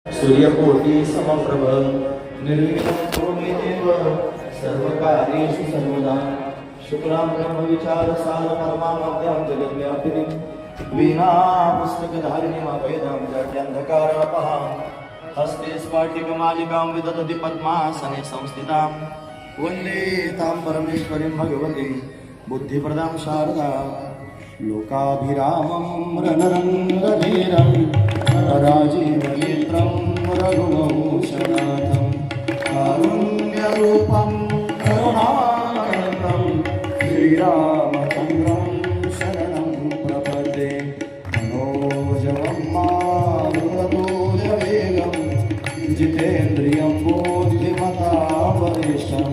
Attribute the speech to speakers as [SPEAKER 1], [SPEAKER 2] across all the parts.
[SPEAKER 1] सूर्यकोटि समप्रभ निर्विघ्नं कुरु देव सर्वकार्येषु सर्वदा शुक्लां ब्रह्मविचारसार परमाद्यां जगद्व्यापिनीं वीणा पुस्तकधारिणीं वेदां जड्यन्धकारापहां हस्ते स्फाटिकमालिकां विदधति पद्मासने संस्थितां वन्दे तां परमेश्वरीं भगवतीं बुद्धिप्रदां शारदा लोकाभिरामं रणरङ्गधीरं राजीवनेत्रं रघुवंशनाथं कारुण्यरूपं करुणानन्दं श्रीरामचन्द्रं शरणं प्रपद्ये मनोजवं मारुततुल्यवेगं जितेन्द्रियं बुद्धिमतां वरिष्ठं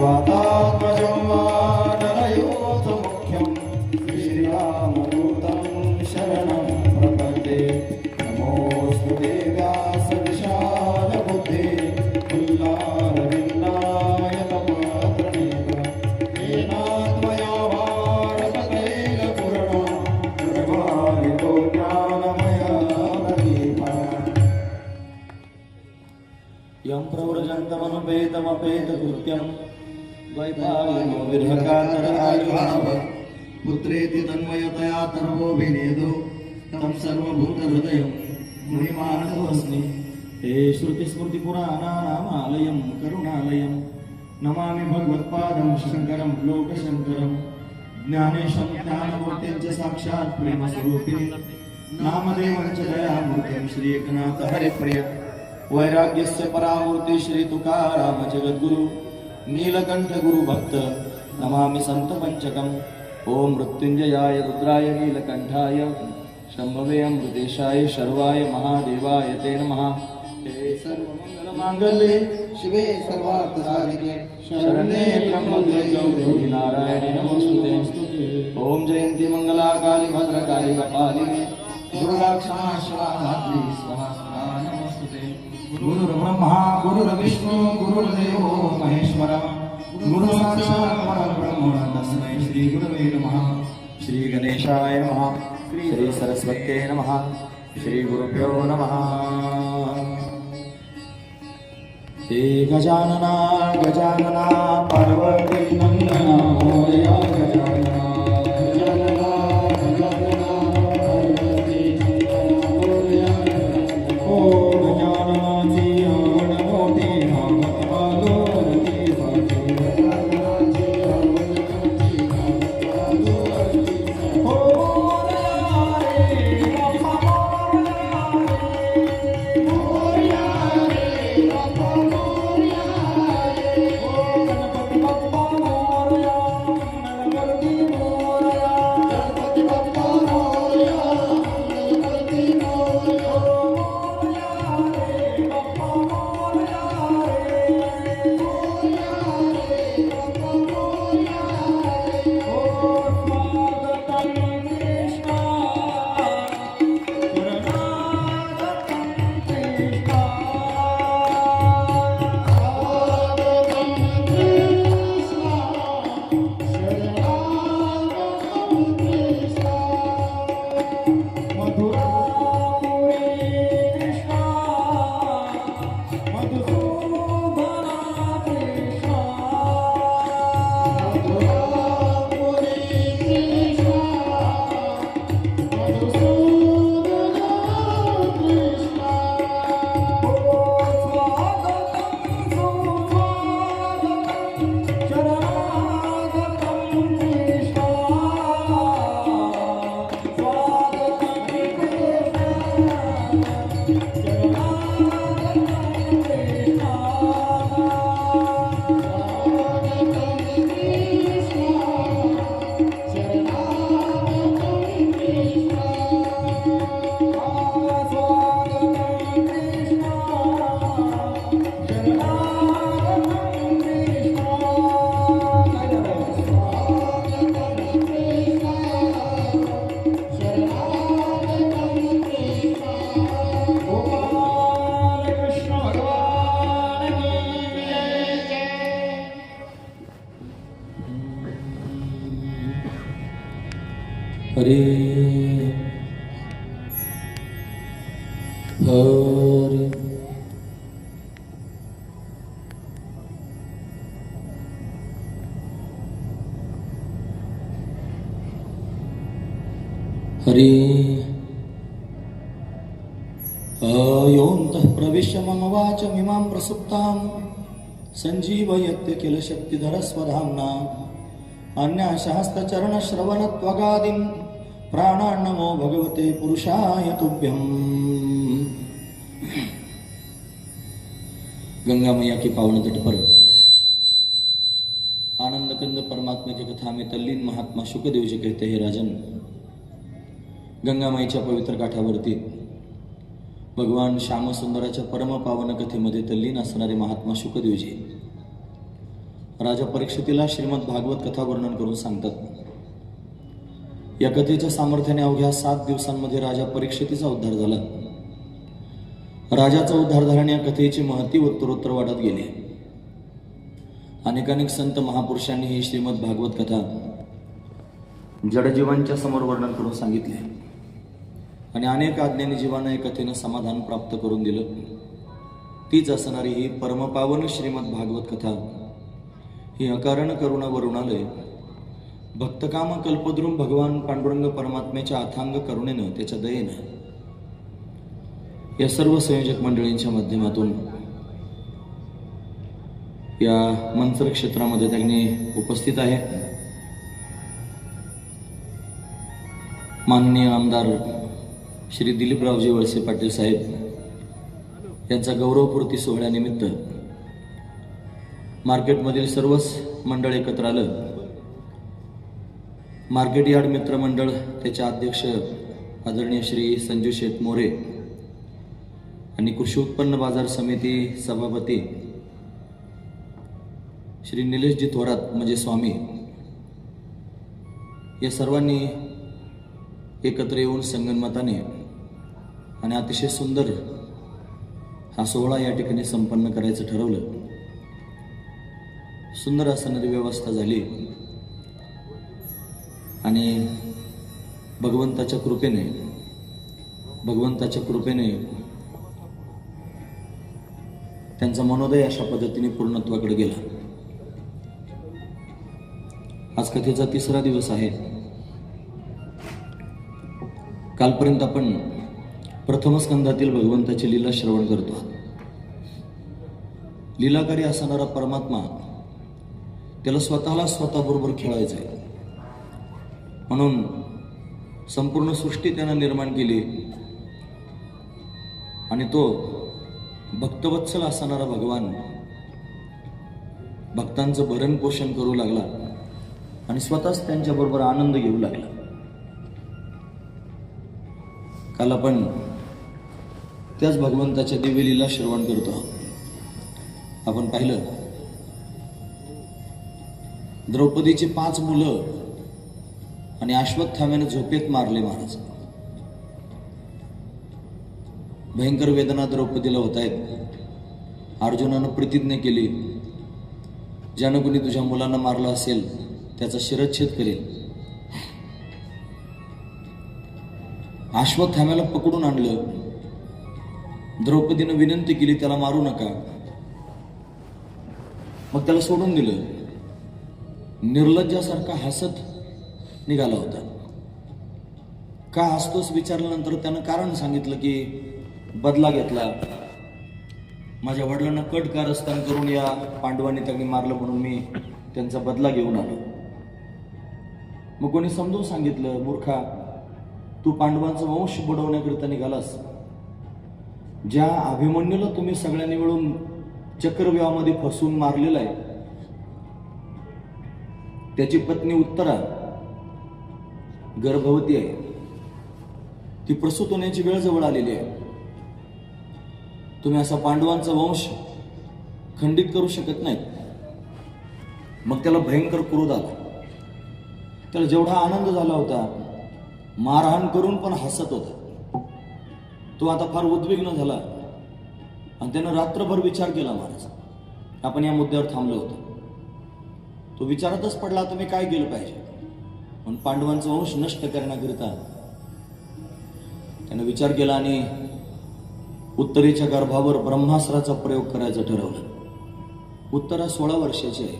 [SPEAKER 1] वातात्मजं वानरयोधमुख्यं श्रीरामदूतं शरणं प्रपद्ये नमोऽस्तु व्यासविशालबुद्धे पुल्लारविन्दाय तपत्रनेत्र येनात्मया भारततैलपूर्णो प्रभावितो ज्ञानमया यं प्रव्रजन्तमनुपेतमपेतकृत्यं द्वैपायनो विरहकातरायुः पुत्रेति तन्मयतया तर्वोऽभिनेदो तं सर्वभूतहृदयं मुनिमानतोऽस्मि हे श्रुतिस्मृतिपुराणानामालयं करुणालयं नमामि भगवत्पादं शङ्करं लोकशङ्करं ज्ञानेशं ज्ञानमूर्तिं च साक्षात् प्रेमस्वरूपिणं नामदेवं च दयामूर्तिं श्रीएकनाथ हरिप्रिय वैराग्यस्य परामूर्ति श्री तुकाराम जगद्गुरु नीलकंठ गुरुभक्त नमामि संत पंचकम् ओम मृत्युंजयाय रुद्राय नीलकंठाय शंभवे अमृतेशाय शर्वाय महादेवाय ते नमः। हे सर्वमंगलमांगल्ये शिवे सर्वार्थसाधिके शरण्ये त्र्यंबके गौरी नारायणे नमोस्तुते। ओम जयंती मंगला काली भद्रकाली कपालिनी दुर्गा क्षमा शिवा धात्री स्वाहा नमोस्तुते। गुरुर्ब्रह्मा गुरुर्विष्णु गुरुर्देवो महेश्वरः गुरु साक्षात् परब्रह्म तस्मै श्री गुरवे नमः। श्री गणेशाय नमः श्री सरस्वत्यै नमः श्री गुरुभ्यो नमः। हे गजानना गजानना पार्वती नंदना मोरया गजानना गजानना गजानना पार्वती नंदना मोरया गजानना। ओ गजाननाची आवड मोठी भागवत भागवती साची गजाननाची आवड मोठी भागवत भागवती साची। ओ हरे हरे हरि योऽन्तः प्रविश्य मम वाचमिमां प्रसुप्तां सञ्जीवयत्य किल शक्तिधरस्वधाम्ना अन्याशास्तचरणश्रवणत्वगादिं प्राणान्नमो भगवते पुरुषाय तुभ्यं। गंगा मैया के पावन तट पर आनंद कंद परमात्मा की कथा में तल्लीन महात्मा शुकदेव जी कहते हैं, राजन, गंगा माईच्या पवित्र काठावरती भगवान श्यामसुंदराच्या परम पावन कथेमध्ये तल्लीन असणारे महात्मा शुकदेवजी राजा परीक्षितीला श्रीमद भागवत कथा वर्णन करून सांगतात. या कथेच्या सामर्थ्याने अवघ्या 7 दिवसांमध्ये राजा परीक्षितीचा उद्धार झाला. राजाचा उद्धार झाल्याने या कथेची महती उत्तरोत्तर वाढत गेली. अनेकानेक संत महापुरुषांनी ही श्रीमद भागवत कथा जडजीवांच्या समोर वर्णन करून सांगितले आणि अनेक अज्ञानी जीवांना या कथेनं समाधान प्राप्त करून दिलं. तीच असणारी ही परमपावन श्रीमद भागवत कथा ही अकारण करुणा वरुणालय भक्तकाम कल्पद्रुम भगवान पांडुरंग परमात्म्याच्या अथांग करुणेनं, त्याच्या दयेनं या सर्व संयोजक मंडळींच्या माध्यमातून या मंत्र क्षेत्रामध्ये त्यांनी उपस्थित आहे. माननीय आमदार श्री दिलीपरावजी वळसे पाटील साहेब यांचा गौरवपूर्ती सोहळ्यानिमित्त मार्केटमधील सर्वच मंडळ एकत्र आलं. मार्केट यार्ड मित्र मंडळ, त्याचे अध्यक्ष आदरणीय श्री संजू शेठ मोरे आणि कृषी उत्पन्न बाजार समिती सभापती श्री निलेशजी थोरात म्हणजे स्वामी, या सर्वांनी एकत्र येऊन संगनमताने आणि अतिशय सुंदर हा सोहळा या ठिकाणी संपन्न करायचं ठरवलं. सुंदर असणारी व्यवस्था झाली आणि भगवंताच्या कृपेने त्यांचा मनोदय अशा पद्धतीने पूर्णत्वाकडे गेला. आज कथेचा 3रा दिवस आहे. कालपर्यंत आपण प्रथम स्कंधातील भगवंताची लीला श्रवण करतो. लीलाकारी असणारा परमात्मा, त्याला स्वतःला स्वतःबरोबर खेळायचं आहे म्हणून संपूर्ण सृष्टी त्यानं निर्माण केली आणि तो भक्तवत्सल असणारा भगवान भक्तांचं भरण पोषण करू लागला आणि स्वतःच त्यांच्याबरोबर आनंद घेऊ लागला. काल आपण त्याच भगवंताच्या दिव्य लीला श्रवण करतो. आपण पाहिलं, द्रौपदीची 5 मुलं आणि अश्वत्थाम्याने झोपेत मारले महाराज. भयंकर वेदना द्रौपदीला होत आहेत. अर्जुनानं प्रतिज्ञा केली, ज्यानं कोणी तुझ्या मुलांना मारलं असेल त्याचा शिरच्छेद करेल. अश्वत्थाम्याला पकडून आणलं. द्रौपदीनं विनंती केली, त्याला मारू नका. मग त्याला सोडून दिलं. निर्लज्जासारखा हसत निघाला होता. का हसतोस विचारल्यानंतर त्यानं कारण सांगितलं की बदला घेतला. माझ्या वडिलांना कट कारस्थान करून या पांडवांनी त्यांनी मारलं म्हणून मी त्यांचा बदला घेऊन आलो. मग कोणी समजून सांगितलं, मूर्खा, तू पांडवांचा वंश बुडवण्याकरिता निघालास. ज्या अभिमन्यूला तुम्ही सगळ्यांनी मिळून चक्रव्यूहामध्ये फसवून मारलेला आहे, त्याची पत्नी उत्तरा गर्भवती आहे. ती प्रसूत होण्याची वेळ जवळ आलेली आहे. तुम्ही असा पांडवांचा वंश खंडित करू शकत नाही. मग त्याला भयंकर क्रोध आला. त्याला जेवढा आनंद झाला होता, मारहाण करून पण हसत होता, तो आता फार उद्विग्न झाला आणि त्यानं रात्रभर विचार केला. महाराज, आपण या मुद्द्यावर थांबलो होतो. तो विचारातच पडला, आता मी काय केलं पाहिजे म्हणून पांडवांचा वंश नष्ट करण्याकरिता त्यानं विचार केला आणि उत्तरेच्या गर्भावर ब्रह्मास्त्राचा प्रयोग करायचं ठरवलं. उत्तरा 16 वर्षाची आहे,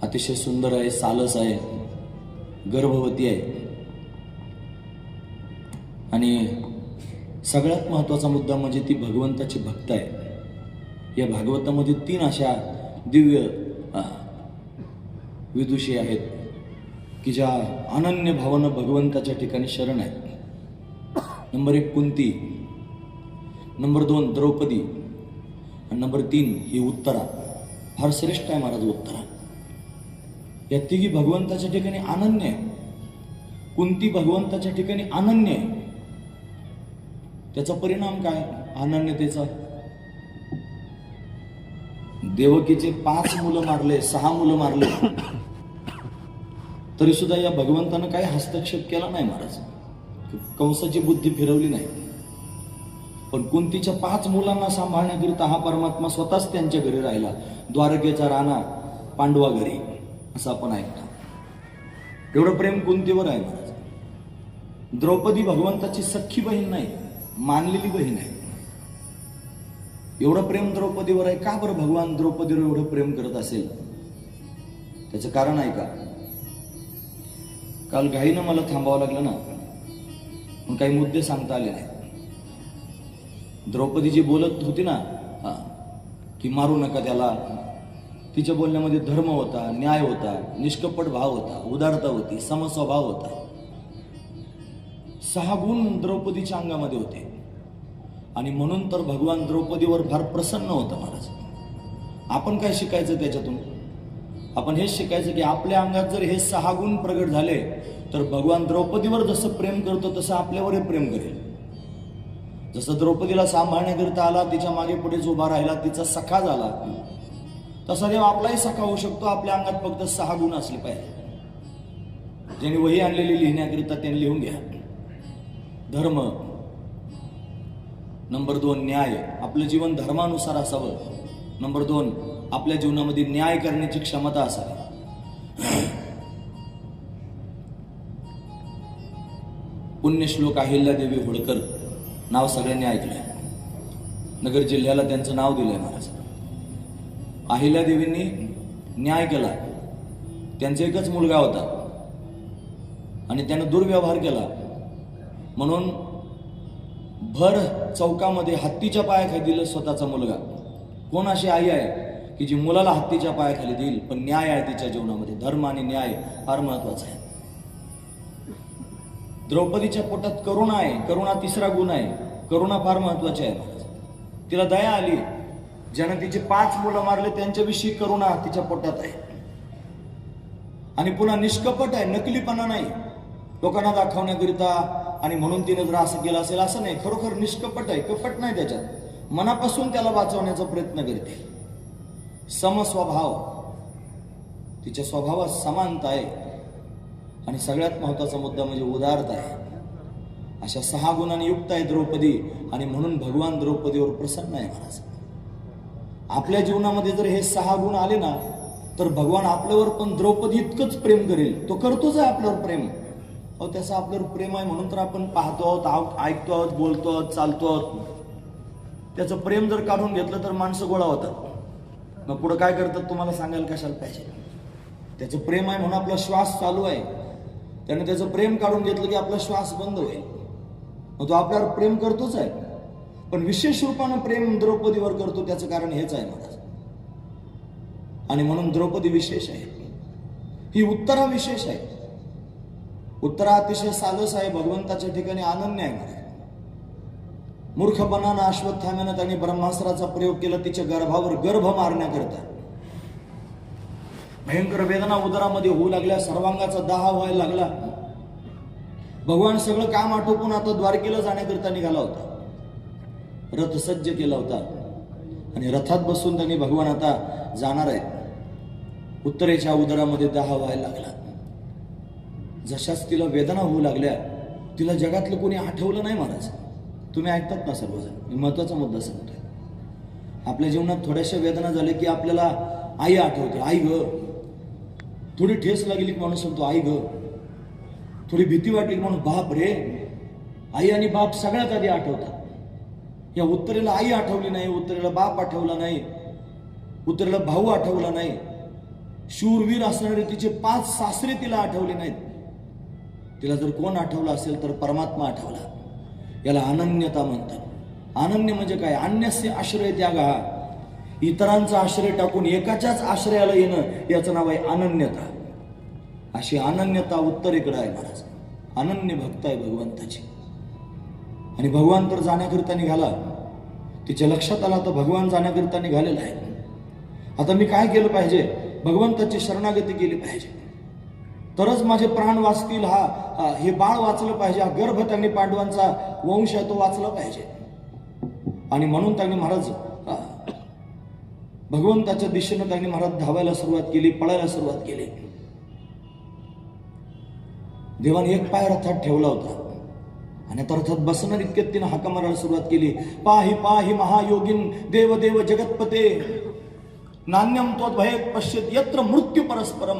[SPEAKER 1] अतिशय सुंदर आहे, सालस आहे, गर्भवती आहे. आणि सगळ्यात महत्त्वाचा मुद्दा म्हणजे ती भगवंताची भक्त आहे. या भागवतामध्ये 3 अशा दिव्य विदुषी आहेत की ज्या अनन्य भावानं भगवंताच्या ठिकाणी शरण आहेत. नंबर 1 कुंती, नंबर 2 द्रौपदी आणि नंबर 3 ही उत्तरा. फार श्रेष्ठ आहे महाराज उत्तरा. या तिघी भगवंताच्या ठिकाणी अनन्य आहे. कुंती भगवंताच्या ठिकाणी अनन्य आहे. त्याचा परिणाम काय अनन्यतेचा? देवकीचे 5 मुलं मारले, 6 मुलं मारले, तरी सुद्धा या भगवंतानं काही हस्तक्षेप केला नाही महाराज. कंसाची बुद्धी फिरवली नाही. पण कुंतीच्या 5 मुलांना सांभाळण्याकरिता हा परमात्मा स्वतःच त्यांच्या घरी राहिला. द्वारकेचा राणा पांडवा घरी, असं आपण ऐकतो. एवढं प्रेम कुंतीवर आहे महाराज. द्रौपदी भगवंताची सख्खी बहीण नाही, मानलेली बहीण आहे. एवढं प्रेम द्रौपदीवर आहे. का बरं भगवान द्रौपदीवर एवढं प्रेम करत असेल? त्याचं कारण आहे का? काल घाईनं मला थांबावं लागलं ना, पण काही मुद्दे सांगता आले नाही. द्रौपदी जी बोलत होती ना की मारू नका त्याला, तिच्या बोलण्यामध्ये धर्म होता, न्याय होता, निष्कपट भाव होता, उदारता होती, समस्वभाव होता. 6 गुण द्रौपदीच्या अंगामध्ये होते. आणि म्हणून तर भगवान द्रौपदीवर फार प्रसन्न होता महाराज. आपण काय शिकायचं त्याच्यातून? आपण हेच शिकायचं की आपल्या अंगात जर हे 6 गुण प्रगट झाले तर भगवान द्रौपदीवर जसं प्रेम करतो तसं आपल्यावरही प्रेम करेल. जसं द्रौपदीला सांभाळण्याकरिता आला, तिच्या मागे पुढेच उभा राहिला, तिचा सखा झाला, तसा देव आपलाही सखा होऊ शकतो. आपल्या अंगात फक्त 6 गुण असले पाहिजे. ज्यांनी वही आणलेली लिहिण्याकरिता त्यांनी लिहून घ्या. धर्म, नंबर 2 न्याय, आपलं जीवन धर्मानुसार असावं. नंबर 2 आपल्या जीवनामध्ये न्याय करण्याची क्षमता असावी. पुण्यश्लोक अहिल्यादेवी होळकर नाव सगळ्यांनी ऐकलंय. नगर जिल्ह्याला त्यांचं नाव दिलंय महाराज. अहिल्यादेवींनी न्याय केला. त्यांचा एकच मुलगा होता आणि त्यानं दुर्व्यवहार केला म्हणून भर चौकामध्ये हत्तीच्या पायाखाली दिलं स्वतःचा मुलगा. कोण अशी आई आहे की जी मुलाला हत्तीच्या पायाखाली देईल? पण न्याय आहे तिच्या जीवनामध्ये. धर्म आणि न्याय फार महत्वाचा आहे. द्रौपदीच्या पोटात करुणा आहे. करुणा 3रा गुण आहे. करुणा फार महत्वाची आहे. तिला दया आली. ज्यानं तिचे 5 मुलं मारले त्यांच्याविषयी करुणा तिच्या पोटात आहे. आणि पुन्हा निष्कपट आहे, नकलीपणा नाही लोकांना दाखवण्याकरिता. आणि म्हणून तिने जर असं केलं असेल असं नाही. खरोखर निष्कपट आहे, कपट नाही त्याच्यात. मनापासून त्याला वाचवण्याचा प्रयत्न करते. समस्वभाव, तिच्या स्वभावात समानता आहे. आणि सगळ्यात महत्वाचा मुद्दा म्हणजे उदारता आहे. अशा 6 गुणांनी युक्त आहे द्रौपदी. आणि म्हणून भगवान द्रौपदीवर प्रसन्न आहे महाराज. आपल्या जीवनामध्ये जर हे 6 गुण आले ना तर भगवान आपल्यावर पण द्रौपदी इतकंच प्रेम करेल. तो करतोच आहे आपल्यावर प्रेम. अहो त्याचं आपल्यावर प्रेम आहे म्हणून तर आपण पाहतो आहोत, ऐकतो आहोत, बोलतो आहोत, चालतो आहोत. त्याचं प्रेम जर काढून घेतलं तर माणसं गोळा होतात. मग पुढं काय करतात तुम्हाला सांगायला कशाला पाहिजे? त्याचं प्रेम आहे म्हणून आपला श्वास चालू आहे. त्याने त्याचं प्रेम काढून घेतलं की आपला श्वास बंद होईल. मग तो आपल्यावर प्रेम करतोच आहे. पण विशेष रूपानं प्रेम द्रौपदीवर करतो. त्याचं कारण हेच आहे महाराज. आणि म्हणून द्रौपदी विशेष आहे. ही उत्तरा विशेष आहे. उत्तरा अतिशय सालस आहे. भगवंताच्या ठिकाणी अनन्य आहे. मूर्खपणानं अश्वत्थाम्यानं त्यांनी ब्रह्मास्त्राचा प्रयोग केला तिच्या गर्भावर, गर्भ मारण्याकरता. भयंकर वेदना उदरामध्ये होऊ लागल्या. सर्वांगाचा दाह व्हायला लागला. भगवान सगळं काम आटोपून आता द्वारकेला जाण्याकरिता निघाला होता. रथ सज्ज केला होता आणि रथात बसून त्यांनी भगवान आता जाणार आहेत. उत्तरेच्या उदरामध्ये दाह व्हायला लागला. जशाच तिला वेदना होऊ लागल्या तिला जगातलं कोणी आठवलं नाही महाराज. तुम्ही ऐकतात ना सर्वजण. मी महत्वाचा मुद्दा सांगतोय. आपल्या जीवनात थोड्याशा वेदना झाल्या की आपल्याला आई आठवते. आई ग. थोडी ठेस लागली की माणूस म्हणतो आई ग. थोडी भीती वाटली की माणूस बाप रे. आई आणि बाप सगळ्यात आधी आठवतात. या उत्तरेला आई आठवली नाही, उत्तरेला बाप आठवला नाही, उत्तरेला भाऊ आठवला नाही. शूरवीर असणारे तिचे 5 सासरे तिला आठवले नाहीत. तिला जर कोण आठवलं असेल तर परमात्मा आठवला. याला अनन्यता म्हणतात. अनन्य म्हणजे काय? अन्यस्य आश्रय त्यागा, इतरांचा आश्रय टाकून एकाच्याच आश्रयाला येणं याचं नाव आहे अनन्यता. अशी अनन्यता उत्तरेकडे आहे महाराज. अनन्य भक्त आहे भगवंताची. आणि भगवान तर जाण्याकरिता निघाला, तिच्या लक्षात आला तर भगवान जाण्याकरिता निघालेला आहे. आता मी काय केलं पाहिजे? भगवंताची शरणागती केली पाहिजे, तरच माझे प्राण वाचतील. हे बाळ वाचलं पाहिजे, हा गर्भ त्यांनी पांडवांचा वंश आहे तो वाचला पाहिजे. आणि म्हणून त्यांनी महाराज भगवंताच्या दिशेनं त्यांनी महाराज धावायला सुरुवात केली, पळायला सुरुवात केली. देवाने एक पाय रथात ठेवला होता आणि आता रथात बसणार इतक्यात तिनं हाका मारायला सुरुवात केली. पाहि पाहि महायोगिन देव देव जगतपते नान्यम त्वद्भयेत पश्येत यत्र मृत्यू परस्परम.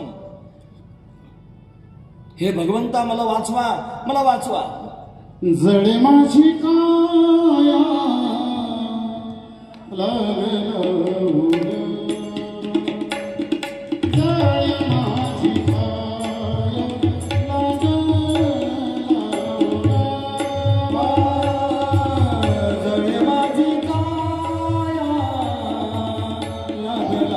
[SPEAKER 1] हे भगवंता मला वाचवा, मला वाचवा.
[SPEAKER 2] जळे माझी काया लागलं, जळे माझी काया लागलं, जळे माझी काया लागलं,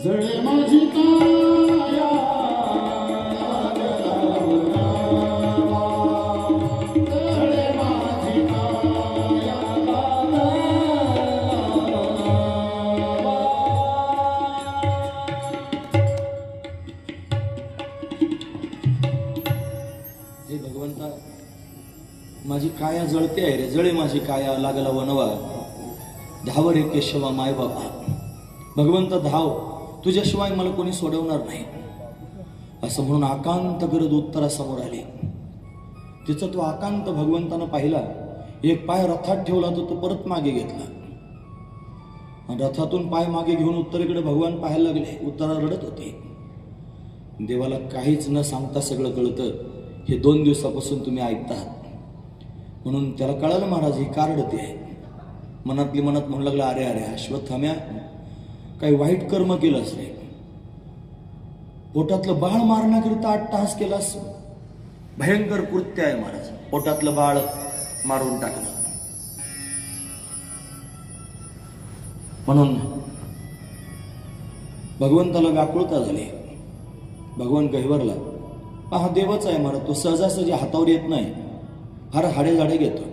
[SPEAKER 2] जळे माझी काया
[SPEAKER 1] माझी काया जळते आहे रे, जळे माझी काया लागला वनवा. धाव रे केशवा माय बाबा. भगवंत धाव, तुझ्याशिवाय मला कोणी सोडवणार नाही. असं म्हणून आकांत गरज उत्तरासमोर आली. तिचा तो आकांत भगवंतानं पाहिला. एक पाय रथात ठेवला तर तो परत मागे घेतला आणि रथातून पाय मागे घेऊन उत्तरेकडे भगवान पाहायला लागले. उत्तरा रडत होते. देवाला काहीच न सांगता सगळं कळतं. हे 2 दिवसापासून तुम्ही ऐकतात म्हणून त्याला कळालं महाराज ही का रडते आहे. मनातली मनात म्हणू लागला, अरे अरे अश्वत्थाम्या, काही वाईट कर्म केलंस रे. पोटातलं बाळ मारण्याकरिता अट्टहास केलास. भयंकर कृत्य आहे महाराज, पोटातलं बाळ मारून टाकणं. म्हणून भगवंताला व्याकुळता झाली. भगवान गहिवरला. हा देवच आहे महाराज, तो सहजासहजी हातावर येत नाही, फार हाडे घेतो.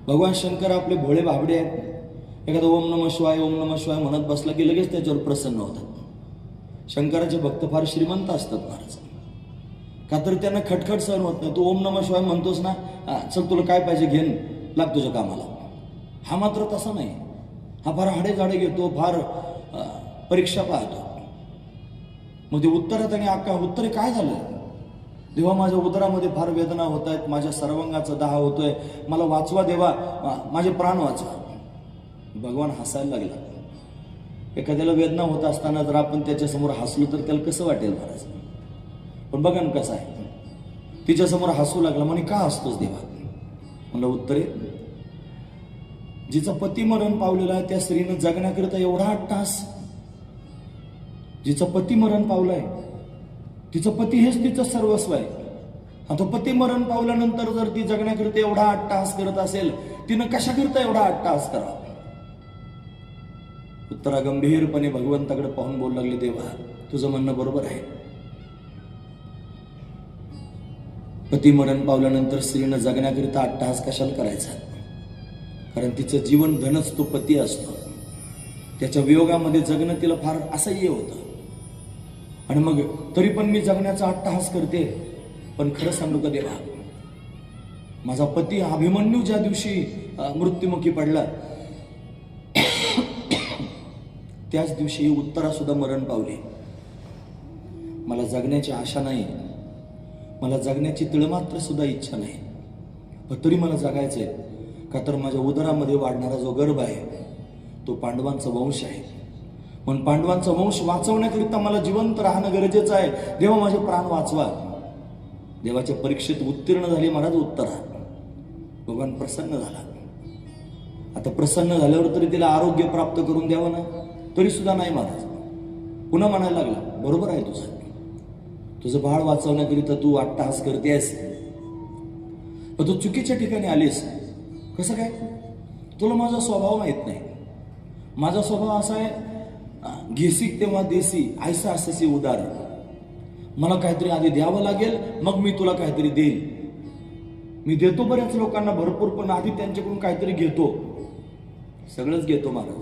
[SPEAKER 1] भगवान शंकर आपले भोळे भाबडे आहेत. एखादा ओम नमः शिवाय ओम नमः शिवाय म्हणत बसला की लगेच त्याच्यावर प्रसन्न होतात. शंकराचे भक्त फार श्रीमंत असतात महाराज, का तर त्यांना खटखट सहन होत नाही. तू ओम नमः शिवाय म्हणतोस ना, चल तुला काय पाहिजे घेऊन लाग तुझ्या कामाला. हा मात्र तसा नाही. हा फार हाडे घेतो, फार परीक्षा पाहतो. मग ते उत्तरात आणि आका उत्तरे काय झालं? देवा माझ्या उदरामध्ये फार वेदना होत आहेत, माझ्या सर्वांगाचा दाह होतोय, मला वाचवा देवा, माझे प्राण वाचवा. भगवान हसायला लागला. एखाद्याला वेदना होत असताना जर आपण त्याच्यासमोर हसलो तर त्याला कसं वाटेल महाराज? पण बघा ना कसं आहे. तिच्यासमोर हसू लागला. म्हणे का हसतोस देवा? म्हणलं उत्तरे, जिचा पती मरण पावलेला आहे त्या स्त्रीनं जगण्याकरिता एवढा अट्टहास. जिचा पती मरण पावलाय, तिचं पती हेच तिचं सर्वस्व आहे. आता पती मरण पावल्यानंतर जर ती जगण्याकरिता एवढा अट्टहास करत असेल, तिनं कशाकरिता एवढा अट्टहास करावा? उत्तरा गंभीरपणे भगवंताकडे पाहून बोलू लागले, देवा तुझं म्हणणं बरोबर आहे. पती मरण पावल्यानंतर स्त्रीनं जगण्याकरिता अट्टहास कशाला करायचा? कारण तिचं जीवन धनच तो पती असतो. त्याच्या वियोगामध्ये जगणं तिला फार असह्य होतं. आणि मग तरी पण मी जगण्याचा अट्टहास करते. पण खरं सांगू का देवा, माझा पती अभिमन्यू ज्या दिवशी मृत्युमुखी पडला त्याच दिवशी उत्तरा सुद्धा मरण पावली. मला जगण्याची आशा नाही, मला जगण्याची तिळमात्र सुद्धा इच्छा नाही, पण तरी मला जगायचंय. का तर माझ्या उदरामध्ये वाढणारा जो गर्भ आहे तो पांडवांचा वंश आहे. म्हणून पांडवांचा वंश वाचवण्याकरिता मला जिवंत राहणं गरजेचं आहे. देवा माझे प्राण वाचवा. देवाच्या परीक्षेत उत्तीर्ण झाले महाराज उत्तरा. भगवान प्रसन्न झाला. आता प्रसन्न झाल्यावर तरी तिला आरोग्य प्राप्त करून द्यावं ना, तरी सुद्धा नाही महाराज. पुन्हा म्हणायला लागला, बरोबर आहे तुझं बाळ वाचवण्याकरिता तू अट्टहास करतेस, पण तू चुकीच्या ठिकाणी आलीस. कसं काय? तुला माझा स्वभाव माहित नाही. माझा स्वभाव असा आहे, घेसिक तेव्हा देसी, ऐसा असे उदार. मला काहीतरी आधी द्यावं लागेल, मग मी तुला काहीतरी देईल. मी देतो बऱ्याच लोकांना भरपूर, पण आधी त्यांच्याकडून काहीतरी घेतो. सगळंच घेतो महाराज.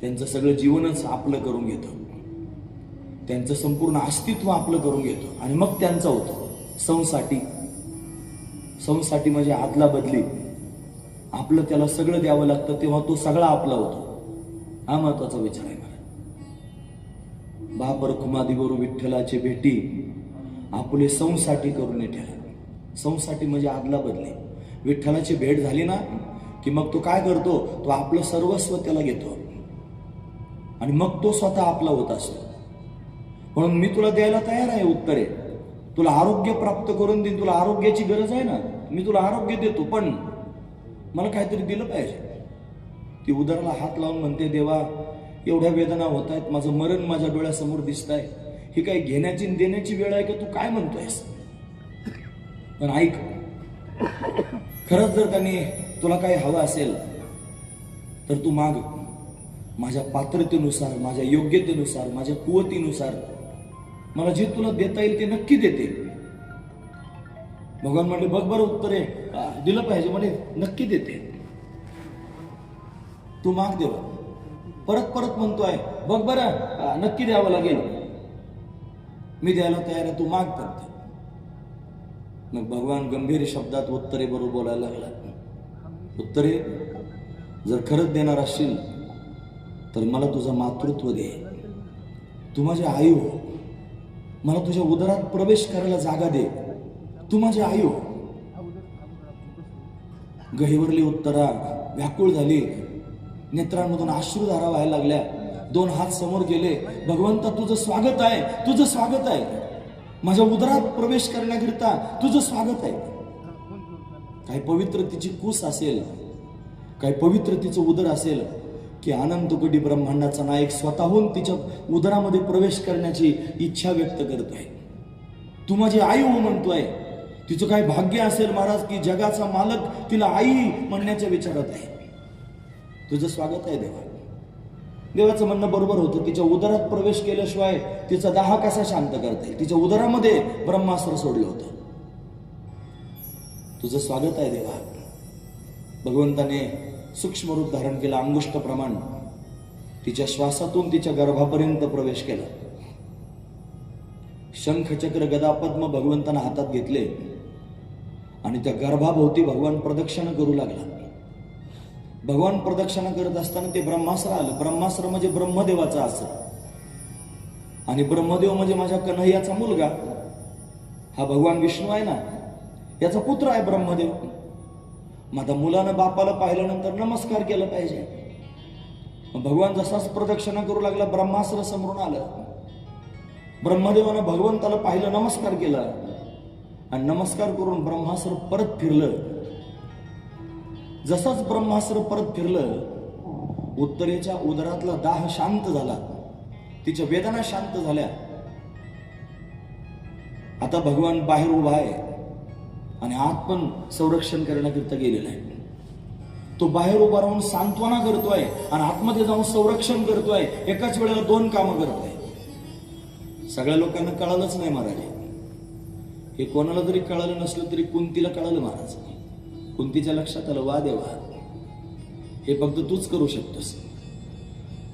[SPEAKER 1] त्यांचं सगळं जीवनच आपलं करून घेतो. त्यांचं संपूर्ण अस्तित्व आपलं करून घेतो आणि मग त्यांचा होतो. संसाठी म्हणजे आदला बदली. आपलं त्याला सगळं द्यावं लागतं, तेव्हा तो सगळा आपला होतो. हा महत्वाचा विचार आहे मला. बापर कुमादिवरू विठ्ठलाची भेटी आपले संसाठी करून ठेला. संसाठी म्हणजे आदला बदली. विठ्ठलाची भेट झाली ना की मग तो काय करतो, तो आपलं सर्वस्व त्याला घेतो आणि मग तो स्वतः आपला होत असतो. म्हणून मी तुला द्यायला तयार आहे उत्तरे. तुला आरोग्य प्राप्त करून देईन. तुला आरोग्याची गरज आहे ना, मी तुला आरोग्य देतो, पण मला काहीतरी दिलं पाहिजे. ती उदराला हात लावून म्हणते, देवा एवढ्या वेदना होत आहेत, माझं मरण माझ्या डोळ्यासमोर दिसत आहे. ही काही घेण्याची देण्याची वेळ आहे का? तू काय म्हणतोयस? पण ऐक, खरंच जर त्यांनी तुला काही हवं असेल तर तू माग. माझ्या पात्रतेनुसार, माझ्या योग्यतेनुसार, माझ्या कुवतीनुसार मला जे तुला देता येईल ते नक्की देते. भगवान म्हणले, बघ बरं उत्तरे दिलं पाहिजे म्हणे, नक्की देते. तू माग देवा. परत म्हणतोय, बघ बरं नक्की द्यावं लागेल, मी द्यायला तयार आहे, तू माग करते. मग भगवान गंभीर शब्दात उत्तरे बरोबर बोलायला लागला. उत्तरे, जर खरंच देणार असशील तर मला तुझं मातृत्व दे. तू माझी आई हो. मला तुझ्या उदरात प्रवेश करायला जागा दे. तू माझी आई हो. गहिवरली उत्तरा व्याकुळ झाली. नेत्रांमधून अश्रुधारा व्हायला लागल्या. 2 हात समोर गेले. भगवंता तुझं स्वागत आहे, तुझं स्वागत आहे. माझ्या उदरात प्रवेश करण्याकरिता तुझं स्वागत आहे. काही पवित्र तिची कूस असेल, काही पवित्र तिचं उदर असेल की अनंत कोटी ब्रह्मांडाचा नायक स्वतःहून तिच्या उदरामध्ये प्रवेश करण्याची इच्छा व्यक्त करतोय. तू माझी आई हो म्हणतोय. तिचं काय भाग्य असेल महाराज की जगाचा मालक तिला आई म्हणण्याच्या विचारात आहे. तुझं स्वागत आहे देवा. देवाचं म्हणणं बरोबर होतं. तिच्या उदरात प्रवेश केल्याशिवाय तिचा दाह कसा शांत करता येईल? तिच्या उदरामध्ये ब्रह्मास्त्र सोडलं होतं. तुझं स्वागत आहे देवा. भगवंताने सूक्ष्म रूप धारण केलं. अंगुष्ठ प्रमाण तिच्या श्वासातून तिच्या गर्भापर्यंत प्रवेश केला. शंख चक्र गदा पद्म भगवंतानं हातात घेतले आणि त्या गर्भाभोवती भगवान प्रदक्षिणा करू लागला. भगवान प्रदक्षिणा करत असताना ते ब्रह्मास्त्र आलं. ब्रह्मास्त्र म्हणजे ब्रह्मदेवाचं अस्त्र. आणि ब्रह्मदेव म्हणजे माझ्या कन्हैयाचा मुलगा. हा भगवान विष्णू आहे ना, याचा पुत्र आहे ब्रह्मदेव. माझ्या मुलानं बापाला पाहिल्यानंतर नमस्कार केला पाहिजे. भगवान जसाच प्रदक्षिणा करू लागला, ब्रह्मास्त्र समोरून आलं. ब्रह्मदेवानं भगवंताला पाहिलं, नमस्कार केला आणि नमस्कार करून ब्रह्मास्त्र परत फिरलं. जसाच ब्रह्मास्त्र परत फिरलं, उत्तरेच्या उदरातला दाह शांत झाला. तिच्या वेदना शांत झाल्या. आता भगवान बाहेर उभा आहे आणि आत पण संरक्षण करण्याकरिता गेलेला आहे. तो बाहेर उभा राहून सांत्वना करतोय आणि आतमध्ये जाऊन संरक्षण करतोय. एकाच वेळेला 2 कामं करतोय. सगळ्या लोकांना कळालंच नाही महाराज. हे कोणाला जरी कळालं नसलं तरी कुंतीला कळालं महाराज. कुंतीच्या लक्षात आलं, वा देवा, हे फक्त तूच करू शकतोस.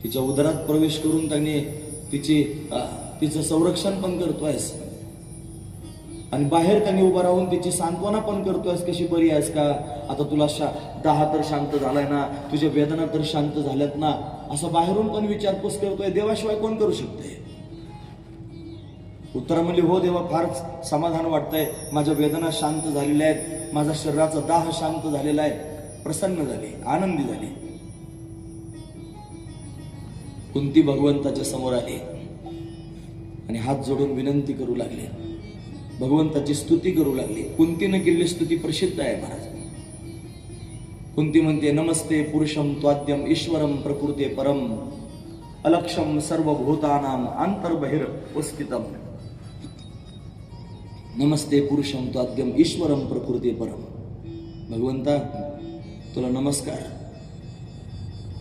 [SPEAKER 1] तिच्या उदरात प्रवेश करून त्याने तिचं संरक्षण पण करतोयस आणि बाहेर त्यांनी उभं राहून तिची सांत्वना पण करतोयस. कशी बरी आहेस का? आता तुला दाह तर शांत झालाय ना, तुझ्या वेदना तर शांत झाल्यात ना, असं बाहेरून पण विचारपूस करतोय. देवाशिवाय कोण करू शकते? उत्तरा म्हणली, हो देवा, फार समाधान वाटतंय. माझ्या वेदना शांत झालेल्या आहेत, माझा शरीराचा दाह शांत झालेला आहे. प्रसन्न झाली, आनंदी झाली. कुंती भगवंताच्या समोर आली आणि हात जोडून विनंती करू लागले, भगवंताची स्तुती करू लागली. कुंतीने केलेली स्तुती प्रसिद्ध आहे महाराज. कुंती म्हणते, नमस्ते पुरुषम त्वाद्यम ईश्वरम प्रकृते परम अलक्षम सर्वभूतानाम अंतर्बहिर उपस्थितम. नमस्ते पुरुषम त्वाद्यम ईश्वरम प्रकृते परम. भगवंता तुला नमस्कार.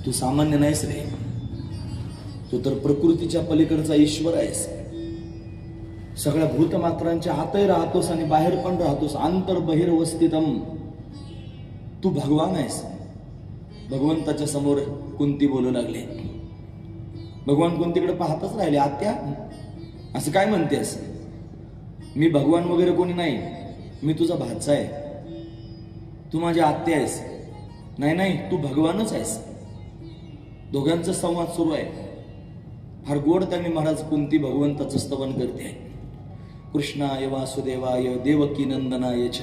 [SPEAKER 1] तू सामान्य नाहीस रे, तू तर प्रकृतीच्या पलीकडचा ईश्वर आहेस. सगळ्या भूतमात्रांच्या आतही राहतोस आणि बाहेर पण राहतोस. अंतर्बहिर अवस्थितम. तू भगवान आहेस. भगवंताच्या समोर कुंती बोलू लागले. भगवान कुंतीकडे पाहतच राहिले. आत्या असं काय म्हणतेस? मी भगवान वगैरे कोणी नाही, मी तुझा भाचा आहे. तू माझी आत्या आहेस. नाही नाही, तू भगवानच आहेस. दोघांचा संवाद सुरू आहे. फार गोड त्यांनी महाराज कुंती भगवंताचं स्तवन करते. कृष्णाय वासुदेवाय देवकी नंदनाय च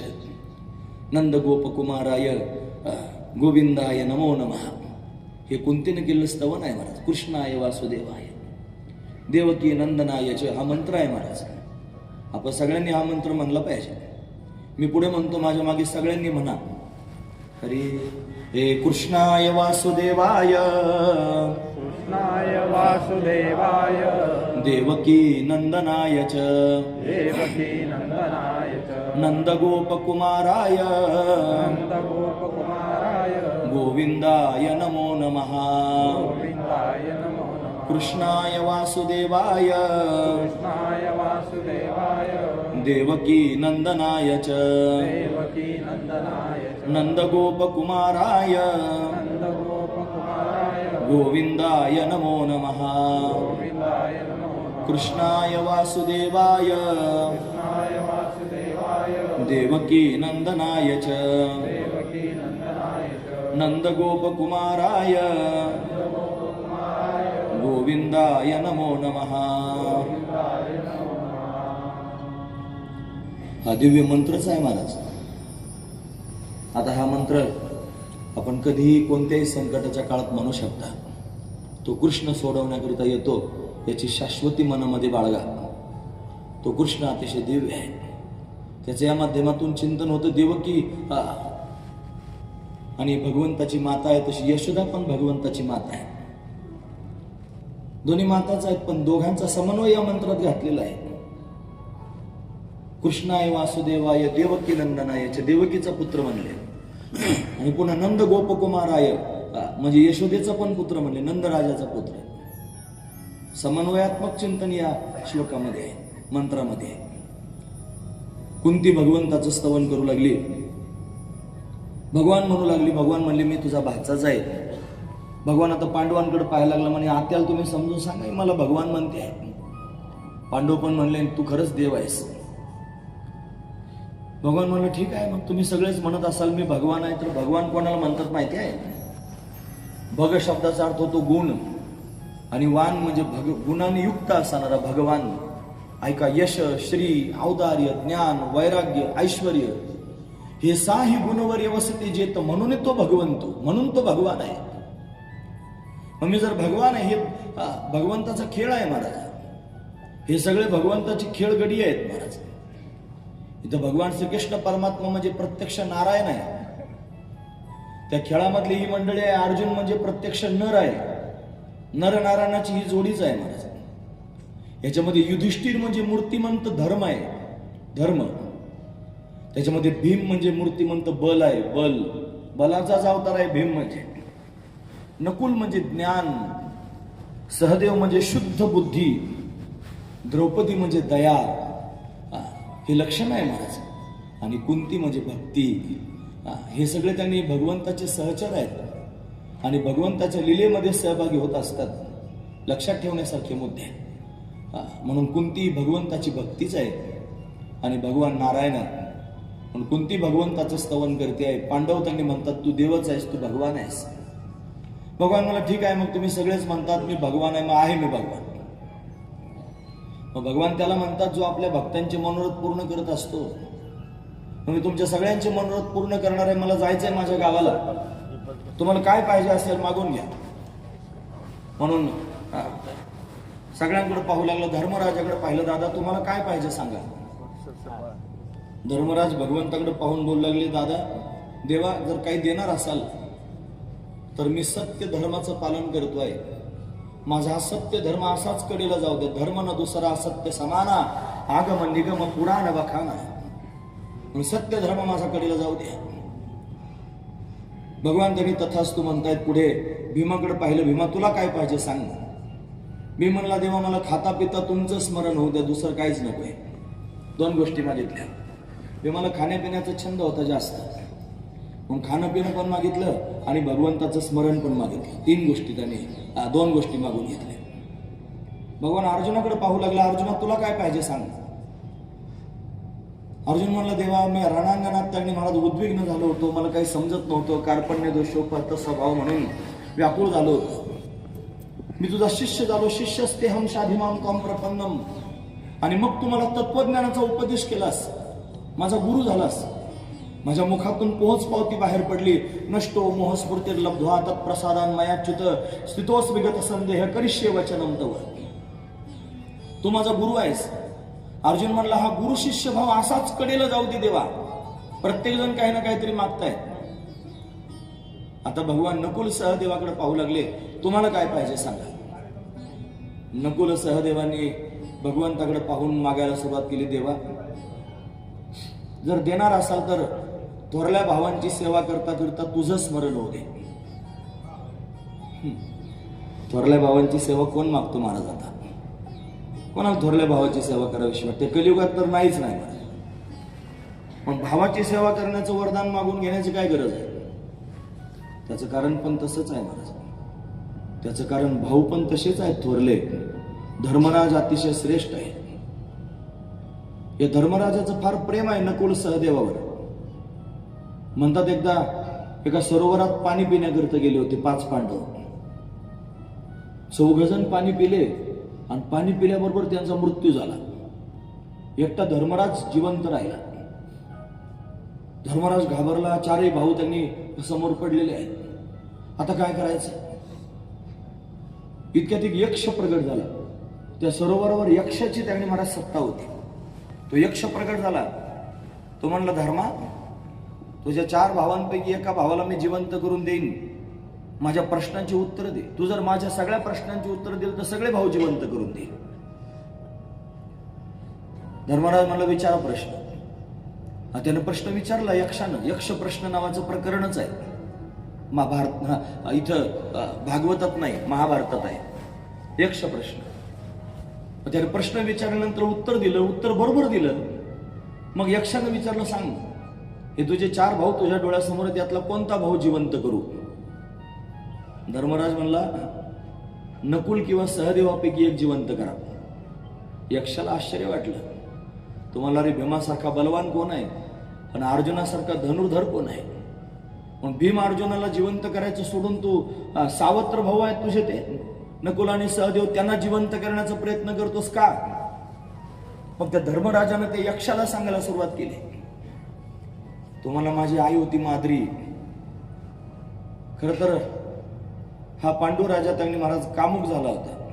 [SPEAKER 1] नंद गोपकुमाराय गोविंदाय नमो नमः. हे कुंतीने केलेलं स्तवन आहे महाराज. कृष्णाय वासुदेवाय देवकी नंदनाय च हा मंत्र आहे महाराज. आपण सगळ्यांनी हा मंत्र म्हणला पाहिजे. मी पुढे म्हणतो, माझ्या मागे सगळ्यांनी म्हणा. हरी हे कृष्णाय वासुदेवाय
[SPEAKER 2] कृष्णाय वासुदेवाय
[SPEAKER 1] देवकी नंदनाय च
[SPEAKER 2] देवकी नंदनाय च
[SPEAKER 1] नंदगोपकुमाराय
[SPEAKER 2] नंदगोपकुमाराय
[SPEAKER 1] गोविंदाय नमो नमः.
[SPEAKER 2] गोविंदाय नमो नमः.
[SPEAKER 1] कृष्णाय वासुदेवाय
[SPEAKER 2] कृष्णाय वासुदेवाय
[SPEAKER 1] देवकी नंदनाय च
[SPEAKER 2] देवकी नंदनाय च
[SPEAKER 1] नंदगोपकुमाराय
[SPEAKER 2] नंदगोपकुमाराय
[SPEAKER 1] गोविंदाय नमो नमः.
[SPEAKER 2] गोविंदाय नमो नमः.
[SPEAKER 1] कृष्णाय वासुदेवाय
[SPEAKER 2] कृष्णाय वासुदेवाय
[SPEAKER 1] देवकी नंदनाय च
[SPEAKER 2] देवकी नंदनाय च
[SPEAKER 1] नंदगोपकुमाराय गोविंदाय नमो नमः. हा दिव्य मंत्रच आहे महाराज. आता हा मंत्र आपण कधीही कोणत्याही संकटाच्या काळात म्हणू शकता. तो कृष्ण सोडवण्याकरिता येतो, याची शाश्वती मनामध्ये बाळगा. तो कृष्ण अतिशय दिव्य आहे. त्याच्या या माध्यमातून चिंतन होतं देवकी आणि भगवंताची माता आहे, तशी यशोदा पण भगवंताची माता आहे. दोन्ही माताच आहेत, पण दोघांचा समन्वय या मंत्रात घातलेला आहे. कृष्णाय वासुदेवाय देवकी नंदनाय च देवकीचा पुत्र म्हणले आणि पुन्हा नंद गोपकुमाराय म्हणजे यशोदेचा पण पुत्र म्हणले, नंदराजाचा पुत्र. समन्वयात्मक चिंतन या श्लोकामध्ये आहे, मंत्रामध्ये आहे. कुंती भगवंताचं स्तवन करू लागली. भगवान म्हणू लागली, भगवान म्हणले मी तुझा भाचाच आहे. भगवान आता पांडवांकडे पाहायला लागला, म्हणे आत्याला तुम्ही समजून सांगा, मला भगवान म्हणते आहे. पांडव पण म्हणले तू खरंच देव आहेस. भगवान म्हणलं ठीक आहे, मग तुम्ही सगळेच म्हणत असाल मी भगवान आहे, तर भगवान कोणाला म्हणतात माहिती आहे? भग शब्दाचा अर्थ होतो गुण, आणि वान म्हणजे गुणाने युक्त असणारा भगवान. ऐका, यश, श्री, औदार्य, ज्ञान, वैराग्य, ऐश्वर हे साही गुणवर व्यवस्थित जेत, म्हणून तो भगवंतो, म्हणून तो भगवान आहे. मग मी जर भगवान आहे, हे भगवंताचा खेळ आहे महाराज. हे सगळे भगवंताची खेळगडी आहेत महाराज. इथं भगवान श्रीकृष्ण परमात्मा म्हणजे प्रत्यक्ष नारायण आहे. त्या खेळामधली ही मंडळी आहे. अर्जुन म्हणजे प्रत्यक्ष नर आहे. नर नारायणाची ही जोडीच आहे महाराज. याच्यामध्ये युधिष्ठिर म्हणजे मूर्तिमंत धर्म आहे, धर्म. त्याच्यामध्ये भीम म्हणजे मूर्तिमंत बल आहे, बल, बलाचाच अवतार आहे भीम म्हणजे. नकुल म्हणजे ज्ञान, सहदेव म्हणजे शुद्ध बुद्धी, द्रौपदी म्हणजे दया, हे लक्षण आहे महाराज. आणि कुंती म्हणजे भक्ती. हे सगळे त्यांनी भगवंताचे सहचर आहेत आणि भगवंताच्या लीलेमध्ये सहभागी होत असतात. लक्षात ठेवण्यासारखे मुद्दे. म्हणून कुंती भगवंताची भक्तीच आहे आणि भगवान नारायण आहे. म्हणून कुंती भगवंताचं स्तवन करते आहे. पांडव त्यांनी म्हणतात तू देवच आहेस, तू भगवान आहेस. भगवान मला ठीक आहे, मग तुम्ही सगळेच म्हणतात मी भगवान आहे, मग आहे मी भगवान. मग भगवान त्याला म्हणतात जो आपल्या भक्तांचे मनोरथ पूर्ण करत असतो. मी तुमच्या सगळ्यांचे मनोरथ पूर्ण करणार आहे. मला जायचंय माझ्या गावाला. तुम्हाला काय पाहिजे असेल मागून घ्या. म्हणून सगळ्यांकडे पाहू लागलं. धर्मराजाकडे पाहिलं, दादा तुम्हाला काय पाहिजे सांगा. धर्मराज भगवंताकडे पाहून बोलू लागले, दादा देवा जर काही देणार असाल तर मी सत्य धर्माचं पालन करतोय. माझा हा सत्य धर्म असाच कडेला जाऊ दे. धर्म न दुसरा सत्य समाना, आगम निगम पुराण बखाना. सत्य धर्म माझा कडेला जाऊ द्या. भगवान त्यांनी तथास्तु म्हणतायत. पुढे भीमाकडे पाहिलं, भीमा तुला काय पाहिजे सांग. मी म्हणला, देवा मला खाता पिता तुमचं स्मरण होऊ द्या, दुसरं काहीच नकोय. 2 गोष्टी मागितल्या. भीमाला खाण्यापिण्याचा छंद होता जास्त, मग खाणं पिणं पण मागितलं आणि भगवंताचं स्मरण पण मागितलं. 3 गोष्टी त्याने 2 गोष्टी मागून घेतल्या. भगवान अर्जुनाकडे पाहू लागला, अर्जुना तुला काय पाहिजे सांग. अर्जुन म्हणला, देवा मी रणांगणात त्यांनी मला उद्विग्न झालो होतो, मला काही समजत नव्हतं. कार्पण्य दोषोपत स्वभाव म्हणून व्याकुळ झालो होतो. मी तुझा शिष्य झालो, शिष्यस्ते हम शाधिमाम त्वं प्रपन्नम. आणि मग तू मला तत्वज्ञानाचा उपदेश केलास, माझा गुरु झालास. माझ्या मुखातून पोहोच पावती बाहेर पडली. नष्टो मोहस्फूर्तिर्लब्ध्वा तत्प्रसादान मयाच्युत स्थितोस विगत संदेह करिष्ये वचनम तव. तू माझा गुरु आहेस. अर्जुन म्हणला, हा गुरु शिष्य भाव असाच कडेला जाऊ दे देवा. प्रत्येक जण काही ना काहीतरी मागतायत. आता भगवान नकुल सहदेवाकडे पाहू लागले, तुम्हाला काय पाहिजे सांगा. नकुल सहदेवांनी भगवंताकडे पाहून मागायला सुरुवात केली, देवा जर देणार असाल तर थोरल्या भावांची सेवा करता करता तुझं स्मरण होऊ दे. थोरल्या भावांची सेवा कोण मागतो महाराज. आता कोणाला थोरल्या भावाची सेवा करावीशी वाटते. कलियुगात तर नाहीच नाही महाराज. पण भावाची सेवा करण्याचं वरदान मागून घेण्याची काय गरज आहे. त्याचं कारण पण तसंच आहे महाराज. त्याचं कारण भाऊ पण तसेच आहेत थोरले. धर्मराज अतिशय श्रेष्ठ आहे. या धर्मराजाचं फार प्रेम आहे नकुल सहदेवावर. म्हणतात एकदा एका सरोवरात पाणी पिण्याकरिता गेले होते 5 पांडव. 4 जण पाणी पिले आणि पाणी पिल्याबरोबर त्यांचा मृत्यू झाला. एकटा धर्मराज जिवंत राहिला. धर्मराज घाबरला. 4ही भाऊ त्यांनी समोर पडलेले आहेत. आता काय करायचं. इतक्यात एक यक्ष प्रगट झाला. त्या सरोवरावर यक्षाची त्यांनी महाराज सत्ता होती. तो यक्ष प्रगट झाला. तो म्हणला, धर्मा तुझ्या 4 भावांपैकी एका भावाला मी जिवंत करून देईन. माझ्या प्रश्नांची उत्तर दे. तू जर माझ्या सगळ्या प्रश्नांची उत्तर दिली तर सगळे भाऊ जिवंत करून दे. धर्मराज म्हणला, विचारा प्रश्न. त्यानं प्रश्न विचारला यक्षानं. यक्ष प्रश्न नावाचं प्रकरणच आहे. महाभारत इथं भागवतात नाही, महाभारतात आहे यक्ष प्रश्न. त्याने प्रश्न विचारल्यानंतर उत्तर दिलं. उत्तर बरोबर दिलं. मग यक्षानं विचारलं, सांग हे तुझे 4 भाऊ तुझ्या डोळ्यासमोर, त्यातला कोणता भाऊ जिवंत करू. धर्मराज म्हणला, नकुल किंवा सहदेवापैकी एक जिवंत करा. यक्षाला आश्चर्य वाटलं. तुम्हाला रे भीमासारखा बलवान कोण आहे पण अर्जुनासारखा धनुर्धर कोण आहे. पण भीम अर्जुनाला जिवंत करायचं सोडून तू सावत्र भाऊ आहेत तुझे ते नकुल आणि सहदेव, त्यांना जिवंत करण्याचा प्रयत्न करतोस का. मग त्या धर्मराजानं ते यक्षाला सांगायला सुरुवात केली, तुम्हाला माझी आई होती माद्री. खर तर हा पांडू राजा त्यांनी महाराज कामुक झाला होता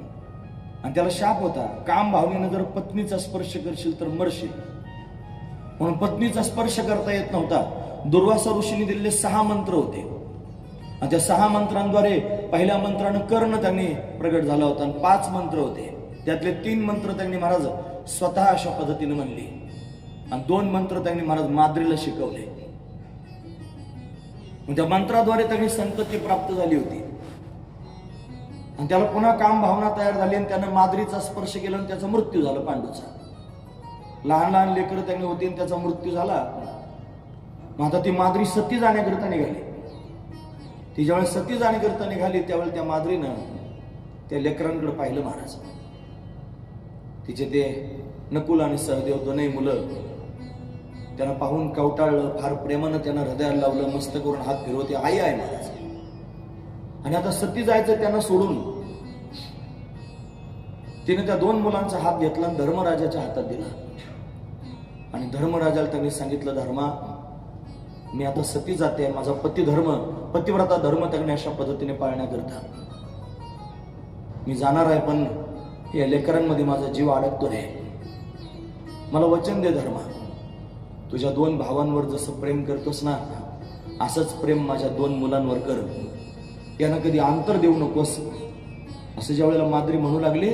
[SPEAKER 1] आणि त्याला शाप होता, काम भावनेनं जर पत्नीचा स्पर्श करशील तर मरशील. म्हणून पत्नीचा स्पर्श करता येत नव्हता. दुर्वासा ऋषींनी दिलेले 6 मंत्र होते आणि त्या 6 मंत्रांद्वारे पहिल्या मंत्रानं कर्ण त्यांनी प्रगट झाला होता आणि 5 मंत्र होते. त्यातले 3 मंत्र त्यांनी महाराज स्वतः अशा पद्धतीने म्हणले आणि 2 मंत्र त्यांनी महाराज माद्रीला शिकवले. त्या मंत्राद्वारे त्यांनी संतती प्राप्त झाली होती आणि त्याला पुन्हा काम भावना तयार झाली आणि त्यानं माद्रीचा स्पर्श केला आणि त्याचा मृत्यू झाला पांडूचा. लहान लहान लेकरं त्यांनी होती आणि त्याचा मृत्यू झाला. मग आता ती माद्री सती जाण्याकरिता निघाली. ती ज्यावेळेस सती जाण्याकरिता निघाली त्यावेळेस त्या माद्रीनं त्या लेकरांकडे पाहिलं महाराज. तिचे ते नकुल आणि सहदेव 2 मुलं त्यांना पाहून कवटाळलं, फार प्रेमानं त्यांना हृदयाला लावलं, मस्त करून हात फिरवते, आई आहे महाराज. आणि आता सती जायचं त्यांना सोडून तिने त्या 2 मुलांचा हात घेतला आणि धर्मराजाच्या हातात दिला आणि धर्मराजाला त्यांनी सांगितलं, धर्मा मी आता सती जाते, माझा पतिव्रता धर्म त्यांनी अशा पद्धतीने पाळण्याकरता. मी जाणार आहे, पण या लेकरांमध्ये माझा जीव अडकतो रे. मला वचन दे धर्मा, तुझ्या 2 भावांवर जसं प्रेम करतोस ना, असंच प्रेम माझ्या 2 मुलांवर कर. यांना कधी अंतर देऊ नकोस. असं ज्या वेळेला माद्री म्हणू लागली,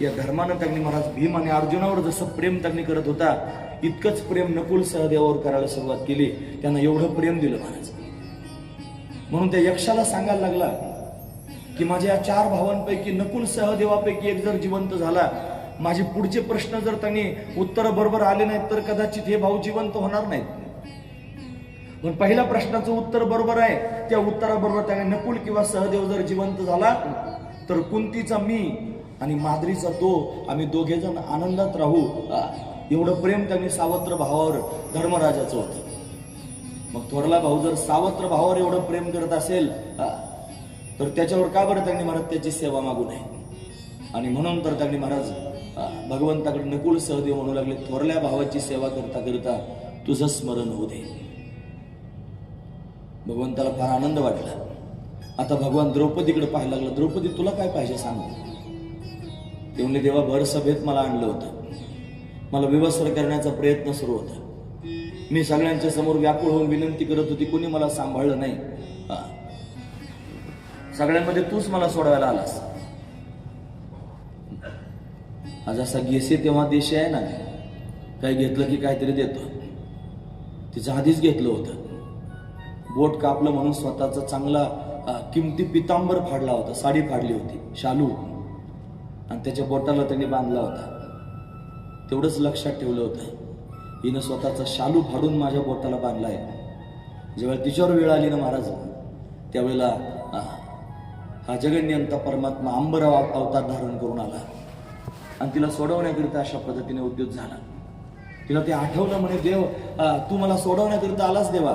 [SPEAKER 1] या धर्मानं त्यांनी महाराज भीम आणि अर्जुनावर जसं प्रेम त्यांनी करत होता, इतकंच प्रेम नकुल सहदेवावर करायला सुरुवात केली. त्यांना एवढं प्रेम दिलं महाराज. म्हणून त्या यक्षाला सांगायला लागला की माझ्या या 4 भावांपैकी नकुल सहदेवापैकी एक जर जिवंत झाला, माझे पुढचे प्रश्न जर त्यांनी उत्तर बरोबर आले नाहीत तर कदाचित हे भाऊ जिवंत होणार नाहीत. पण पहिल्या प्रश्नाचं उत्तर बरोबर आहे, त्या उत्तराबरोबर त्याने नकुल किंवा सहदेव जर जिवंत झाला तर कुंतीचा मी आणि माद्रीचा तो, आम्ही दोघे जण आनंदात राहू. एवढं प्रेम त्यांनी सावत्र भावावर धर्मराजाचं होतं. मग थोरला भाऊ जर सावत्र भावावर एवढं प्रेम करत असेल तर त्याच्यावर का बरं त्यांनी महाराज त्याची सेवा मागू नये. आणि म्हणून तर त्यांनी महाराज भगवंताकडे नकुल सहदेव म्हणू लागले, थोरल्या भावाची सेवा करता करता तुझं स्मरण होऊ दे. भगवंताला फार आनंद वाटला. आता भगवान द्रौपदीकडे पाहायला लागला. द्रौपदी तुला काय पाहिजे सांग. ते म्हणले, देवा भर सभेत मला आणलं होतं, मला विवस्त्र करण्याचा प्रयत्न सुरू होता. मी सगळ्यांच्या समोर व्याकुळ होऊन विनंती करत होती, कोणी मला सांभाळलं नाही. सगळ्यांमध्ये तूच मला सोडवायला आलास. आज असा गेसे तेव्हा देश आहे ना, काय घेतलं की काहीतरी देतो. तिचं आधीच घेतलं होतं. बोट कापलं म्हणून स्वतःचा चांगला किमती पितांबर फाडला होता, साडी फाडली होती, शालू, आणि त्याच्या बोटाला त्यांनी बांधला होता. तेवढंच लक्षात ठेवलं होतं, हिनं स्वतःचा शालू फाडून माझ्या बोटाला बांधलाय. जेव्हा तिच्यावर वेळ आली ना महाराज, त्यावेळेला हा जगन्यंता परमात्मा अंबराव अवतार धारण करून आला आणि तिला सोडवण्याकरिता अशा पद्धतीने उद्योग झाला. तिला ते आठवलं, म्हणे देव तू मला सोडवण्याकरिता आलास देवा,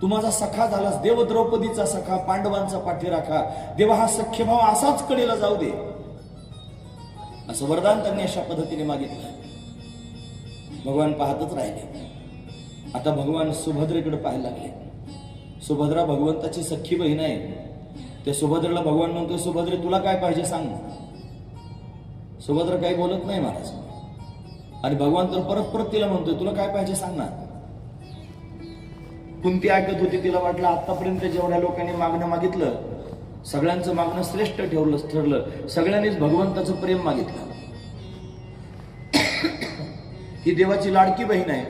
[SPEAKER 1] तू माझा सखा झालास. देव द्रौपदीचा सखा, पांडवांचा पाठीराखा, देवा हा सख्यभाव असाच कडेला जाऊ दे, असं वरदान त्यांनी अशा पद्धतीने मागितलं. भगवान पाहतच राहिले. आता भगवान सुभद्रेकडे पाहायला लागले. सुभद्रा भगवंताची सख्खी बहीण आहे. त्या सुभद्रेला भगवान म्हणतोय, सुभद्रे तुला काय पाहिजे सांग. सुभद्रा काही बोलत नाही महाराज. आणि भगवान तर परत परत तिला म्हणतोय, तुला काय पाहिजे सांग ना. कुंती ऐकत होती. तिला वाटलं आतापर्यंत जेवढ्या लोकांनी मागणं मागितलं, सगळ्यांचं मागणं श्रेष्ठ ठरलं, सगळ्यांनीच भगवंताचं प्रेम मागितलं. ही देवाची लाडकी बहीण आहे.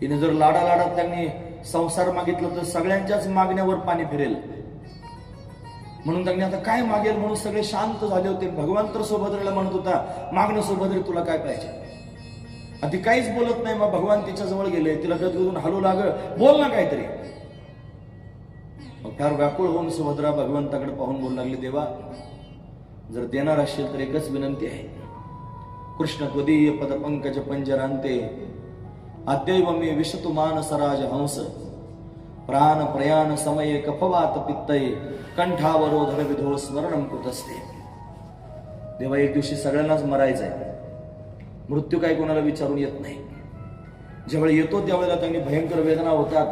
[SPEAKER 1] हिने जर लाडालाडात त्यांनी संसार मागितलं तर सगळ्यांच्याच मागण्यावर पाणी फिरेल. म्हणून त्यांनी आता काय मागेल म्हणून सगळे शांत झाले होते. भगवान तर सुभद्रेला म्हणत होता, मागणं सुभद्रे तुला काय पाहिजे. ती काहीच बोलत नाही. मग भगवान तिच्या जवळ गेले, तिला गदगदून हलू लाग, बोल ना काहीतरी. मग फार व्याकुळ होऊन सुभद्रा भगवंताकडे पाहून बोलू लागली, देवा जर देणार असेल तर एकच विनंती आहे. कृष्ण त्वदीय पदपंकज पंजरांते अद्यैव मे विशतु मानस राज हंस प्राण प्रयाण समये कफवात पित्तये कंठावरोधन विधो स्मरणं कृतस्ते. देवा एक दिवशी सगळ्यांनाच मरायचंय. मृत्यू काय कोणाला विचारून येत नाही. ज्यावेळी येतो त्यावेळेला त्यांनी भयंकर वेदना होतात,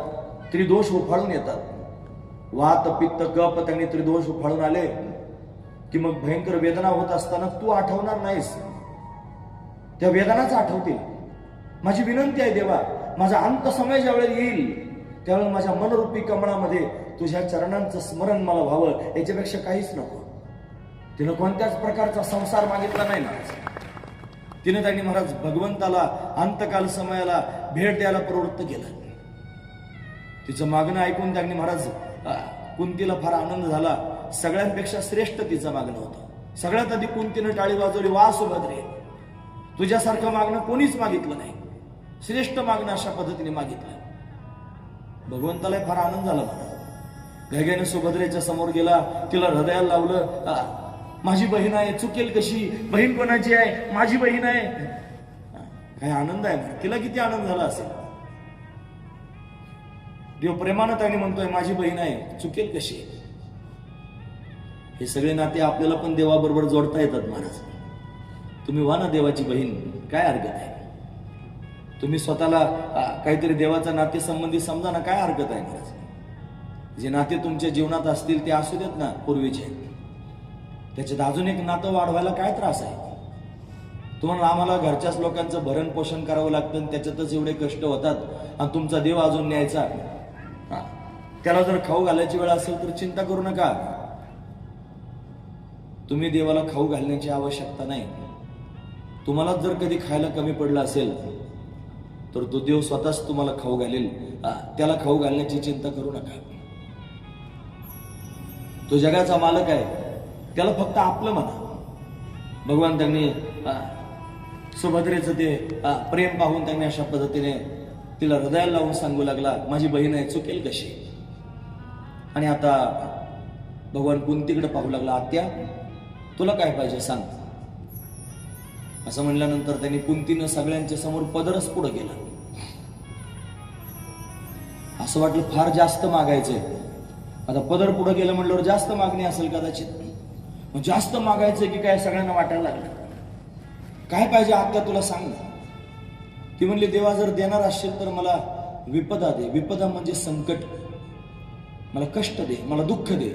[SPEAKER 1] त्रिदोष उफाळून येतात. वात पित्त कप त्यांनी त्रिदोष उफाळून आले की मग भयंकर वेदना होत असताना तू आठवणार नाहीस, त्या वेदनाच आठवतील. माझी विनंती आहे देवा, माझा अंत समय ज्यावेळेला येईल त्यावेळेला माझ्या मनरूपी कमळामध्ये तुझ्या चरणांचं स्मरण मला व्हावं, याच्यापेक्षा काहीच नको. तिनं कोणत्याच प्रकारचा संसार मागितला नाही महाराज. तिने त्यांनी महाराज भगवंताला अंतकाल समयाला भेट द्यायला प्रवृत्त केलं. तिचं मागणं ऐकून त्यांनी महाराज कुंतीला फार आनंद झाला. सगळ्यांपेक्षा श्रेष्ठ तिचं मागणं होतं. सगळ्यात आधी कुंतीनं टाळी वाजवली, वा सुभद्रे, तुझ्यासारखं मागणं कोणीच मागितलं नाही, श्रेष्ठ मागणं अशा पद्धतीने मागितलं. भगवंताला फार आनंद झाला. घाईघाईने सुभद्रेच्या समोर गेला, तिला हृदयाला लावलं. माझी बहीण आहे, चुकेल कशी, बहीण कोणाची आहे, माझी बहीण आहे. काय आनंद आहे, तिला किती आनंद झाला असेल. देव प्रेमानं त्याने म्हणतोय माझी बहीण आहे, चुकेल कशी. हे सगळे नाते आपल्याला पण देवाबरोबर जोडता येतात महाराज. तुम्ही व्हा ना देवाची बहीण, काय हरकत आहे. तुम्ही स्वतःला काहीतरी देवाचा नातेसंबंधी समजा ना, काय हरकत आहे महाराज. जे नाते तुमच्या जीवनात असतील ते असू देत ना पूर्वीचे, त्याच्यात अजून एक नातं वाढवायला काय त्रास आहे? तुम्हाला आम्हाला घरच्याच लोकांचं भरण पोषण करावं लागतं आणि त्याच्यातच एवढे कष्ट होतात आणि तुमचा देव अजून न्यायचा. हा. त्याला जर खाऊ घालायची वेळ असेल तर चिंता करू नका. तुम्ही देवाला खाऊ घालण्याची आवश्यकता नाही. तुम्हाला जर कधी खायला कमी पडलं असेल तर तो देव स्वतःच तुम्हाला खाऊ घालेल. त्याला खाऊ घालण्याची चिंता करू नका. तो जगाचा मालक आहे. त्याला फक्त आपलं म्हणा. भगवान त्यांनी सुभद्रेचं ते प्रेम पाहून त्यांनी अशा पद्धतीने तिला हृदयाला लावून सांगू लागला, माझी बहीण आहे, चुकेल कशी? आणि आता भगवान कुंतीकडे पाहू लागला, आत्या तुला काय पाहिजे सांग. असं म्हणल्यानंतर त्यांनी कुंतीनं सगळ्यांच्या समोर पदरच पुढे केला. असं वाटलं फार जास्त मागायचंय. आता पदर पुढे गेलं म्हटल्यावर जास्त मागणी असेल कदाचित. मग जास्त मागायचं की काय सगळ्यांना वाटायला लागलं. काय पाहिजे आत्या तुला सांग. ती म्हणली, देवा जर देणार असेल तर मला विपदा दे. विपदा म्हणजे संकट. मला कष्ट दे, मला दुःख दे.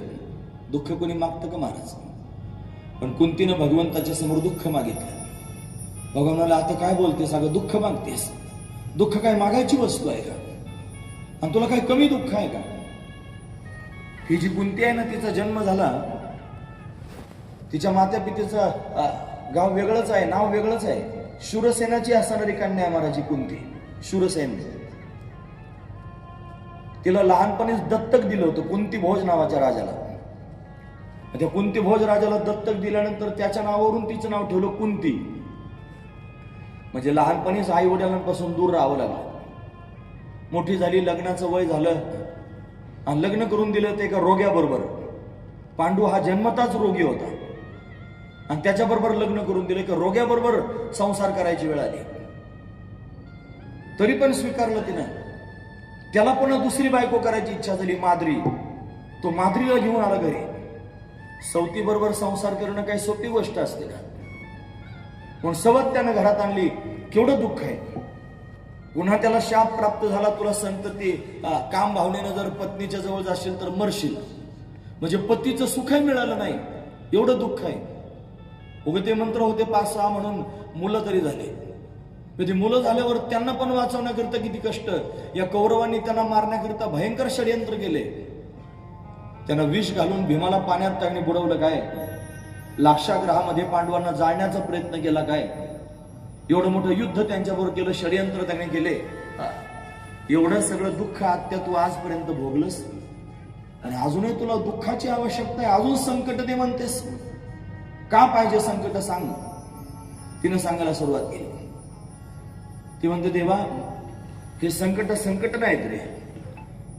[SPEAKER 1] दुःख कोणी मागतं का महाराज? पण कुंतीनं भगवंताच्या समोर दुःख मागितलं. भगवानाला आता काय बोलतेस? अगं दुःख मागतेस. दुःख काय मागायची वस्तू आहे का? आणि तुला काय कमी दुःख आहे का? ही जी कुंती आहे ना, तिचा जन्म झाला, तिच्या मात्या पितेचं गाव वेगळंच आहे, नाव वेगळंच आहे. शूरसेनाची असणारी कन्या आहे महाराजी कुंती. शूरसेन. तिला लहानपणीच दत्तक दिलं होतं कुंती भोज नावाच्या राजाला. त्या कुंती भोज राजाला दत्तक दिल्यानंतर त्याच्या नावावरून तिचं नाव ठेवलं कुंती. म्हणजे लहानपणीच आई वडिलांपासून दूर राहावं लागलं. मोठी झाली, लग्नाचं वय झालं आणि लग्न करून दिलं ते एका रोग्याबरोबर. पांडू हा जन्मताच रोगी होता आणि त्याच्याबरोबर लग्न करून दिलं की रोग्याबरोबर संसार करायची वेळ आली. तरी पण स्वीकारलं तिनं. त्याला पुन्हा दुसरी बायको करायची इच्छा झाली, माद्री. तो माद्रीला घेऊन आला घरी. सवती बरोबर संसार करणं काही सोपी गोष्ट असते का? पण सवत त्यानं घरात आणली. केवढं दुःख आहे. पुन्हा त्याला शाप प्राप्त झाला, तुला संतती काम भावनेनं जर पत्नीच्या जवळ जाशील तर मरशील. म्हणजे पतीचं सुखही मिळालं नाही, एवढं दुःख आहे. उगे ते मंत्र होते 5-6 म्हणून मुलं तरी झाले. म्हणजे मुलं झाल्यावर त्यांना पण वाचवण्याकरिता किती कष्ट. या कौरवांनी त्यांना मारण्याकरिता भयंकर षडयंत्र केले. त्यांना विष घालून भीमाला पाण्यात त्यांनी बुडवलं काय. लाक्षागृहामध्ये पांडवांना जाळण्याचा प्रयत्न केला काय. एवढं मोठं युद्ध त्यांच्याबरोबर केलं, षडयंत्र त्याने केले. एवढं सगळं दुःख आत्या तू आजपर्यंत भोगलंस आणि अजूनही तुला दुःखाची आवश्यकता आहे. अजून संकट दे म्हणतेस. का पाहिजे संकट सांग. तिनं सांगायला सुरुवात केली. ती म्हणते, देवा हे संकट नाहीत रे.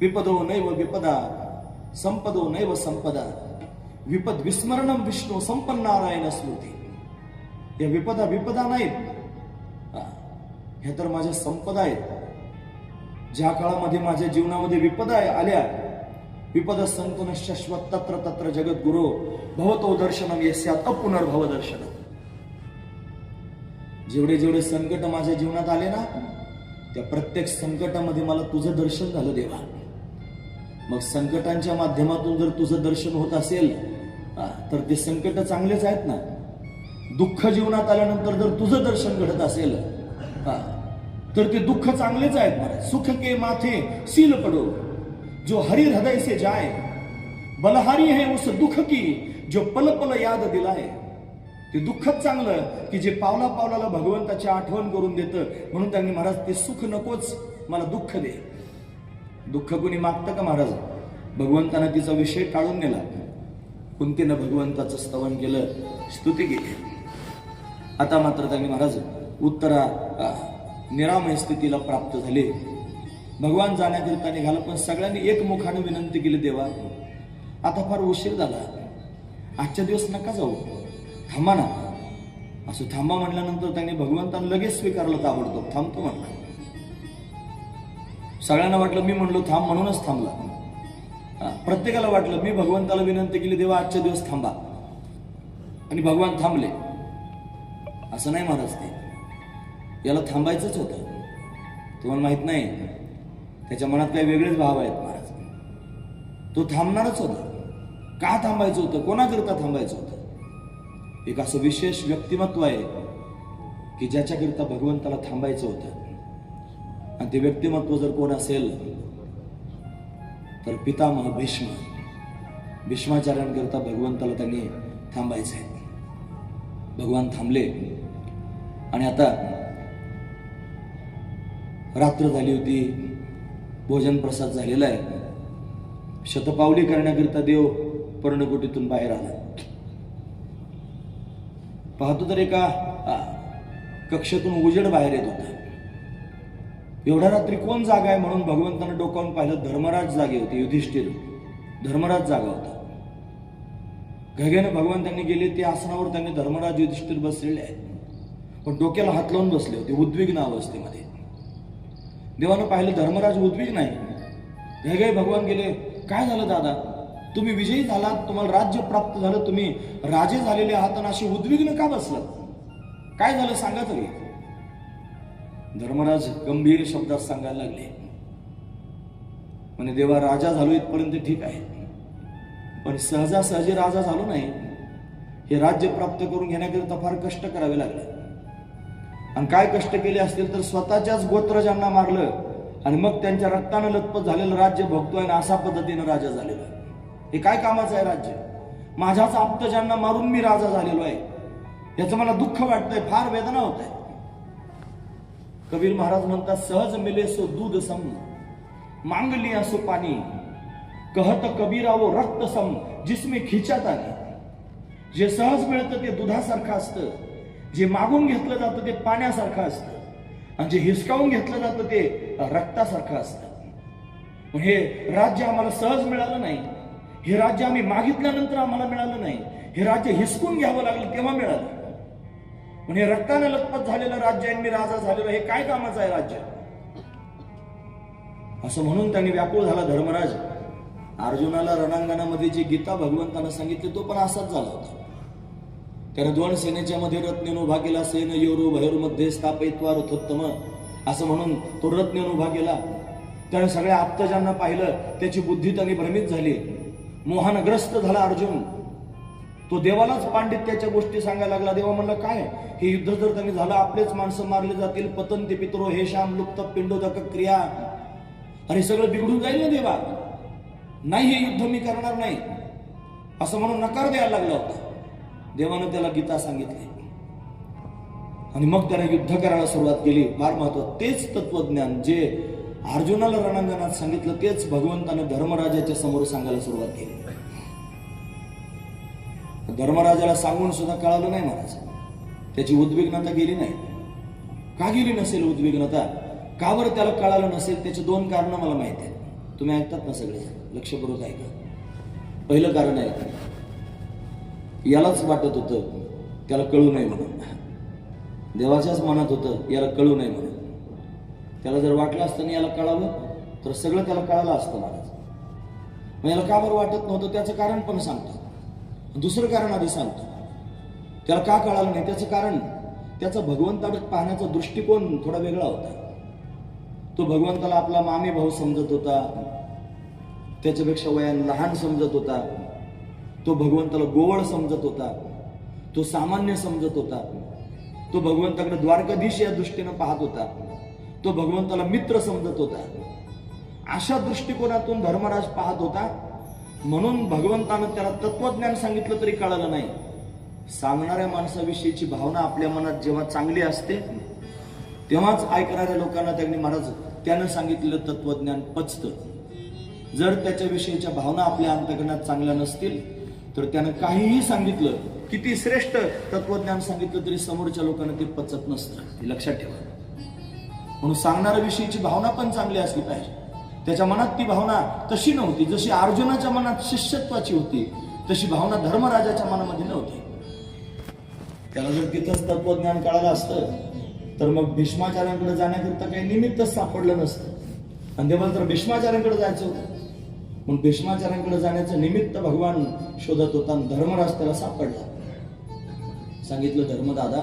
[SPEAKER 1] विपदो नैव विपदा, संपदो नैव संपदा, विपद विस्मरणम विष्णू संपन्नारायण स्मृती. या विपदा नाहीत. ह्या तर माझ्या संपदा आहेत. ज्या काळामध्ये माझ्या जीवनामध्ये विपदा आल्या, विपद संतन शाश्वत तत्र तत्र जगद्गुरो भवतो दर्शनम यस्यात अपुनर्भव दर्शनम. जेवढे जेवढे संकट माझ्या जीवनात आले ना, त्या प्रत्येक संकटामध्ये मला तुझं दर्शन झालं देवा. मग संकटांच्या माध्यमातून जर तुझं दर्शन होत असेल तर ते संकट चांगलेच आहेत ना. दुःख जीवनात आल्यानंतर जर तुझं दर्शन घडत असेल तर ते दुःख चांगलेच आहेत मला. सुख के माथे सील पडो जो हरि हृदय से जाए, बलहारी है उस दुख की जो पल पल याद दिलाय. ते दुःखच चांगलं की जे पावला पावलाला भगवंताची आठवण करून देतं. म्हणून त्यांनी महाराज ते सुख नकोच, मला दुःख दे. दुःख कोणी मागतं का महाराज? भगवंतानं तिचा विषय टाळून नेला. कुंतीनं भगवंताचं स्तवन केलं, स्तुती केली. आता मात्र त्यांनी महाराज उत्तरा निरामय स्थितीला प्राप्त झाले. भगवान जाण्याकरिता निघाला. पण सगळ्यांनी एकमुखाने विनंती केली, देवा आता फार उशीर झाला, आजच्या दिवस नका जाऊ, थांबा ना. असं थांबा म्हटल्यानंतर त्यांनी भगवंतानं लगेच स्वीकारलं ताबडतोब. थांबतो म्हटलं. सगळ्यांना वाटलं मी म्हणलो थांब म्हणूनच थांबला. प्रत्येकाला वाटलं मी भगवंताला विनंती केली, देवा आजच्या दिवस थांबा, आणि भगवान थांबले. असं नाही महाराज, ते याला थांबायचंच होतं. तुम्हाला माहित नाही, त्याच्या मनात काही वेगळेच भाव आहेत महाराज. तो थांबणारच होता. का थांबायचं होतं? कोणाकरिता थांबायचं होतं? एक असं विशेष व्यक्तिमत्व आहे की ज्याच्याकरिता भगवंताला थांबायचं होतं. आणि ते व्यक्तिमत्व जर कोण असेल तर पितामह भीष्माचार्यांकरिता भगवंताला त्यांनी थांबायचं आहे. भगवान थांबले आणि आता रात्र झाली होती, भोजन प्रसाद झालेला आहे. शतपावली करण्याकरिता देव पर्णकुटीतून बाहेर आला. पाहतो तर एका कक्षातून उजेड बाहेर येत होता. एवढ्या रात्री कोण जागा आहे म्हणून भगवंतानं डोकावून पाहिलं. धर्मराज जागे होते, युधिष्ठिर धर्मराज जागा होता. घाईघाईने भगवान त्यांनी गेले, ते आसनावर त्यांनी धर्मराज युधिष्ठिर बसलेले आहेत, पण डोक्याला हात लावून बसले होते उद्विग्न अवस्थेमध्ये. देवानं पाहिलं धर्मराज उद्विग्न नाही. घाईघाई भगवान गेले, काय झालं दादा, तुम्ही विजयी झालात, तुम्हाला राज्य प्राप्त झालं, तुम्ही राजे झालेले आहात आणि अशी उद्विग्न का बसलात, काय झालं सांगा तरी. धर्मराज गंभीर शब्दात सांगायला लागले, म्हणे देवा राजा झालो इथपर्यंत ठीक आहे, पण सहजासहजी राजा झालो नाही. हे राज्य प्राप्त करून घेण्याकरिता फार कष्ट करावे लागले. आणि काय कष्ट केले असतील तर स्वतःच्याच गोत्रजांना मारलं आणि मग त्यांच्या रक्तानं लथपथ झालेलं राज्य भोगतोय आणि अशा पद्धतीनं राजा झालेला आहे. हे काय कामाचं आहे राज्य. माझ्याच आप्तजांना मारून मी राजा झालेलो आहे, याचं मला दुःख वाटतंय, फार वेदना होत आहे. कबीर महाराज म्हणतात, सहज मिले सो दूध सम, मांग लिया सो पाणी, कहत कबीरा वो रक्त सम, जिसमें खिचात आली. जे सहज मिळतं ते दुधासारखं असतं, जे मागून घेतलं जातं ते पाण्यासारखं असतं, आणि जे हिसकावून घेतलं जातं ते रक्तासारखं असतं. हे राज्य आम्हाला सहज मिळालं नाही, हे राज्य आम्ही मागितल्यानंतर आम्हाला मिळालं नाही, हे राज्य हिसकून घ्यावं लागलं तेव्हा मिळालं. म्हणजे रक्ताने लथपथ झालेलं राज्य आहे, मी राजा झालेलो, हे काय कामाचं आहे राज्य. असं म्हणून त्यांनी व्याकुळ झाला धर्मराज. अर्जुनाला रणांगणामध्ये जी गीता भगवंतानं सांगितली तो पण असाच झाला होता. त्याने दोन सेनेच्या मध्ये रत्नेन उभा केला, सेन योरू भैरूमध्ये स्थापयित्वा रथोत्तम, असं म्हणून तो रत्नेन उभा केला. त्याने सगळ्या आप्तजांना पाहिलं, त्याची बुद्धी त्यांनी भ्रमित झाली, मोहानग्रस्त झाला अर्जुन. तो देवालाच पांडित्याच्या गोष्टी सांगायला लागला. देवा म्हणलं काय हे युद्ध जर त्यांनी झालं, आपलेच माणसं मारले जातील, पतंती पितरो हे श्याम लुप्त पिंडोदक क्रिया, अरे सगळं बिघडून जाईल ना देवा, नाही हे युद्ध मी करणार नाही, असं म्हणून नकार द्यायला लागला होता. देवानं त्याला गीता सांगितली आणि मग त्याने युद्ध करायला सुरुवात केली. फार महत्वाचं तेच तत्वज्ञान जे अर्जुनाला रणांगणात सांगितलं तेच भगवंताने धर्मराजाच्या समोर सांगायला सुरुवात केली. धर्मराजाला सांगून सुद्धा कळालं नाही महाराज, त्याची उद्विग्नता गेली नाही. का गेली नसेल उद्विग्नता, का बरं त्याला कळालं नसेल, त्याची दोन कारण मला माहिती आहेत. तुम्ही ऐकतात ना सगळे, लक्षपूर्वक ऐका. पहिलं कारण आहे, यालाच वाटत होतं त्याला कळू नये म्हणून, देवाच्याच मनात होतं याला कळू नये म्हणून. त्याला जर वाटलं असतं ना याला कळावं तर सगळं त्याला कळालं असतं महाराज. मग याला का बरं वाटत नव्हतं त्याचं कारण पण सांगतो. दुसरं कारण आधी सांगतो, त्याला का कळालं नाही त्याचं कारण, त्याचा भगवंताकडे पाहण्याचा दृष्टिकोन थोडा वेगळा होता. तो भगवंताला आपला मामी भाऊ समजत होता, त्याच्यापेक्षा वयाने लहान समजत होता. तो भगवंताला गोवळ समजत होता, तो सामान्य समजत होता. तो भगवंताकडे द्वारकाधीश या दृष्टीने पाहत होता, तो भगवंताला मित्र समजत होता. अशा दृष्टिकोनातून धर्मराज पाहत होता. म्हणून भगवंतानं त्याला तत्वज्ञान सांगितलं तरी कळालं नाही. सांगणाऱ्या माणसाविषयीची भावना आपल्या मनात जेव्हा चांगली असते तेव्हाच ऐकणाऱ्या लोकांना त्यांनी महाराज त्यानं सांगितलेलं तत्वज्ञान पचतं. जर त्याच्याविषयीच्या भावना आपल्या अंतःकरणात चांगल्या नसतील तर त्यानं काहीही सांगितलं, किती श्रेष्ठ तत्वज्ञान सांगितलं तरी समोरच्या लोकांना ते पचत नसतं. हे लक्षात ठेवा. म्हणून सांगणाऱ्या विषयीची भावना पण चांगली असली पाहिजे. त्याच्या मनात ती भावना तशी नव्हती, जशी अर्जुनाच्या मनात शिष्यत्वाची होती तशी भावना धर्मराजाच्या मनामध्ये नव्हती. त्याला जर तिथंच तत्वज्ञान कळालं असतं तर मग भीष्माचार्यांकडे जाण्याकरिता काही निमित्तच सापडलं नसतं. आणि तेव्हा तर भीष्माचार्यांकडे जायचं होतं, म्हणून भीष्माचार्यांकडे जाण्याचं निमित्त भगवान शोधत होता. धर्मराज त्याला सापडला. सांगितलं, धर्मदादा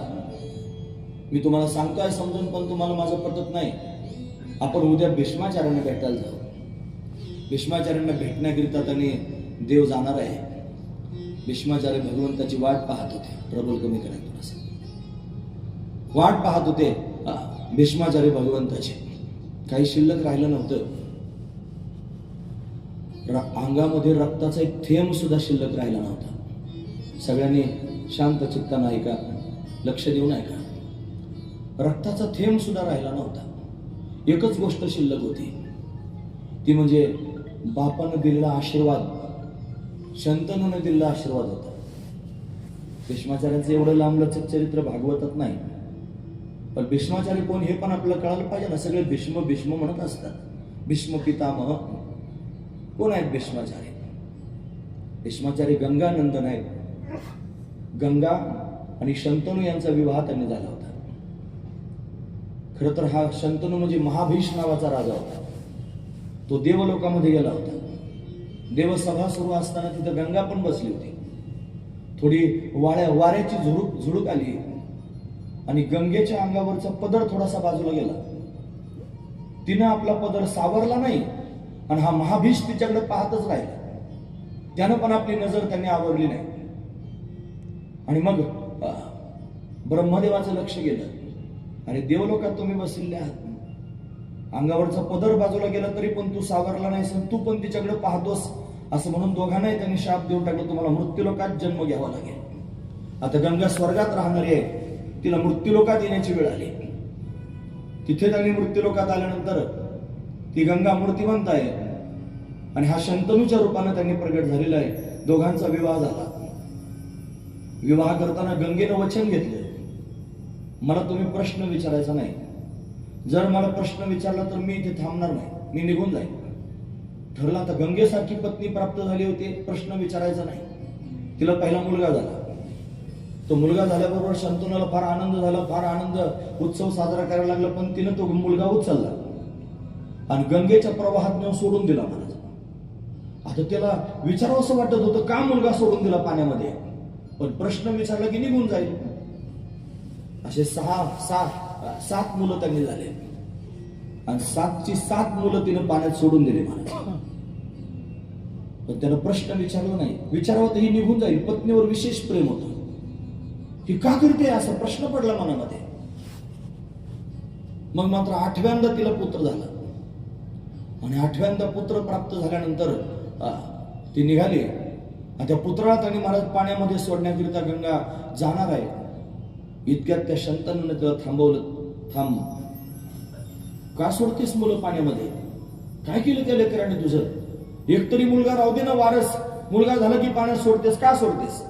[SPEAKER 1] मी तुम्हाला सांगतोय समजून पण तुम्हाला माझं पटत नाही. आपण उद्या भीष्माचार्यांना भेटायला जाऊ. भीष्माचार्यांना भेटण्याकरिता त्यांनी देव जाणार आहे. भीष्माचार्य भगवंताची वाट पाहत होते. प्रबल कमी करायचं थोडंसं. वाट पाहत होते भीष्माचार्य भगवंताची. काही शिल्लक राहिलं नव्हतं. अंगामध्ये रक्ताचा एक थेंब सुद्धा शिल्लक राहिला नव्हता. सगळ्यांनी शांत चित्तानं ऐका, लक्ष देऊन ऐका. रक्ताचा थेंब सुद्धा राहिला नव्हता. एकच गोष्ट शिल्लक होती, ती म्हणजे बापानं दिलेला आशीर्वाद, शंतनूने दिलेला आशीर्वाद होता. भीष्माचार्यांचं एवढं लांबलचक चरित्र भागवतात नाही, पण भीष्माचार्य कोण हे पण आपल्याला कळायला पाहिजे ना. सगळे भीष्म भीष्म म्हणत असतात. भीष्म पितामह कोण आहेत भीष्माचार्य? भीष्माचार्य गंगानंदन आहेत. गंगा आणि शंतनू यांचा विवाह त्यांनी झाला होता. खरं तर हा शंतनू म्हणजे महाभीष नावाचा राजा होता. तो देवलोकामध्ये गेला होता. देवसभा सुरू असताना तिथं गंगा पण बसली होती. थोडी वाऱ्याची झुडूक आली आणि गंगेच्या अंगावरचा पदर थोडासा बाजूला गेला. तिनं आपला पदर सावरला नाही आणि हा महाभीष तिच्याकडे पाहतच राहिला. त्यानं पण आपली नजर त्यांनी आवरली नाही. आणि मग ब्रह्मदेवाचं लक्ष गेलं. अरे देवलोकात तुम्ही बसलेले आहात, अंगावरचा पदर बाजूला गेला तरी पण तू सावरला नाहीस, तू पण तिच्याकडे पाहतोस, असं म्हणून दोघांनाही त्यांनी शाप देऊन टाकलं, तुम्हाला मृत्यूलोकात जन्म घ्यावा लागेल. आता गंगा स्वर्गात राहणारी आहे, तिला मृत्यूलोकात येण्याची वेळ आली. तिथे त्यांनी मृत्यूलोकात आल्यानंतर ती गंगा मूर्तिवंत आहे आणि हा शंतनूच्या रूपाने त्यांनी प्रगट झालेला आहे. दोघांचा विवाह झाला. विवाह करताना गंगेनं वचन घेतलं, मला तुम्ही प्रश्न विचारायचा नाही. जर मला प्रश्न विचारला तर मी इथे थांबणार नाही, मी निघून जाईल. ठरलं. आता गंगेसारखी पत्नी प्राप्त झाली होती, प्रश्न विचारायचा नाही. तिला पहिला मुलगा झाला. तो मुलगा झाल्याबरोबर शंतनूला फार आनंद झाला, फार आनंद उत्सव साजरा करायला लागला. पण तिनं तो मुलगा उचलला आणि गंगेच्या प्रवाहात नेऊन सोडून दिला महाराज. आता त्याला विचारावं असं वाटत होतं, का मुलगा सोडून दिला पाण्यामध्ये, पण प्रश्न विचारला की निघून जाईल. असे 7 मुलं त्यांनी झाले आणि 7ची 7 मुलं तिनं पाण्यात सोडून दिले महाराज. पण त्यानं प्रश्न विचारला नाही. विचारावं तर ही निघून जाईल. पत्नीवर विशेष प्रेम होतं. ही का करते असा प्रश्न पडला मनामध्ये. मग मात्र 8व्यांदा तिला पुत्र झाला आणि 8व्यांदा पुत्र प्राप्त झाल्यानंतर ती निघाली. आणि त्या पुत्राला त्यांनी महाराज पाण्यामध्ये सोडण्याकरिता गंगा जाणार आहे. इतक्यात त्या शंतनूने त्याला थांबवलं. थांब, का सोडतेस मुलं पाण्यामध्ये? काय केलं त्या लेकराने तुझं? एकतरी मुलगा राहू दे ना वारस. मुलगा झाला की पाण्यात सोडतेस, का सोडतेस?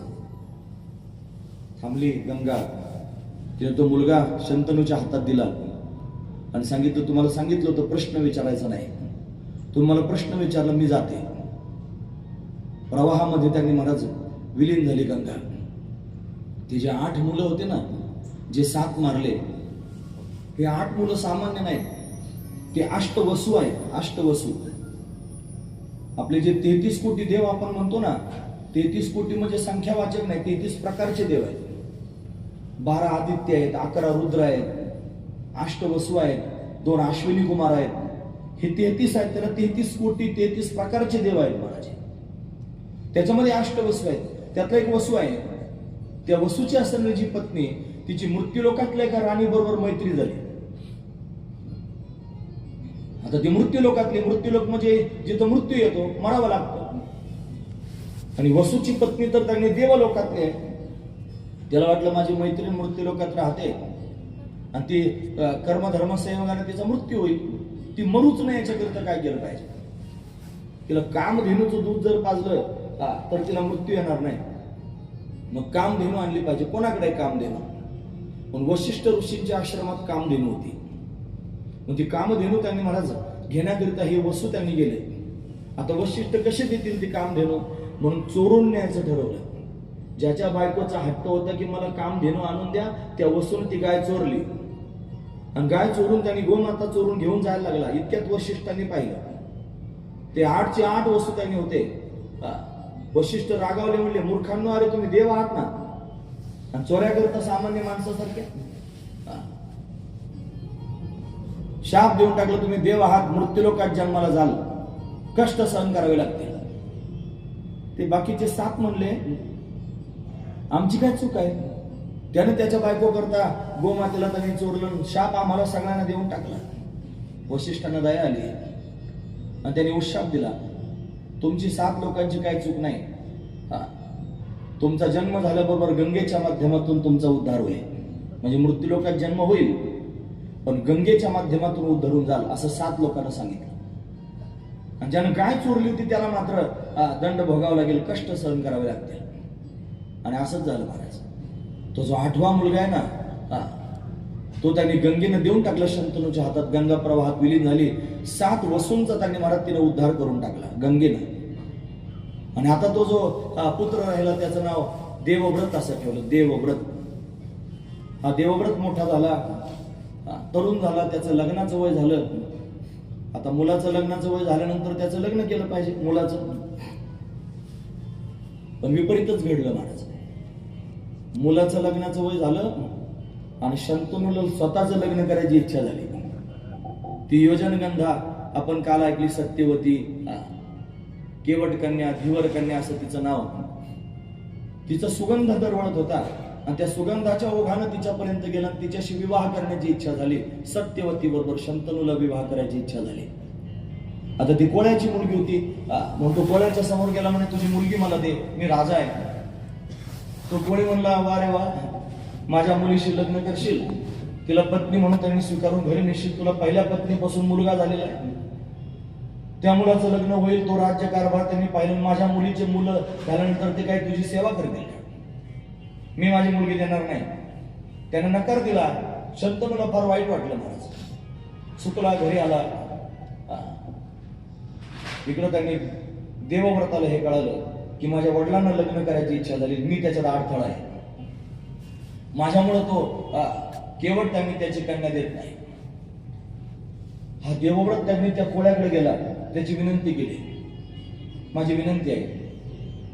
[SPEAKER 1] थांबली गंगा. तिने तो मुलगा शंतनूच्या हातात दिला आणि सांगितलं, तुम्हाला सांगितलं होतं प्रश्न विचारायचा नाही, तुम्हाला प्रश्न विचारला मी जाते. प्रवाहामध्ये त्यांनी महाराज विलीन झाली गंगा. तिचे 8 मुलं होते ना, जे 7 मारले, हे 8 मुलं सामान्य नाहीत. ते अष्टवसू आहेत. अष्टवसू आपले जे 33 कोटी देव आपण म्हणतो ना, 33 कोटी म्हणजे संख्यावाचक नाही, 33 प्रकारचे देव आहेत. 12 आदित्य आहेत, 11 रुद्र आहेत, अष्टवसू आहेत, 2 अश्विनी कुमार आहेत. हे 33 आहेत. त्याला 33 कोटी 33 प्रकारचे देव आहेत महाराज. त्याच्यामध्ये अष्टवसू आहेत. त्यातला एक वसू आहे. त्या वसूची असणारी जी पत्नी, तिची मृत्यूलोकातल्या एका राणी बरोबर मैत्री झाली. आता ती मृत्यूलोक म्हणजे जिथं मृत्यू येतो, मरावं लागतं. आणि वसूची पत्नी तर त्यांनी देवलोकातली आहे. त्याला वाटलं माझी मैत्रीण मृत्यूलोकात राहते आणि ती कर्मधर्म संयोगाने तिचा मृत्यू होईल, ती मरूच नाही याच्याकरिता काय केलं पाहिजे? तिला कामधेनूचं दूध जर पाजलं तर तिला मृत्यू येणार नाही. मग कामधेनू आणली पाहिजे. कोणाकडे कामधेनू? पण वशिष्ठ ऋषींच्या आश्रमात कामधेनू होती. मग ती कामधेनू त्यांनी महाराज घेण्याकरिता हे वसू त्यांनी गेले. आता वशिष्ठ कसे देतील ती कामधेनू? म्हणून चोरून न्यायचं ठरवलं. ज्याच्या बायकोचा हट्ट होता की मला कामधेनू आणून द्या, त्या वसून ती गाय चोरली आणि गाय चोरून त्यांनी गोमाता चोरून घेऊन जायला लागला. इतक्यात वशिष्ठांनी पाहिलं. ते 8चे 8 वसू त्यांनी होते. वशिष्ठ रागावले, म्हणले मूर्खांनो, अरे तुम्ही देव आहात ना, आणि चोऱ्या करता सामान्य माणसासारख्या? शाप देऊन टाकलं, तुम्ही देव आहात, मृत्यूलोकात जन्माला जाल, कष्ट सहन करावे लागतील. ते बाकीचे 7 म्हणले, आमची काय चूक आहे? त्याने त्याच्या बायको करता गोमातेला त्यांनी चोरलं, शाप आम्हाला सगळ्यांना देऊन टाकला. वशिष्ठांना दया आली आणि त्यांनी उशाप दिला, तुमची 7 लोकांची काही चूक नाही. तुमचा जन्म झाल्याबरोबर गंगेच्या माध्यमातून तुमचा उद्धार होईल. म्हणजे मृत्यू लोकात जन्म होईल, पण गंगेच्या माध्यमातून उद्धारून जाल, असं 7 लोकांना सांगितलं. आणि ज्यानं काय चोरली होती त्याला मात्र दंड भोगावा लागेल, कष्ट सहन करावे लागतील. आणि असंच झालं महाराज. तो जो 8वा मुलगा आहे ना, तो त्यांनी गंगेनं देऊन टाकला शंतनूच्या हातात. गंगा प्रवाहात विलीन झाली. 7 वसूंचा त्यांनी महाराज तिने उद्धार करून टाकला गंगेनं. आणि आता तो जो पुत्र राहिला त्याचं नाव देवव्रत असं ठेवलं, देवव्रत. हा देवव्रत मोठा झाला, तरुण झाला, त्याचं लग्नाचं वय झालं. आता मुलाचं लग्नाचं वय झाल्यानंतर त्याचं लग्न केलं पाहिजे मुलाचं. पण विपरीतच घडलं महाराज. मुलाचं लग्नाचं वय झालं आणि शंतनूला स्वतःचं लग्न करायची इच्छा झाली. ती योजनगंधा आपण काल ऐकली, सत्यवती, केवट कन्या, धीवर कन्या असं तिचं नाव. तिचा सुगंध दरवळत होता आणि त्या सुगंधाच्या ओघानं तिच्यापर्यंत गेला. तिच्याशी विवाह करण्याची इच्छा झाली. सत्यवती बरोबर शंतनूला विवाह करायची इच्छा झाली. आता ती कोळ्याची मुलगी होती. मग तो कोळ्याच्या समोर गेला, म्हणे तुझी मुलगी मला दे, मी राजा आहे. तो कोळी म्हणला, वा रे वा, माझ्या मुलीशी लग्न करशील, तिला पत्नी म्हणून त्यांनी स्वीकारून घरी नेशील, तुला पहिल्या पत्नीपासून मुलगा झालेला आहे, त्या मुलाचं लग्न होईल, तो राज्यकारभार त्यांनी पाहिलं. माझ्या मुलीचे मुलं झाल्यानंतर ते काही तुझी सेवा करतील, मी माझी मुलगी देणार नाही. त्याने नकार दिला. शंतनूला फार वाईट वाटलं महाराज. सुकला, घरी आला. इकडं त्यांनी देवव्रताला हे कळालं की माझ्या वडिलांना लग्न करायची इच्छा झाली, मी त्याच्यात अडथळा आहे, माझ्यामुळे तो केवळ त्यांनी त्याची कन्या देत नाही. हा देवव्रत त्यांनी त्या कोळ्याकडे गेला, त्याची विनंती केली, माझी विनंती आहे,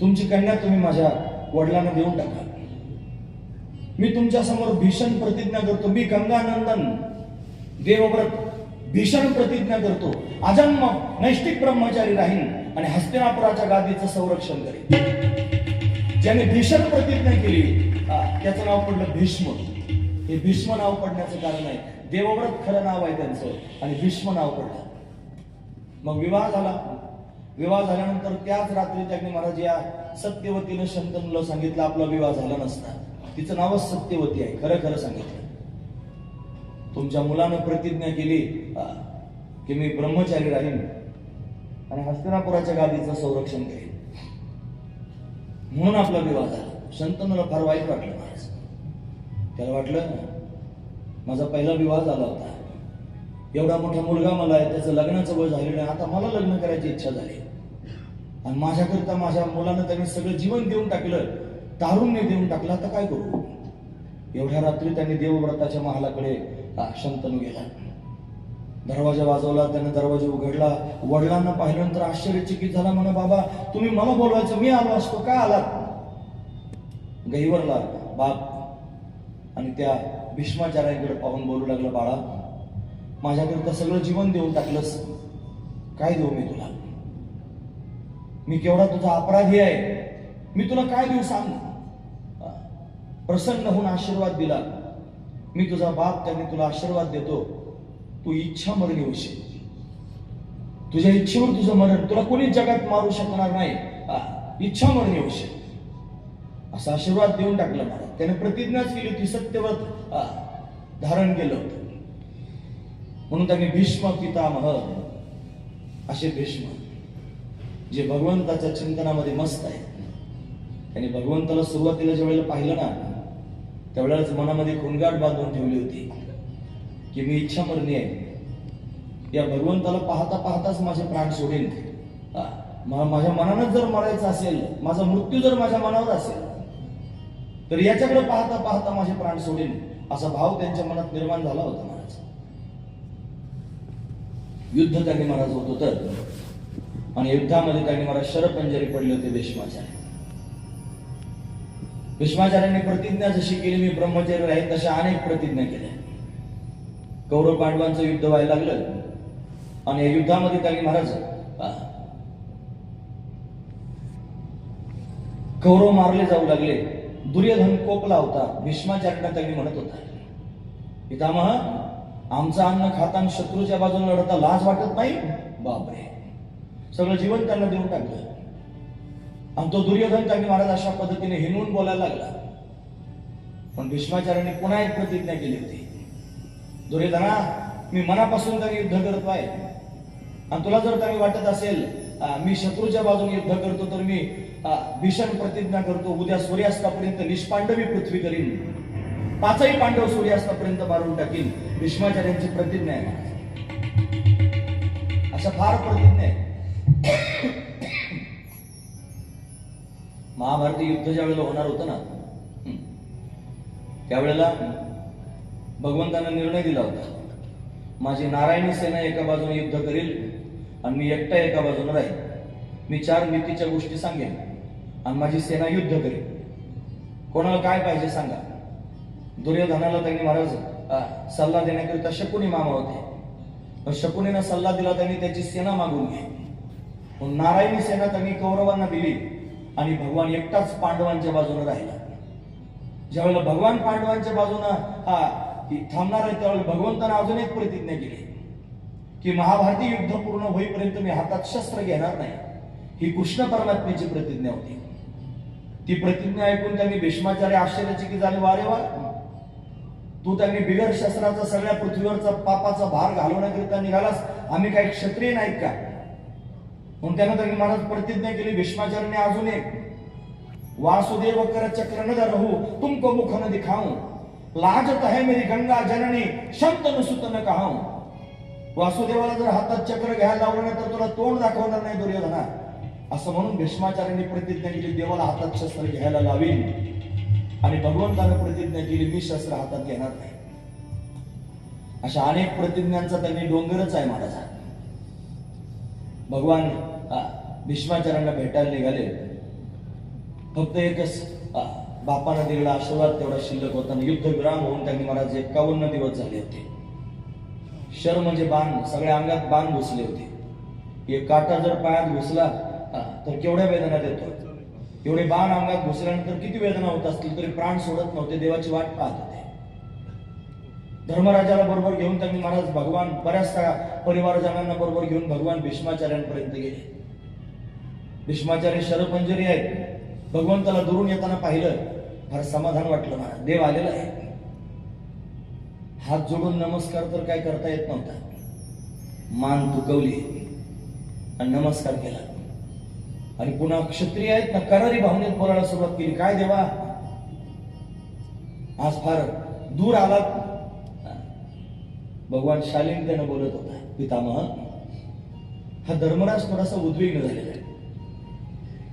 [SPEAKER 1] तुमची कन्या तुम्ही माझ्या वडिलांना देऊन टाका. मी तुमच्या समोर भीषण प्रतिज्ञा करतो, मी गंगानंदन देवव्रत भीषण प्रतिज्ञा करतो, अजन्म नैष्टिक ब्रह्मचारी राहीन आणि हस्तिनापुराच्या गादीचं संरक्षण करेन. ज्याने भीषण प्रतिज्ञा केली त्याचं नाव पडलं भीष्म. हे भीष्म नाव पडण्याचं कारण आहे, देवव्रत खरं नाव आहे त्यांचं आणि भीष्म नाव पडलं. मग विवाह झाला. विवाह झाल्यानंतर त्याच रात्री त्यांनी महाराज या सत्यवतीनं शंतनूला सांगितलं आपला विवाह झाला नसता. तिचं नावच सत्यवती आहे. खरं खरं सांगितलं, तुमच्या मुलानं प्रतिज्ञा केली की मी ब्रह्मचारी राहीन आणि हस्तिनापुराच्या गादीचं संरक्षण करेन, म्हणून आपला विवाह झाला. शंतनूला फार वाईट वाटलं महाराज. त्याला वाटलं माझा पहिला विवाह झाला होता, एवढा मोठा मुलगा मला आहे, त्याचं लग्नाचं वय झालेलं आहे, आता मला लग्न करायची इच्छा झाली आणि माझ्याकरिता माझ्या मुलानं त्यांनी सगळं जीवन देऊन टाकलं, तारुण्य देऊन टाकलं, आता काय करू. एवढ्या रात्री त्यांनी देवव्रताच्या महालाकडे शंतनू गेला. दरवाजा वाजवला, त्याने दरवाजा उघडला. वडिलांना पाहिल्यानंतर आश्चर्यचकित झाला. म्हणा बाबा तुम्ही मला बोलवायचं, मी आलो असतो, काय आलात. गहिवरला बाप आणि त्या भीष्माचार्यांकडे पाहून बोलू लागला, बाळा माझ्याकरिता सगळं जीवन देऊन टाकलंस, काय देऊ मी तुला, मी केवढा तुझा अपराधी आहे, मी तुला काय देऊ सांग. प्रसन्न होऊन आशीर्वाद दिला, मी तुझा बाप, त्यांनी तुला आशीर्वाद देतो, तू इच्छा मरणी होशील, तुझ्या इच्छेवर तुझं मरण, तुला कोणी जगात मारू शकणार नाही, इच्छा मरणी होशील, असा आशीर्वाद देऊन टाकला मला. त्याने प्रतिज्ञाच केली होती, सत्यव्रत धारण केलं होतं. म्हणून त्यांनी भीष्म पितामह असे भीष्म जे भगवंताच्या चिंतनामध्ये मस्त आहे. त्यांनी भगवंताला सुरुवातीला ज्या वेळेला पाहिलं ना, त्यावेळेलाच मनामध्ये खुणगाट बांधून ठेवली होती की मी इच्छा मरणी आहे, या भगवंताला पाहता पाहताच माझे प्राण सोडेन. माझ्या मनानं जर मरायचं असेल, माझा मृत्यू जर माझ्या मनावर असेल, तर याच्याकडे पाहता पाहता माझे प्राण सोडेन, असा भाव त्यांच्या मनात निर्माण झाला होता महाराज. युद्ध त्यांनी महाराज होत होतं आणि युद्धामध्ये त्यांनी महाराज शरपंजरी पडले होते भीष्माचार्य. भीष्माचार्यांनी प्रतिज्ञा जशी केली मी ब्रह्मचारी राहील, तशा अनेक प्रतिज्ञा केल्या. कौरव पांडवांचं युद्ध व्हायला लागलं आणि या युद्धामध्ये त्यांनी महाराज कौरव मारले जाऊ लागले. दुर्योधन कोपला होता. भीष्माचार्यांना त्यांनी म्हणत होता, पितामह, आमचं अन्न खाताना शत्रूच्या बाजूने लढता लाज वाटत नाही? बापरे, सगळं जीवन त्यांना देऊन टाकलं. आणि तो दुर्योधन त्यांनी महाराज अशा पद्धतीने हिनवून बोलायला लागला. पण भीष्माचार्यांनी पुन्हा एक प्रतिज्ञा केली होती, दुर्योधना, मी मनापासून त्यांनी युद्ध करतोय आणि तुला जर काही वाटत असेल मी शत्रूच्या बाजूने युद्ध करतो तर मी भीषण प्रतिज्ञा करतो, उद्या सूर्यास्तापर्यंत निष्पांडवी पृथ्वी करीन, 5ही पांडव सूर्यास्तापर्यंत मारून टाकीन. भीष्माचार्यांची प्रतिज्ञा आहे. अशा फार प्रतिज्ञा आहे. महाभारती युद्ध ज्या वेळेला होणार होतं ना, त्यावेळेला भगवंतानं निर्णय दिला होता, माझी नारायणी सेना एका बाजूने युद्ध करेल आणि मी एकटा एका बाजूने राहील. मी 4 नीतीच्या गोष्टी सांगेन आणि माझी सेना युद्ध करेल. कोणाला काय पाहिजे सांगा. दुर्योधनाला त्यांनी महाराज सल्ला देण्याकरिता शकुनी मामा होते. शकुनीनं सल्ला दिला, त्यांनी त्याची सेना मागून घे. नारायणी सेना त्यांनी कौरवांना दिली आणि भगवान एकटाच पांडवांच्या बाजूने राहिला. ज्यावेळेला भगवान पांडवांच्या बाजूने थांबणार आहे त्यावेळेला भगवंतानं अजून एक प्रतिज्ञा केली की महाभारती युद्ध पूर्ण होईपर्यंत मी हातात शस्त्र घेणार नाही. ही कृष्ण परमात्म्याची प्रतिज्ञा होती. ती प्रतिज्ञा ऐकून त्यांनी भीष्माचार्य आश्चर्यचकित झाले. वारे वा, तू त्यांनी बिगर शस्त्राचा सगळ्या पृथ्वीवरचा पापाचा भार घालवण्याकरिता निघालास, आम्ही काही क्षत्रिय नाहीत का? म्हणून त्यानं त्यांनी महाराज प्रतिज्ञा केली. भीष्माचार्याने अजून एक, वासुदेव कर चक्र न रहू तुमको मुख न दिखाऊं, लाजत है मेरी गंगा जननी शंतनु सुत न कहाऊं. वासुदेवाला जर हातात चक्र घ्यायला लावलं नाही तर तुला तोंड दाखवणार नाही दुर्योधना, असं म्हणून भीष्माचार्यांनी प्रतिज्ञा केली, देवाला हातात शस्त्र घ्यायला लावीन. आणि भगवंतानं प्रतिज्ञा केली, मी शस्त्र हातात घेणार नाही. अशा अनेक प्रतिज्ञांचा त्यांनी डोंगरच आहे महाराज. भगवान भीष्माचार्यांना भेटायला निघाले. फक्त एकच बापानं दिलेला आशीर्वाद तेवढा शिल्लक होता. युद्ध विराम होऊन त्यांनी महाराज 51 दिवस झाले होते. शर म्हणजे बाण, सगळ्या अंगात बाण घुसले होते. एक काटा जर पायात घुसला तर केवढ्या वेदना देतो. एवढे बाण अंगात घुसल्यानंतर किती वेदना होत असतील तरी प्राण सोडत नव्हते, देवाची वाट पाहत होते. धर्मराजाला बरोबर घेऊन त्यांनी महाराज भगवान बऱ्याचशा परिवारजनांना बरोबर घेऊन भगवान भीष्माचार्यांपर्यंत गेले. भीष्माचार्य शरपंजरी आहेत. भगवंताला दुरून येताना पाहिलं, फार समाधान वाटलं. महाराज देव आलेला आहे. हात जोडून नमस्कार तर काय करता येत नव्हता. मान तुकवली आणि नमस्कार केला. आणि पुन्हा क्षत्रिय आहेत ना, करारी भावनेत बोलायला सुरुवात केली. काय देवा, आज फार दूर आलात. भगवान शालीनतेनं बोलत होता, पितामह, हा धर्मराज थोडासा उद्विग्न झालेला आहे.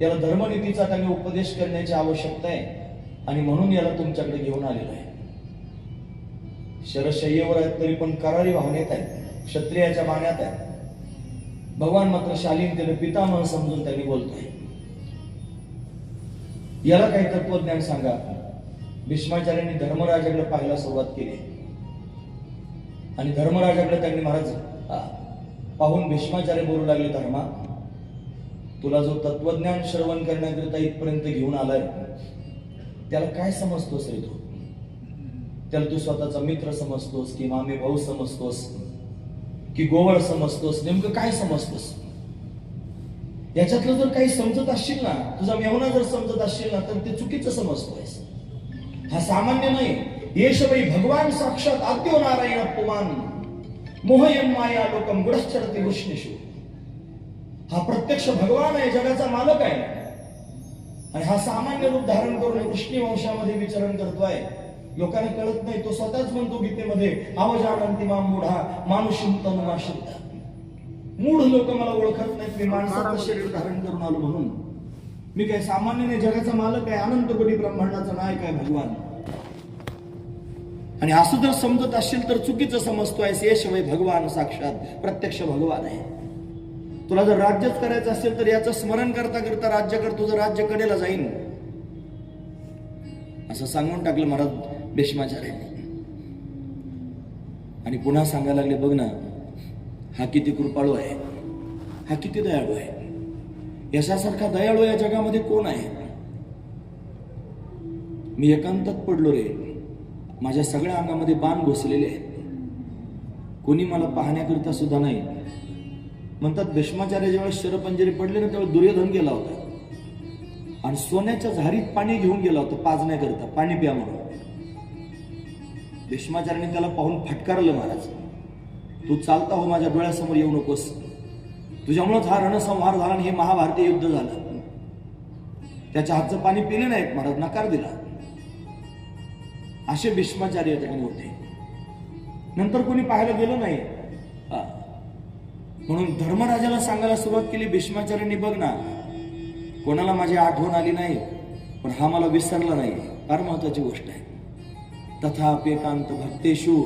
[SPEAKER 1] याला धर्मनीतीचा त्यांनी उपदेश करण्याची आवश्यकता आहे आणि म्हणून याला तुमच्याकडे घेऊन आलेला आहे. शरशय्येवर आहेत तरी पण करारी भावनेत आहेत, क्षत्रियाच्या मान्यात आहेत. भगवान मात्र शालीनतेने पितामह समजून त्यांनी बोलतोय, याला काही तत्वज्ञान सांगा. भीष्माचार्यांनी धर्मराजाकडे पाहायला सुरुवात केली आणि धर्मराजाकडे त्यांनी महाराज पाहून भीष्माचार्य बोलू लागले, धर्मा, तुला जो तत्वज्ञान श्रवण करण्याकरिता इथपर्यंत घेऊन आलाय त्याला काय समजतोस रे तू? त्याला तू स्वतःचा मित्र समजतोस की मामे भाऊ समजतोस की गोवळ समजतोस? नेमकं काय समजतोस? याच्यातलं जर काही समजत असशील ना, तुझा मेहना जर समजत असशील ना, तर ते चुकीचं समजतोयस. हा सामान्य नाही. येश वै भगवान साक्षात आद्यो नारायण पुमान मोहयन माया लोकम गुढश्चरते वृष्णेषु. हा प्रत्यक्ष भगवान आहे, जगाचा मालक आहे. आणि हा सामान्य रूप धारण करून वृष्णी वंशामध्ये विचरण करतोय. लोकांना कळत नाही. तो स्वतःच म्हणतो गीतेमध्ये, अवजानंती मां मूढा मानुषीं तनुमाश्रिता. मूढ लोक मला ओळखत नाहीत, मी माणसाचं शरीर धारण करून आलो म्हणून. मी काय सामान्य नाही, जगाचा मालक आहे, अनंत कोटी ब्रह्मांडाचा नायक आहे भगवान. आणि असं जर समजत असेल तर चुकीचं समजतोय. येश वै भगवान साक्षात, प्रत्यक्ष भगवान आहे. तुला जर राज्यच करायचं असेल तर याचं स्मरण करता करता राज्य कर, तुझं राज्य कडेला जाईन, असं सांगून टाकलं महाराज भीष्माचार्यांनी. आणि पुन्हा सांगायला लागले, बघ ना, हा किती कृपाळू आहे, हा किती दयाळू आहे. यशासारखा दयाळू या जगामध्ये कोण आहे? मी एकांतात पडलो रे, माझ्या सगळ्या अंगामध्ये बाण घुसलेले आहेत, कोणी मला पाहण्याकरिता सुद्धा नाही. म्हणतात भीष्माचार्य जेव्हा शरपंजरी पडले ना तेव्हा दुर्योधन गेला होता आणि सोन्याच्या झारीत पाणी घेऊन गेला होता पाजण्याकरिता, पाणी प्या म्हणून. भीष्माचार्याने त्याला पाहून फटकारलं, महाराज तू चालता हो माझ्या डोळ्यासमोर येऊ नकोस, तुझ्यामुळेच हा रणसंहार झाला आणि हे महाभारतीय युद्ध झालं. त्याच्या हातचं पाणी पिले नाहीत महाराज, नकार दिला. असे भीष्माचार्य या ठिकाणी होते. नंतर कोणी पाहायला गेलं नाही. म्हणून धर्मराजाला सांगायला सुरुवात केली भीष्माचार्यांनी, बघ ना कोणाला माझी आठवण आली नाही पण हा मला विसरला नाही, फार महत्वाची गोष्ट आहे. तथाप्येकांत भक्तेषु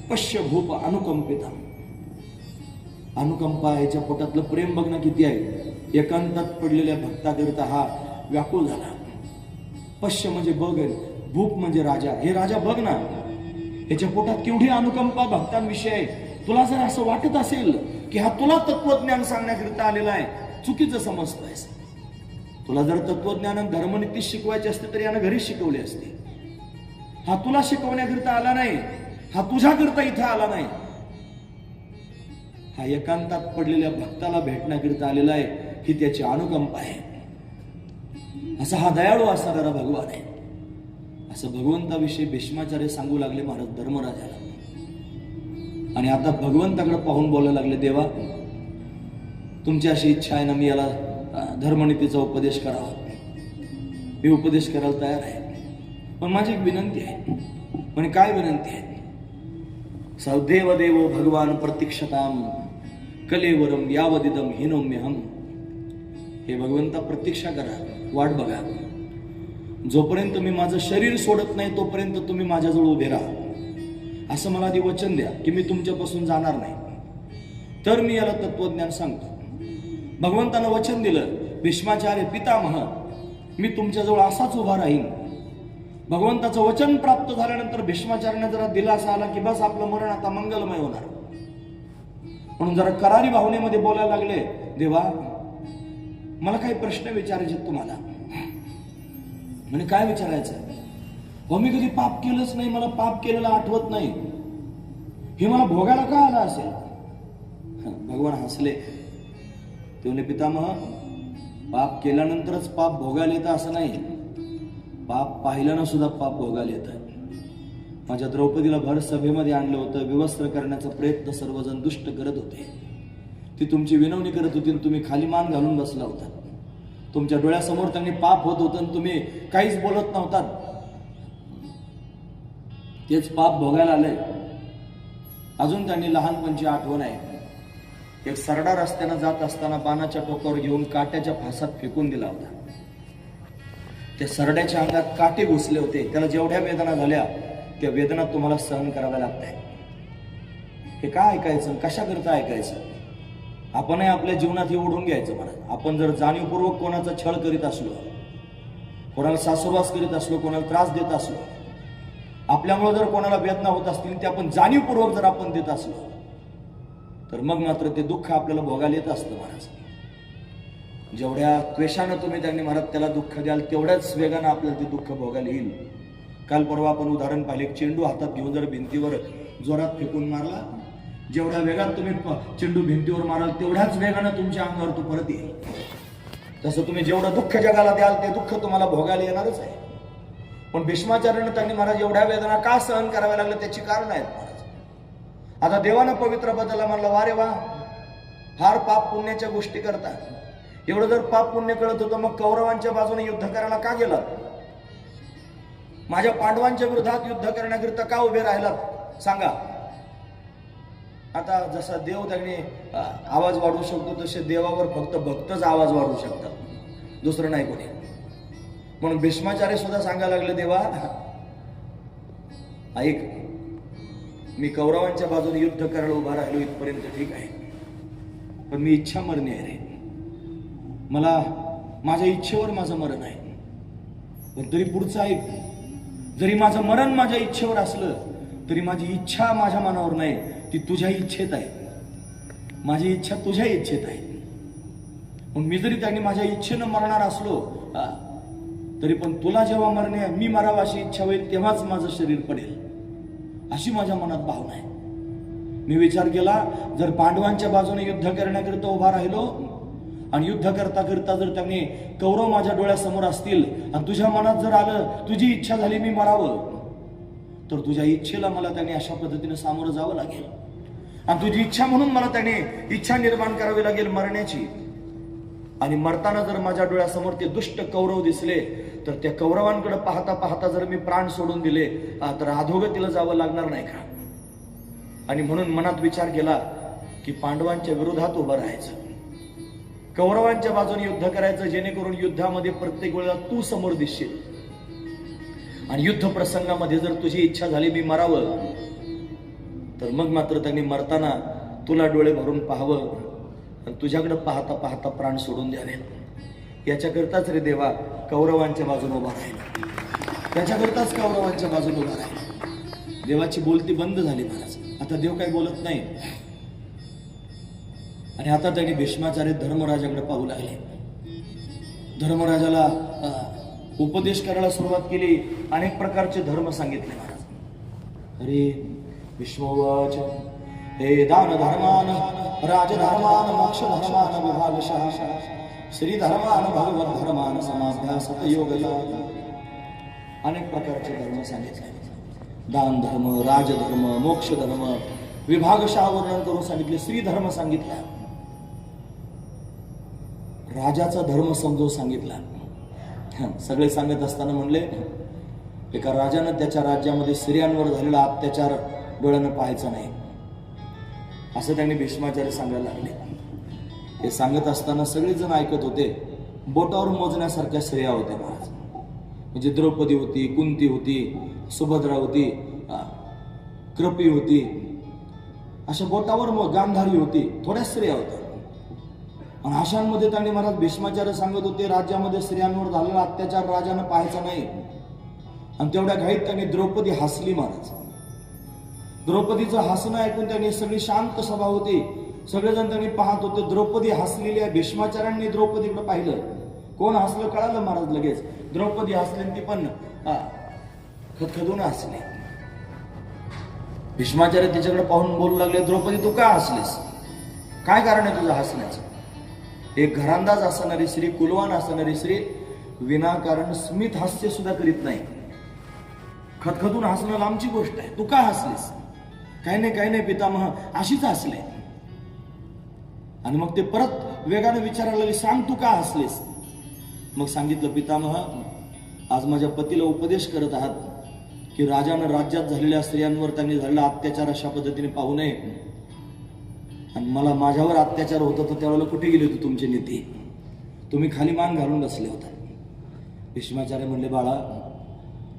[SPEAKER 1] पश्य भूप अनुकंपिता. अनुकंपा याच्या पोटातलं प्रेम बघ ना किती आहे. एकांतात पडलेल्या भक्ताकरिता हा व्याकुळ झाला. पश्य म्हणजे बघ, भूप म्हणजे राजा. हे राजा बघ ना, याच्या पोटात केवढी अनुकंपा भक्तांविषयी आहे. तुला जर असं वाटत असेल की हा तुला तत्वज्ञान सांगण्याकरिता आलेला आहे, चुकीचं समजतोयस. तुला जर तत्वज्ञान आणि धर्मनीती शिकवायचे असते तर यानं घरी शिकवले असते. हा तुला शिकवण्याकरिता आला नाही, हा तुझ्याकरिता इथं आला नाही. हा एकांतात पडलेल्या भक्ताला भेटण्याकरिता आलेला आहे, ही त्याची अनुकंपा आहे. असा हा दयाळू असणारा भगवान आहे. असं भगवंताविषयी भीष्माचार्य सांगू लागले महाराज धर्मराजाला. आणि आता भगवंताकडे पाहून बोलायला लागले, देवा तुमची अशी इच्छा आहे ना, मी याला धर्मनीतीचा उपदेश करावा, मी उपदेश करायला तयार आहे. पण माझी एक विनंती आहे. पण काय विनंती आहे? सदैव देवो भगवान प्रतीक्षताम कलेवरम यावदिदम हिनोम्यहम. हे भगवंता प्रतीक्षा करा, वाट बघा. जोपर्यंत मी माझं शरीर सोडत नाही तोपर्यंत तुम्ही माझ्याजवळ उभे राहा, असं मला आधी वचन द्या की मी तुमच्यापासून जाणार नाही, तर मी याला तत्वज्ञान सांगतो. भगवंतानं वचन दिलं, भीष्माचार्य पितामह मी तुमच्याजवळ असाच उभा राहीन. भगवंताचं वचन प्राप्त झाल्यानंतर भीष्माचार्याने जरा दिलासा आला की बस आपलं मरण आता मंगलमय होणार. म्हणून जरा करारी भावनेमध्ये बोलायला लागले, देवा मला काही प्रश्न विचारायचे तुम्हाला. म्हणे काय विचारायचं? हो मी कधी पाप केलंच नाही, मला पाप केलेलं आठवत नाही, हे मला भोगायला का आला असेल? भगवान हसले. ते म्हणे पितामह पाप केल्यानंतरच पाप भोगायला येतं असं नाही, पाप पाहिल्यानं सुद्धा पाप भोगायला येतं. माझ्या द्रौपदीला भर सभेमध्ये आणलं होतं, विवस्त्र करण्याचा प्रयत्न सर्वजण दुष्ट करत होते. ती तुमची विनवणी करत होती आणि तुम्ही खाली मान घालून बसला होता. तुमच्या डोळ्यासमोर त्यांनी पाप होत होतं आणि तुम्ही काहीच बोलत नव्हतात. तेच पाप भोगायला आलंय. अजून त्यांनी लहानपणची आठवण आहे. एक सरडा रस्त्यानं जात असताना बाणाच्या टोकावर घेऊन काट्याच्या फासात फेकून दिला होता. त्या सरड्याच्या अंगात काटे घुसले होते. त्याला जेवढ्या वेदना झाल्या त्या वेदना तुम्हाला सहन कराव्या लागतात. हे काय ऐकायचं, कशा करता ऐकायचं? आपणही आपल्या जीवनात हे ओढून घ्यायचं. म्हणा आपण जर जाणीवपूर्वक कोणाचा छळ करीत असलो, कोणाला सासुरवास करीत असलो, कोणाला त्रास देत असलो, आपल्यामुळे जर कोणाला वेदना होत असतील ते आपण जाणीवपूर्वक जर आपण देत असलो तर मग मात्र ते दुःख आपल्याला भोगायला येत असतं. महाराज जेवढ्या द्वेषानं तुम्ही त्यांनी महाराज त्याला दुःख द्याल तेवढ्याच वेगानं आपल्याला ते दुःख भोगायला येईल. काल परवा आपण उदाहरण पाहिले, चेंडू हातात घेऊन जर भिंतीवर जोरात फेकून मारला, जेवढ्या वेगात तुम्ही चेंडू भिंतीवर माराल तेवढ्याच वेगानं तुमच्या अंगावर तो परत येईल. तसं तुम्ही जेवढं दुःख जगाला द्याल ते दुःख तुम्हाला भोगायला येणारच आहे. पण भीष्माचार्याने त्यांनी महाराज एवढ्या वेदना का सहन कराव्या लागल्या त्याची कारण आहेत महाराज. आता देवानं पवित्र बदलला, म्हणलं वा रे वा, फार पाप पुण्याच्या गोष्टी करता. एवढं जर पाप पुण्य कळत होतं मग कौरवांच्या बाजूने युद्ध करायला का गेलात? माझ्या पांडवांच्या विरोधात युद्ध करण्याकरिता का उभे राहिलात सांगा? आता जसा देव त्यांनी आवाज वाढवू शकतो तसे देवावर फक्त भक्तच आवाज वाढवू शकतात, दुसरं नाही कोणी. म्हणून भीष्माचार्य सुद्धा सांगायला लागले, देवा ऐक, मी कौरवांच्या बाजूने युद्ध करायला उभा राहिलो इथपर्यंत ठीक आहे, पण मी इच्छा मरणे आहे रे. मला माझ्या इच्छेवर माझं मरण आहे. पण तरी पुढचं ऐक, जरी माझं मरण माझ्या इच्छेवर असलं तरी माझी इच्छा माझ्या मनावर नाही, ती तुझ्या इच्छेत आहे. माझी इच्छा तुझ्या इच्छेत आहे. मग मी जरी त्यांनी माझ्या इच्छेनं मरणार असलो तरी पण तुला जेव्हा मी मरावा अशी इच्छा होईल तेव्हाच माझं शरीर पडेल, अशी माझ्या मनात भावना आहे. मी विचार केला, जर पांडवांच्या बाजूने युद्ध करण्याकरिता उभा राहिलो आणि युद्ध करता करता जर त्यांनी कौरव माझ्या डोळ्यासमोर असतील आणि तुझ्या मनात जर आलं, तुझी इच्छा झाली मी मरावं, तर तुझ्या इच्छेला मला त्याने अशा पद्धतीने सामोरं जावं लागेल. आणि तुझी इच्छा म्हणून मला त्याने इच्छा निर्माण करावी लागेल मरण्याची. आणि मरताना जर माझ्या डोळ्यासमोर ते दुष्ट कौरव दिसले, तर त्या कौरवांकडे पाहता पाहता जर मी प्राण सोडून दिले, तर अधोगतीला जावं लागणार नाही का? आणि म्हणून मनात विचार केला की पांडवांच्या विरोधात उभं राहायचं, कौरवांच्या बाजूने युद्ध करायचं, जेणेकरून युद्धामध्ये प्रत्येक वेळेला तू समोर दिसशील. आणि युद्ध प्रसंगामध्ये जर तुझी इच्छा झाली मी मरावं, तर मग मात्र त्यांनी मरताना तुला डोळे भरून पाहावं आणि तुझ्याकडे पाहता पाहता प्राण सोडून द्यावे. याच्याकरताच रे देवा कौरवांच्या बाजूने उभा राहिला, त्याच्याकरताच कौरवांच्या बाजूने उभा राहिला. देवाची बोलती बंद झाली महाराज. आता देव काही बोलत नाही. आणि आता त्यांनी भीष्माचार्य धर्मराजाकडे पाहू लागले. धर्मराजाला उपदेश करायला सुरुवात केली. अनेक प्रकारचे धर्म सांगितले महाराज. अरे भीष्मोवाच, हे दान धर्मान राजधर्मान मोक्ष धर्मान विभागशः श्री धर्मान भगवत धर्मान समाभ्यासत योगया. अनेक प्रकारचे धर्म सांगितले. दान धर्म, राजधर्म, मोक्ष धर्म, विभागशः वर्णन करून सांगितले. श्री धर्म सांगितला, राजाचा धर्म समजून सांगितला. सगळे सांगत असताना म्हणले, एका राजानं त्याच्या राज्यामध्ये स्त्रियांवर झालेला अत्याचार डोळ्यानं पाहायचा नाही, असं त्यांनी भीष्माचार्य सांगायला लागले. हे सांगत असताना सगळेजण ऐकत होते. बोटावर मोजण्यासारख्या स्त्रिया होत्या महाराज. म्हणजे द्रौपदी होती, कुंती होती, सुभद्रा होती, कृपी होती, अशा बोटावर गांधारी होती, थोड्या स्त्रिया होत्या. आणि अशांमध्ये त्यांनी महाराज भीष्माचार्य सांगत होते, राज्यामध्ये स्त्रियांवर झालेला अत्याचार राजानं पाहायचा नाही. आणि तेवढ्या घाईत त्यांनी द्रौपदी हसली महाराज. द्रौपदीचं हसणं ऐकून त्यांनी सगळी शांत सभा होती, सगळेजण त्यांनी पाहत होते. द्रौपदी हसलेली आहे. भीष्माचार्यांनी द्रौपदीकडे पाहिलं. कोण हसलं कळालं महाराज लगेच. द्रौपदी हसली, ती पण खदखदून हसली. भीष्माचार्य तिच्याकडे पाहून बोलू लागले, द्रौपदी तू का हसलीस? काय कारण आहे तुझं हसण्याचं? एक घरांदाज असणारी स्त्री, कुलवान असणारी स्त्री विनाकारण स्मित हास्य सुद्धा करीत नाही. खदखदून हसणं लांबची गोष्ट आहे. तू का हसलीस? काही नाही पितामह, अशीच हसले. आणि मग ते परत वेगाने विचारायला लागले, सांग तू का हसलीस? मग सांगितलं, पितामह आज माझ्या पतीला उपदेश करत आहात की राजानं राज्यात झालेल्या स्त्रियांवर त्यांनी झालेला अत्याचार अशा पद्धतीने पाहू नये. आणि मला माझ्यावर अत्याचार होता तर त्यावेळेला कुठे गेले होते तुमचे नेते? तुम्ही खाली मान घालून बसले होता. भीष्माचार्य म्हणले, बाळा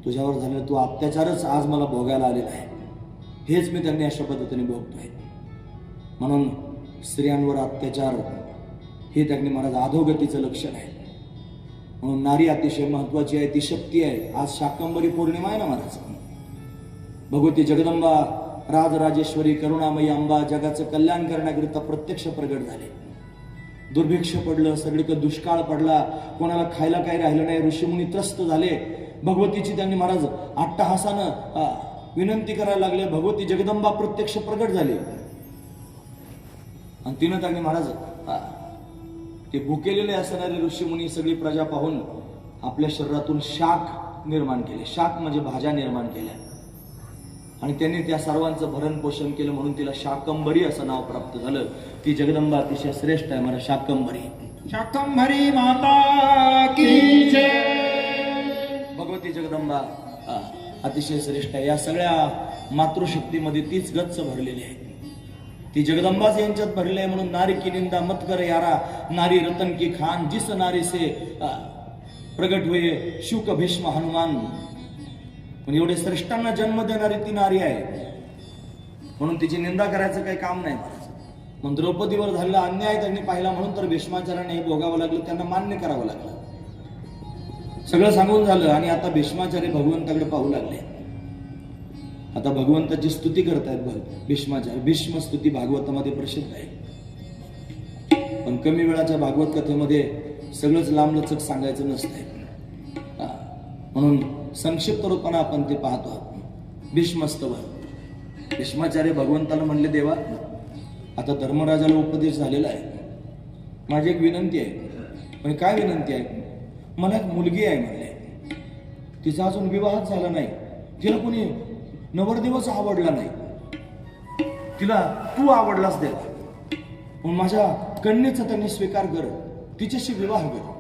[SPEAKER 1] तुझ्यावर झालेला तो अत्याचारच आज मला भोगायला आलेला आहे. हेच मी त्यांनी अशा पद्धतीने भोगतोय. म्हणून स्त्रियांवर अत्याचार हे त्यांनी महाराज अधोगतीचं लक्षण आहे. म्हणून नारी अतिशय महत्वाची आहे, ती शक्ती आहे. आज शाकंभरी पौर्णिमा आहे ना महाराज. भगवती जगदंबा राजराजेश्वरी करुणामयी अंबा जगाचं कल्याण करण्याकरिता प्रत्यक्ष प्रगट झाले. दुर्भिक्ष पडलं, सगळीकडे दुष्काळ पडला, कोणाला खायला काही राहिलं नाही, ऋषीमुनी त्रस्त झाले. भगवतीची त्यांनी महाराज अट्टहासानं विनंती करायला लागले. भगवती जगदंबा प्रत्यक्ष प्रगट झाली आणि तिनं त्यांनी महाराज ते भुकेलेले असणारे ऋषीमुनी सगळी प्रजा पाहून आपल्या शरीरातून शाख निर्माण केले. शाख म्हणजे भाज्या निर्माण केल्या आणि त्यांनी त्या सर्वांचं भरण पोषण केलं. म्हणून तिला शाकंभरी असं नाव प्राप्त झालं. ती जगदंबा अतिशय श्रेष्ठ आहे मला. शाकंभरी,
[SPEAKER 2] शाकंभरी माता की जय.
[SPEAKER 1] भगवती जगदंबा अतिशय श्रेष्ठ आहे. या सगळ्या मातृशक्तीमध्ये तीच गच्च भरलेली आहे. ती जगदंबाच यांच्यात भरली आहे. म्हणून नारी की निंदा मत कर यारा, नारी रतन की खान, जिस नारी से प्रगट हुए शुक भीष्म हनुमान. पण एवढे श्रेष्ठांना जन्म देणारी ती नारी आहे, म्हणून तिची निंदा करायचं काही काम नाही महाराज. मग द्रौपदीवर झालेला अन्याय त्यांनी पाहिला, म्हणून तर भीष्माचार्याने हे भोगावं लागलं, त्यांना मान्य करावं लागलं. सगळं सांगून झालं आणि आता भीष्माचार्य भगवंताकडे पाहू लागले. आता भगवंताची स्तुती करतायत भीष्माचार्य. भीष्म स्तुती भागवतामध्ये प्रसिद्ध आहे. पण कमी वेळाच्या भागवत कथेमध्ये सगळंच लांबलचक सांगायचं नसतंय. म्हणून संक्षिप्त रूपाने आपण ते पाहतो. भीष्मस्तवन. भीष्माचार्य भगवंताला म्हणले, देवा आता धर्मराजाला उपदेश झालेला आहे, माझी एक विनंती आहे. पण काय विनंती आहे? मला एक मुलगी आहे म्हणले, तिचा अजून विवाहच झाला नाही, तिला कोणी नवरदेवच आवडला नाही, तिला तू आवडलास देवा, पण माझ्या कन्येचा त्यांनी स्वीकार कर, तिच्याशी विवाह कर.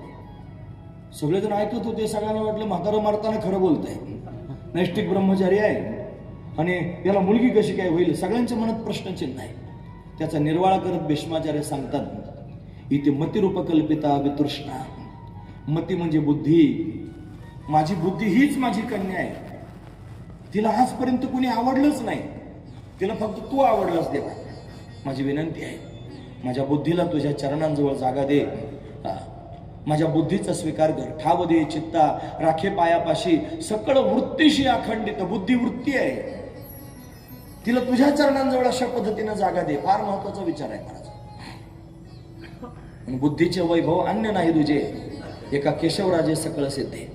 [SPEAKER 1] सगळेजण ऐकत होते. सगळ्यांना वाटलं म्हातारं मारताना खरं बोलतंय, नैष्टिक ब्रह्मचारी आहे आणि याला मुलगी कशी काय होईल, सगळ्यांच्या मनात प्रश्नचिन्ह आहे. त्याचा निर्वाळा करत भीष्माचार्य सांगतात, इथे मतिरूपकल्पिता वितृष्णा. मती म्हणजे बुद्धी. माझी बुद्धी हीच माझी कन्या आहे, तिला आजपर्यंत कुणी आवडलंच नाही, तिला फक्त तू आवडलास देवा. माझी विनंती आहे, माझ्या बुद्धीला तुझ्या चरणांजवळ जागा दे, माझ्या बुद्धीचा स्वीकार कर. ठाव दे चित्ता राखे पायापाशी, सकळ वृत्तीशी अखंडित. बुद्धी वृत्ती आहे, तिला तुझ्या चरणांजवळ अशा पद्धतीनं जागा दे. फार महत्वाचा विचार आहे महाराज. बुद्धीचे वैभव अन्य नाही तुझे, एका केशवराजे सकळ सिद्धे.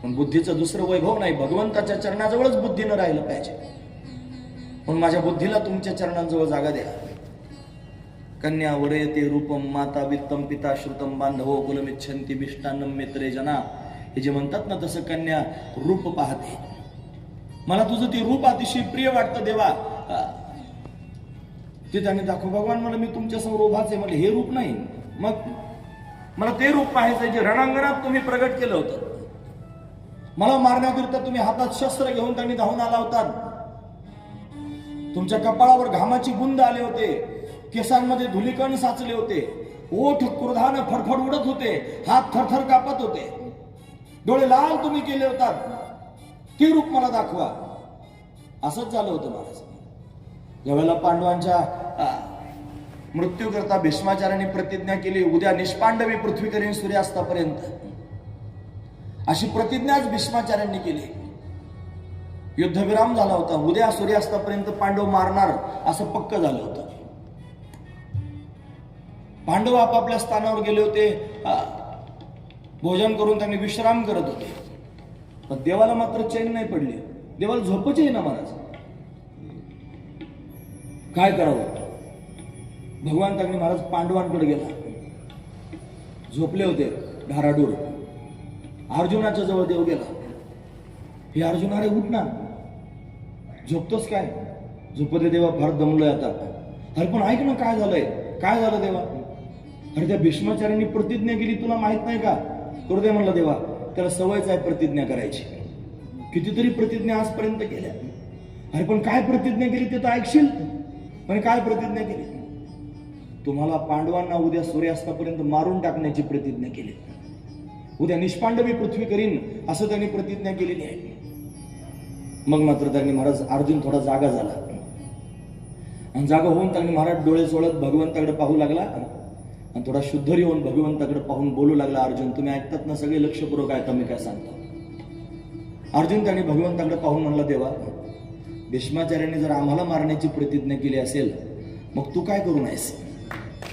[SPEAKER 1] पण बुद्धीचं दुसरं वैभव नाही, भगवंताच्या चरणाजवळच बुद्धीनं राहिलं पाहिजे. म्हणून माझ्या बुद्धीला तुमच्या चरणांजवळ जागा द्या. कन्या वरयते रूपम माता वित्तम पिता श्रुतम बांधवो कुलमिच्छन्ति मिष्टान्नम मित्रे जना. हे जे म्हणतात ना, तसं कन्या रूप पाहते. मला तुझं ते रूप अतिशय प्रिय वाटतं देवा. ते त्याने दाखव, भगवान मला मी तुमच्या समोर उभाच आहे, मला हे रूप नाही, मग मला ते रूप पाहायचं जे रणांगणात तुम्ही प्रगट केलं होतं. मला मारण्याकरिता तुम्ही हातात शस्त्र घेऊन त्यांनी धावून आला होता. तुमच्या कपाळावर घामाची बुंद आले होते, केसांमध्ये धुलीकण साचले होते, ओठ क्रोधानं फडफड उडत होते, हात थरथर कापत होते, डोळे लाल तुम्ही केले होतात. ते रूप मला दाखवा. असंच झालं होतं महाराज. ज्यावेळेला पांडवांच्या मृत्यू करता भीष्माचार्यांनी प्रतिज्ञा केली, उद्या निष्पांडवी पृथ्वी करीन सूर्यास्तापर्यंत, अशी प्रतिज्ञाच भीष्माचार्यांनी केली. युद्धविराम झाला होता, उद्या सूर्यास्तापर्यंत पांडव मारणार असं पक्क झालं होतं. पांडव आपापल्या स्थानावर गेले होते, भोजन करून त्यांनी विश्राम करत होते. पण देवाला मात्र चैन नाही पडली, देवाला झोपच येईना महाराज. काय करावं? भगवान त्यांनी महाराज पांडवांकडे गेला, झोपले होते ढाराडूर. अर्जुनाच्या जवळ देव गेला. हे अर्जुन, अरे उठ ना, झोपतोस काय? झोपते देवा, फार दमलोय आता. अरे पण ऐक ना, काय झालंय? काय झालं देवा? अरे त्या भीष्माचार्यांनी प्रतिज्ञा केली, तुला माहित नाही का? करू दे म्हणलं देवा, त्याला सवयच आहे प्रतिज्ञा करायची. कितीतरी प्रतिज्ञा आजपर्यंत केल्या. अरे पण काय प्रतिज्ञा केली ते तर ऐकशील. पण काय प्रतिज्ञा केली? तुम्हाला पांडवांना उद्या सूर्यास्तापर्यंत मारून टाकण्याची प्रतिज्ञा केली. उद्या निष्पांडवी पृथ्वी करीन असं त्यांनी प्रतिज्ञा केलेली आहे. मग मात्र त्यांनी महाराज, अर्जुन थोडा जागा झाला आणि जागा होऊन त्यांनी महाराज डोळे चोळत भगवंताकडे पाहू लागला आणि थोडा शुद्धरी होऊन भगवंताकडे पाहून बोलू लागला, अर्जुन तुम्ही ऐकतात ना सगळे, लक्षपूर्वक ऐका मी काय सांगतो. अर्जुन त्यांनी भगवंताकडे पाहून म्हणला, देवा भीष्माचार्यांनी जर आम्हाला मारण्याची प्रतिज्ञा केली असेल, मग तू काय करू नाहीस?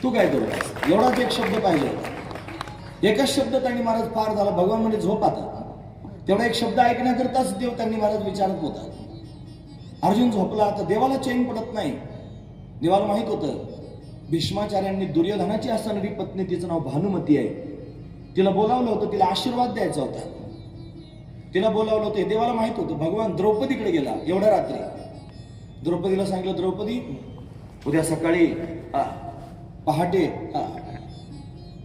[SPEAKER 1] तू काय करू नाहीस? एवढाच एक शब्द पाहिजे. एकच शब्द त्यांनी महाराज फार झाला. भगवान म्हणजे झोप आता. तेवढा एक शब्द ऐकण्याकरताच देव त्यांनी महाराज विचारत होता. अर्जुन झोपला. आता देवाला चैन पडत नाही. देवाला माहित होतं भीष्माचार्यांनी दुर्योधनाची असणारी पत्नी, तिचं नाव भानुमती आहे, तिला बोलावलं होतं, तिला आशीर्वाद द्यायचा होता, तिला बोलावलं होतं. हे देवाला माहित होतं. भगवान द्रौपदीकडे गेला एवढ्या रात्री. द्रौपदीला सांगितलं, द्रौपदी उद्या सकाळी पहाटे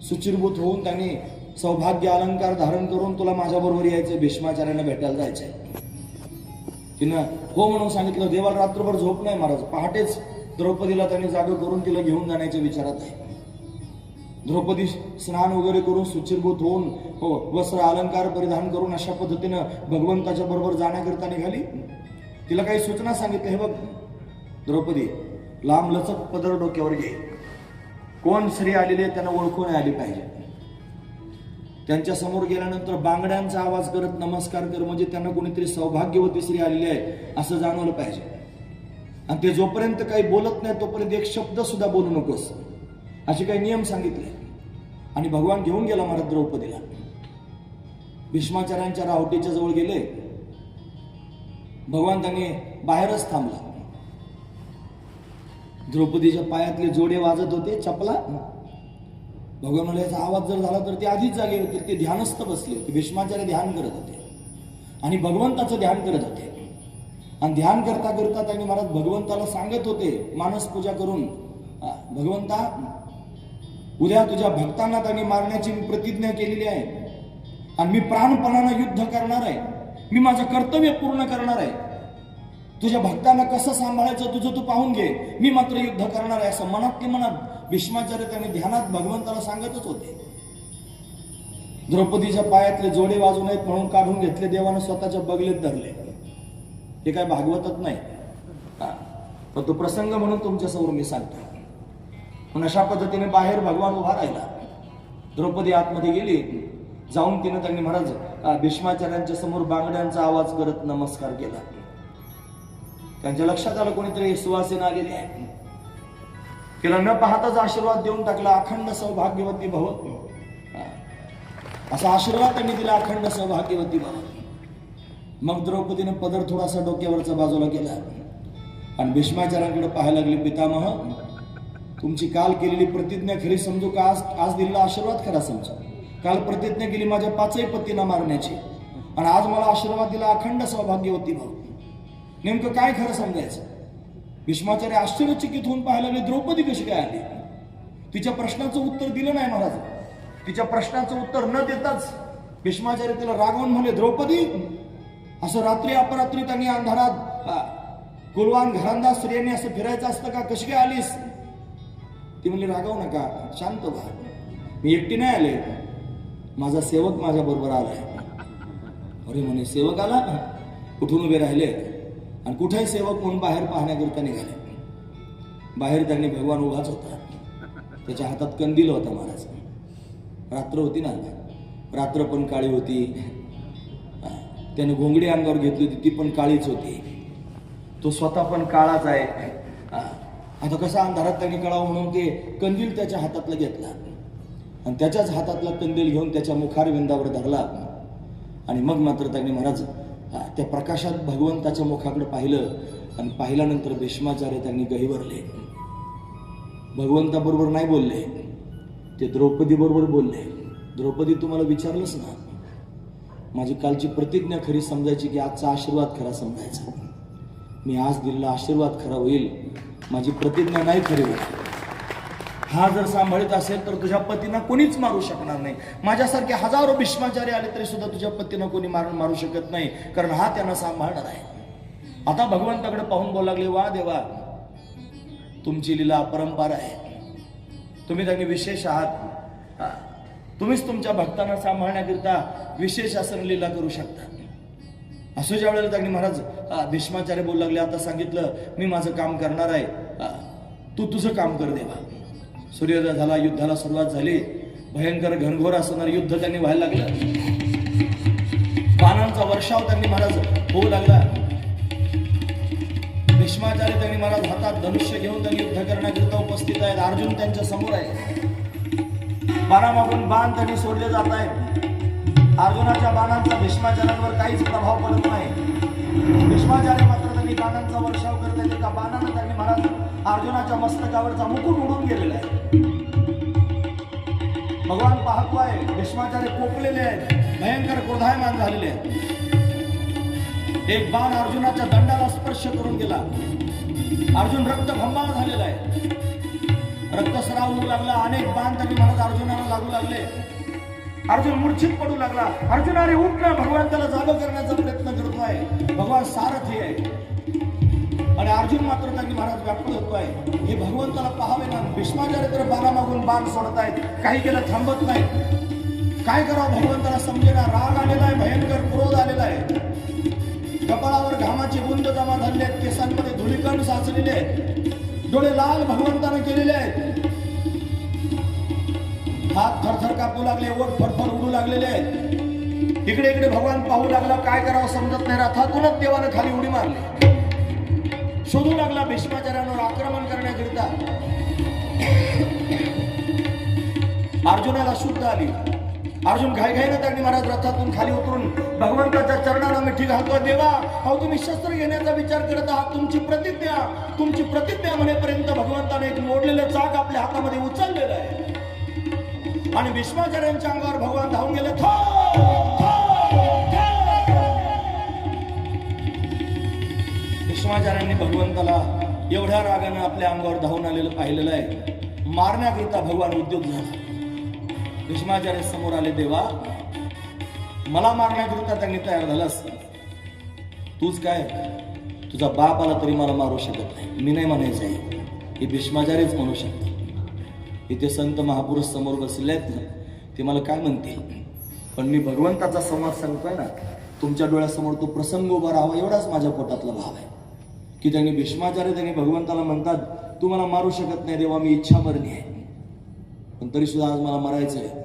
[SPEAKER 1] सुचिरभूत होऊन त्यांनी सौभाग्य अलंकार धारण करून तुला माझ्याबरोबर यायचं, भीष्माचार्यांना भेटायला जायचंय. तिनं हो म्हणून सांगितलं. देवाला रात्रभर झोप नाही महाराज. पहाटेच द्रौपदीला त्यांनी जागा करून तिला घेऊन जाण्याच्या विचारात आहे. द्रौपदी स्नान वगैरे करून सुचिरभूत होऊन वस्त्र अलंकार परिधान करून अशा पद्धतीनं भगवंताच्या बरोबर जाण्याकरिता निघाली. तिला काही सूचना सांगितल्या. हे बघ द्रौपदी, लांब लचक पदर डोक्यावर घे. कोण स्त्री आलेली आहे त्यांना ओळखून आली पाहिजे. त्यांच्या समोर गेल्यानंतर बांगड्यांचा आवाज करत नमस्कार कर, म्हणजे त्यांना कोणीतरी सौभाग्यवती स्त्री आलेली आहे असं जाणवलं पाहिजे. आणि ते जोपर्यंत काही बोलत नाही तोपर्यंत एक शब्द सुद्धा बोलू नकोस, असे काही नियम सांगितले. आणि भगवान घेऊन गेला महाराज द्रौपदीला. भीष्माचार्यांच्या रावटीच्या जवळ गेले. भगवान त्यांनी बाहेरच थांबला. द्रौपदीच्या पायातले जोडे वाजत होते, चपला. भगवान म्हणले याचा आवाज जर झाला तर ते आधीच जागे होते. ते ध्यानस्थ बसले होते. भीष्माचार्य ध्यान करत होते आणि भगवंताचं ध्यान करत होते. आणि ध्यान करता करता त्यांनी महाराज भगवंताला सांगत होते मानस पूजा करून, भगवंता उद्या तुझ्या भक्तांना त्यांनी मारण्याची मी प्रतिज्ञा केलेली आहे आणि मी प्राणपणानं युद्ध करणार आहे. मी माझं कर्तव्य पूर्ण करणार आहे. तुझ्या भक्तांना कसं सांभाळायचं तुझं तू पाहून घे. मी मात्र युद्ध करणार आहे असं मनातली मनात भीष्माचार्य त्यांनी ध्यानात भगवंताला सांगतच होते. द्रौपदीच्या पायातले जोडे वाजू नयेत म्हणून काढून घेतले. देवानं स्वतःच्या बगलेत धरले. हे काय भागवतच नाही, पण तो प्रसंग म्हणून तुमच्या समोर मी सांगतो. पण अशा पद्धतीने बाहेर भगवान उभा राहिला. द्रौपदी आतमध्ये गेली. जाऊन तिने त्यांनी महाराज भीष्माचार्यांच्या समोर बांगड्यांचा आवाज करत नमस्कार केला. त्यांच्या लक्षात आलं कोणीतरी सुवासिनी आलेली आहे. तिला न पाहताच आशीर्वाद देऊन टाकला. अखंड सौभाग्यवती भव असा आशीर्वाद त्यांनी दिला. अखंड सौभाग्यवती भव. मग द्रौपदीने पदर थोडासा डोक्यावरचा बाजूला केला आणि भीष्माचार्यांकडे पाहायला लागली. पितामह, तुमची काल केलेली प्रतिज्ञा खरी समजू का आज दिलेला आशीर्वाद खरा समजू? काल प्रतिज्ञा केली माझ्या 5ही पतींना मारण्याची आणि आज मला आशीर्वाद दिला अखंड सौभाग्यवती भाऊ. नेमकं काय खरं समजायचं? भीष्माचार्य आश्चर्यचकित होऊन पाहायला लागले. द्रौपदी कशी काय आली? तिच्या प्रश्नाचं उत्तर दिलं नाही महाराज. तिच्या प्रश्नाचं उत्तर न देताच भीष्माचार्य तिला रागवून म्हणले, द्रौपदी, असं रात्री अपरात्री त्यांनी अंधारात कुलवान घरांदा स्त्रियांनी असं फिरायचं असतं का? कशी काय आलीस? ती म्हणली, रागवू नका, शांत व्हा. मी एकटी नाही आले, माझा सेवक माझ्या बरोबर आलाय. अरे म्हणे, सेवक आला? कुठून उभे राहिले आणि कुठे सेवक म्हणून बाहेर पाहण्याकरिता निघाले. बाहेर त्यांनी भगवान उभाच होता. त्याच्या हातात कंदील होता महाराज. रात्र होती ना, रात्र पण काळी होती. त्याने घोंगडी अंगावर घेतली होती, ती पण काळीच होती. तो स्वतः पण काळाच आहे. आता कसा अंधारात त्यांनी कळावं म्हणून ते कंदील त्याच्या हातातला घेतला आणि त्याच्याच हातातला कंदील घेऊन त्याच्या मुखारविंदावर धरला. आणि मग मात्र त्यांनी महाराज त्या प्रकाशात भगवंताच्या मुखाकडे पाहिलं आणि पाहिल्यानंतर भीष्माचार्य त्यांनी गहिवरले. भगवंताबरोबर नाही बोलले, ते द्रौपदी बरोबर बोलले. द्रौपदी, तुम्हाला विचारलंच ना, माझी कालची प्रतिज्ञा खरी समजायची की आजचा आशीर्वाद खरा समजायचा. मी आज दिलेला आशीर्वाद खरा होईल, माझी प्रतिज्ञा नाही खरी होईल. हा जर सांभाळीत असेल तर तुझ्या पतींना कोणीच मारू शकणार नाही. माझ्यासारखे हजारो भीष्माचार्य आले तरी सुद्धा तुझ्या पतींना कोणी मारू शकत नाही, कारण हा त्यांना सांभाळणार आहे. आता भगवंताकडे पाहून बोलू लागले, वा देवा, तुमची लीला अपरंपार आहे. तुम्ही त्यांनी विशेष आहात. तुम्हीच तुमच्या भक्तांना सांभाळण्याकरिता विशेष असं लीला करू शकता. असं ज्या वेळेला त्यांनी महाराज भीष्माचार्य बोलू लागले, आता सांगितलं मी माझं काम करणार आहे, तू तुझं काम कर देवा. सूर्योदय झाला, युद्धाला सुरुवात झाली. भयंकर घनघोर असणार युद्ध त्यांनी व्हायला लागलं. बाणांचा वर्षाव त्यांनी महाराज होऊ लागला. भीष्माचार्य त्यांनी महाराज हातात धनुष्य घेऊन त्यांनी युद्ध करण्याकरिता उपस्थित आहेत. अर्जुन त्यांच्या समोर आहे. बाणामागून बाण त्यांनी सोडले जात आहेत. अर्जुनाच्या बाणांचा भीष्माचार्यांवर काहीच प्रभाव पडत नाही. भीष्माचार्य मात्र त्यांनी बाणांचा वर्षाव करत आहेत. त्या बाणानं त्यांनी महाराज अर्जुनाच्या मस्तकावरचा मुकुट उडून गेलेला आहे. भगवान पाहतो आहे. भीष्माचार्य कोपलेले आहेत, भयंकर क्रोधायमान झालेले आहेत. एक बाण अर्जुनाच्या दंडाला स्पर्श करून गेला. अर्जुन रक्तभंबाळ झालेला आहे. रक्तस्राव होऊ लागला. अनेक बाण त्यांनी महाराज अर्जुनाला लागू लागले. अर्जुन मूर्छित पडू लागला. अर्जुन, अरे उठ ना, भगवान त्याला जागं करण्याचा प्रयत्न करतोय. भगवान सारथी आहे आणि अर्जुन मात्र त्यांनी महाराज व्याकुळ होतोय. हे भगवंताला पाहावे ना. भीष्माचार्य तर बाणामागून बाण सोडतायत, काही केलं थांबत नाही. काय करावं भगवंताला समजेना. राग आलेला आहे, भयंकर क्रोध आलेला आहे. कपाळावर घामाचे बुंद जमा झालेले आहेत, केसांमध्ये धुळीकण साचलेले आहेत, डोळे लाल भगवंताने केलेले आहेत. हात थरथर कापू लागले, ओठ फडफड उडू लागलेले आहेत. इकडे इकडे भगवान पाहू लागला. काय करावं समजत नाही. रथातूनच देवानं खाली उडी मारली. शोधू लागला भीष्माचार्यांवर आक्रमण करण्याकरिता. अर्जुनाला शुद्ध आली. अर्जुन घाईघाईनं त्यांनी महाराज रथातून खाली उतरून भगवंताच्या चरणाला मिठी घालतोय. देवा, अहो तुम्ही शस्त्र घेण्याचा विचार करत आहात, तुमची प्रतिज्ञा म्हणेपर्यंत भगवंताने एक मोडलेलं चाक आपल्या हातामध्ये उचललेलं आहे आणि भीष्माचार्यांच्या अंगावर भगवान धावून गेले. भीष्माचार्यांनी भगवंताला एवढ्या रागानं आपल्या अंगावर धावून आलेलं पाहिलेलं आहे. मारण्याकरिता भगवान उद्योग झाला. भीष्माचार्य समोर आले. देवा, मला मारण्याकरिता त्यांनी तयार झालास. तूच काय, तुझा बाप आला तरी मला मारू शकत नाही. मी नाही म्हणायचं आहे, हे भीष्माचार्यच म्हणू शकतात. इथे संत महापुरुष समोर बसले आहेत ना, ते मला काय म्हणतील, पण मी भगवंताचा संवाद सांगतोय ना, तुमच्या डोळ्यासमोर तो प्रसंग उभा राहावा एवढाच माझ्या पोटातला भाव आहे. की त्यांनी भगवंताला म्हणतात, तू मला मारू शकत नाही देवा, मी इच्छा मरणी आहे, पण तरी सुद्धा आज मला मरायचं आहे.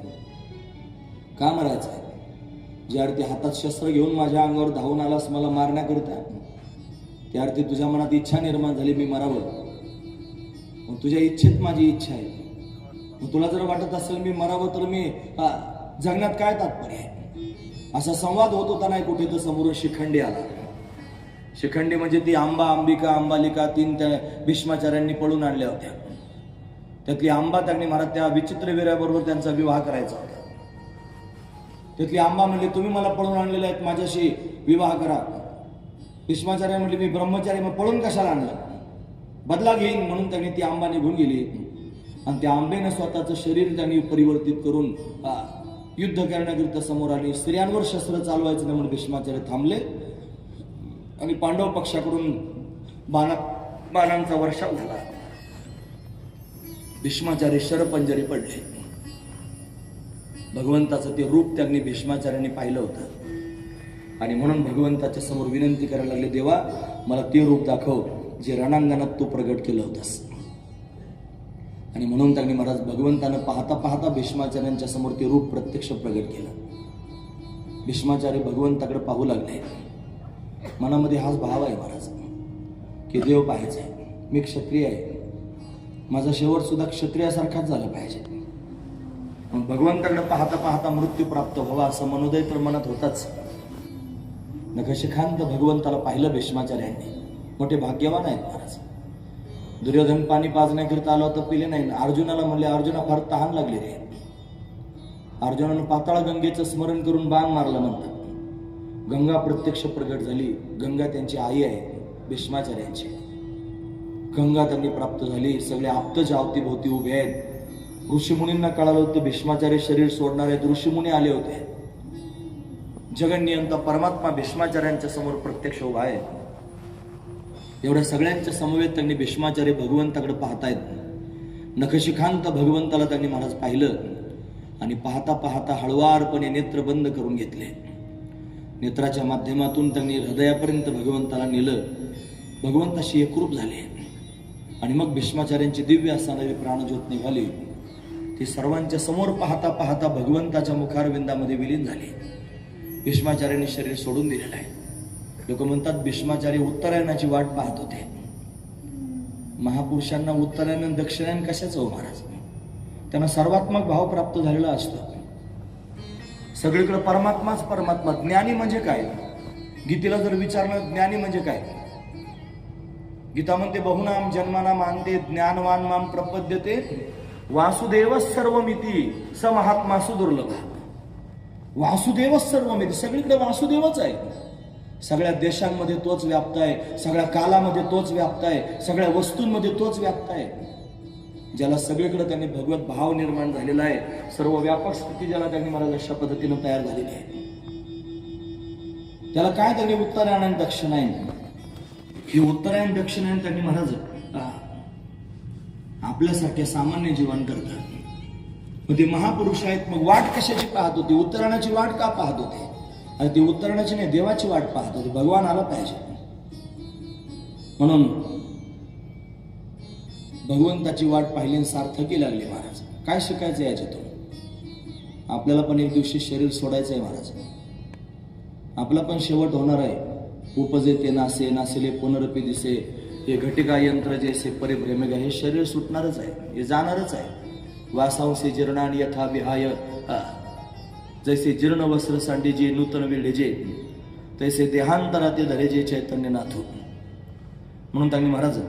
[SPEAKER 1] का मरायचं आहे? ज्या अर्थी हातात शस्त्र घेऊन माझ्या अंगावर धावून आलास मला मारण्याकरिता, त्या अर्थी तुझ्या मनात इच्छा निर्माण झाली मी मरावं. मग तुझ्या इच्छेत माझी इच्छा आहे. मग तुला जर वाटत असेल मी मरावं तर मी जगण्यात काय तात्पर्य आहे? असा संवाद होत होता नाही कुठे, तर समोरून शिखंडी आला. शिखंडी म्हणजे ती आंबा, अंबिका, अंबालिका 3 त्या भीष्माचार्यांनी पळून आणल्या होत्या. त्यातली आंबा त्यांनी महाराज त्या विचित्र वीराबरोबर त्यांचा विवाह करायचा होता. त्यातली आंबा म्हणली, तुम्ही मला पळून आणलेले आहेत, माझ्याशी विवाह करा. भीष्माचार्य म्हणले, मी ब्रह्मचारी, मग पळून कशाला आणलं? बदला घेईन म्हणून त्यांनी ती आंबा निघून गेली आणि त्या आंबेनं स्वतःचं शरीर त्यांनी परिवर्तित करून युद्ध करण्याकरिता समोर आली. स्त्रियांवर शस्त्र चालवायचं नाही म्हणून भीष्माचार्य थांबले आणि पांडव पक्षाकडून बाणांचा वर्षाव झाला. भीष्माचार्य शरपंजरी पडले. भगवंताचं ते रूप त्यांनी भीष्माचार्यांनी पाहिलं होतं आणि म्हणून भगवंताच्या समोर विनंती करायला लागले, देवा, मला ते रूप दाखव जे रणांगणात तू प्रगट केलं होतंस. आणि म्हणून त्यांनी महाराज भगवंतानं पाहता पाहता भीष्माचार्यांच्या समोर ते रूप प्रत्यक्ष प्रगट केलं. भीष्माचार्य भगवंताकडे पाहू लागले. मनामध्ये हाच भाव आहे महाराज की देव पाहायचा आहे, मी क्षत्रिय आहे, माझा शेवट सुद्धा क्षत्रियासारखाच झाला पाहिजे. मग भगवंताकडे पाहता पाहता मृत्यू प्राप्त व्हावा असं मनोदय तर मनात होताच. नखशिखांत भगवंताला पाहिलं भीष्माचार्यांनी. मोठे भाग्यवान आहेत महाराज. दुर्योधन पाणी पाजण्याकरिता आलं होतं, पिले नाही. अर्जुनाला म्हणले, अर्जुना फार तहान लागली रे. अर्जुनानं पाताळ गंगेचं स्मरण करून बाण मारला म्हणतात. गंगा प्रत्यक्ष प्रगट झाली. गंगा त्यांची आई आहे भीष्माचार्यांची. गंगा त्यांनी प्राप्त झाली. सगळे आप्तच्या अवतीभोवती उभे आहेत. ऋषीमुनींना कळालं होतं भीष्माचार्य शरीर सोडणार आहेत. ऋषीमुनी आले होते. जगन्नियंता परमात्मा भीष्माचार्यांच्या समोर प्रत्यक्ष उभा आहे. एवढ्या सगळ्यांच्या समवेत त्यांनी भीष्माचार्य भगवंताकडे पाहतायत. नखशिखांत भगवंताला त्यांनी महाराज पाहिलं आणि पाहता पाहता हळुवारपणे नेत्र बंद करून घेतले. नेत्राच्या माध्यमातून त्यांनी हृदयापर्यंत भगवंताला नेलं. भगवंताशी एकरूप झाले आणि मग भीष्माचार्यांची दिव्य असणारी प्राणज्योत निघाली. ती सर्वांच्या समोर पाहता पाहता भगवंताच्या मुखारविंदामध्ये विलीन झाली. भीष्माचार्यांनी शरीर सोडून दिलेलं आहे. लोक म्हणतात भीष्माचार्य उत्तरायणाची वाट पाहत होते. महापुरुषांना उत्तरायण दक्षिणायन कशाच हो महाराज? त्यांना सर्वात्मक भाव प्राप्त झालेला असतो. सगळीकडे परमात्माच परमात्मा. ज्ञानी म्हणजे काय? गीतेला जर विचारलं ज्ञानी म्हणजे काय, गीता म्हणते बहुनाम जन्मानाम आणते ज्ञानवान माम प्रपद्यते वासुदेव सर्वमिती स महात्मासु दुर्लभ. वासुदेव सर्वमिती, सगळीकडे वासुदेवच आहे. सगळ्या देशांमध्ये तोच व्याप्त आहे, सगळ्या कालामध्ये तोच व्याप्त आहे, सगळ्या वस्तूंमध्ये तोच व्याप्त आहे. ज्याला सगळीकडे त्यांनी भगवत भाव निर्माण झालेला आहे, सर्व व्यापक स्थिती ज्याला त्यांनी मला अशा पद्धतीनं तयार झालेली आहे, त्याला काय त्यांनी उत्तरायण दक्षिणायन, ही उत्तरायण दक्षिणायन त्यांनी महाराज आपल्यासारख्या सामान्य जीवन करतात. मग ते महापुरुष आहेत. मग वाट कशाची पाहत होती? उत्तरायणाची वाट का पाहत होते? आणि ती उत्तरायणाची नाही, देवाची वाट पाहत होती. भगवान आला पाहिजे म्हणून भगवंताची वाट पाहिली, सार्थकी लागली. महाराज काय शिकायचं याच्यातून? आपल्याला पण एक दिवशी शरीर सोडायचं आहे महाराज. आपला पण शेवट होणार आहे. उपजे ते नासे, नासेले पुनरपी दिसे, हे घटिका यंत्र जैसे परिभ्रमेगा. हे शरीर सुटणारच आहे, हे जाणारच आहे. वासांसी जीर्णान यथा विहाय जैसे जीर्ण वस्त्र सांडीजे नूतन विडेजे तैसे देहांतरा ते धरेजे चैतन्य नाथू. म्हणून त्यांनी महाराज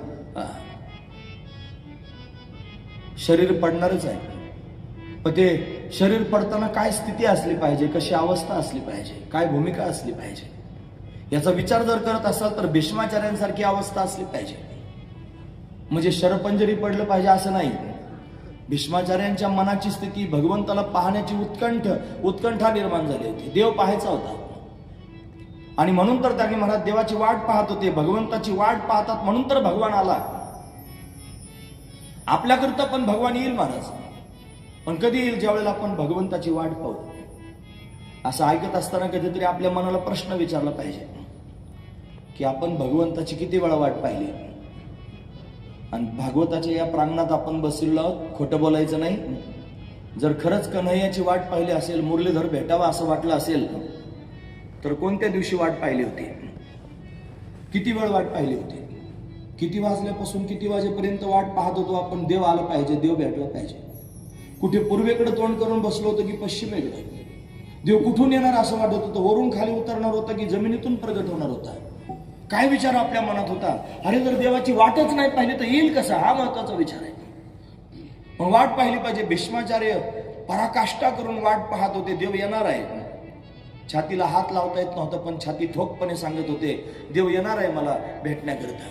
[SPEAKER 1] शरीर पडणारच आहे, पण ते शरीर पडताना काय स्थिती असली पाहिजे, कशी अवस्था असली पाहिजे, काय भूमिका असली पाहिजे, याचा विचार जर करत असाल तर भीष्माचार्यांसारखी अवस्था असली पाहिजे. म्हणजे शरपंजरी पडलं पाहिजे असं नाही. भीष्माचार्यांच्या मनाची स्थिती भगवंताला पाहण्याची उत्कंठा निर्माण झाली होती. देव पाहायचा होता आणि म्हणून तर त्यांनी महाराज देवाची वाट पाहत होते, भगवंताची वाट पाहतात म्हणून तर भगवान आला. आपल्याकरता पण भगवान येईल महाराज, पण कधी येईल? ज्या वेळेला आपण भगवंताची वाट पाहू. असं ऐकत असताना कधीतरी आपल्या मनाला प्रश्न विचारला पाहिजे की आपण भगवंताची किती वेळा वाट पाहिली. आणि भागवताच्या या प्रांगणात आपण बसलेलो आहोत, खोटं बोलायचं नाही. जर खरंच कन्हैयाची वाट पाहिली असेल, मुरलीधर भेटावा असं वाटलं असेल तर कोणत्या दिवशी वाट पाहिली होती, किती वेळ वाट पाहिली होती, किती वाजल्यापासून किती वाजेपर्यंत वाट पाहत होतो आपण. देव आला पाहिजे, देव भेटला पाहिजे. कुठे पूर्वेकडे तोंड करून बसलो होतो की पश्चिमेकडे? देव कुठून येणार असं वाटत होतं? वरून खाली उतरणार होता की जमिनीतून प्रगट होणार होता? काय विचार आपल्या मनात होता? अरे जर देवाची वाटच नाही पाहिली तर येईल कसा? हा महत्वाचा विचार आहे. पण वाट पाहिली पाहिजे. भीष्माचार्य पराकाष्ठा करून वाट पाहत होते, देव येणार आहे. छातीला हात लावता येत नव्हता पण छाती ठोकपणे सांगत होते, देव येणार आहे मला भेटण्याकरता.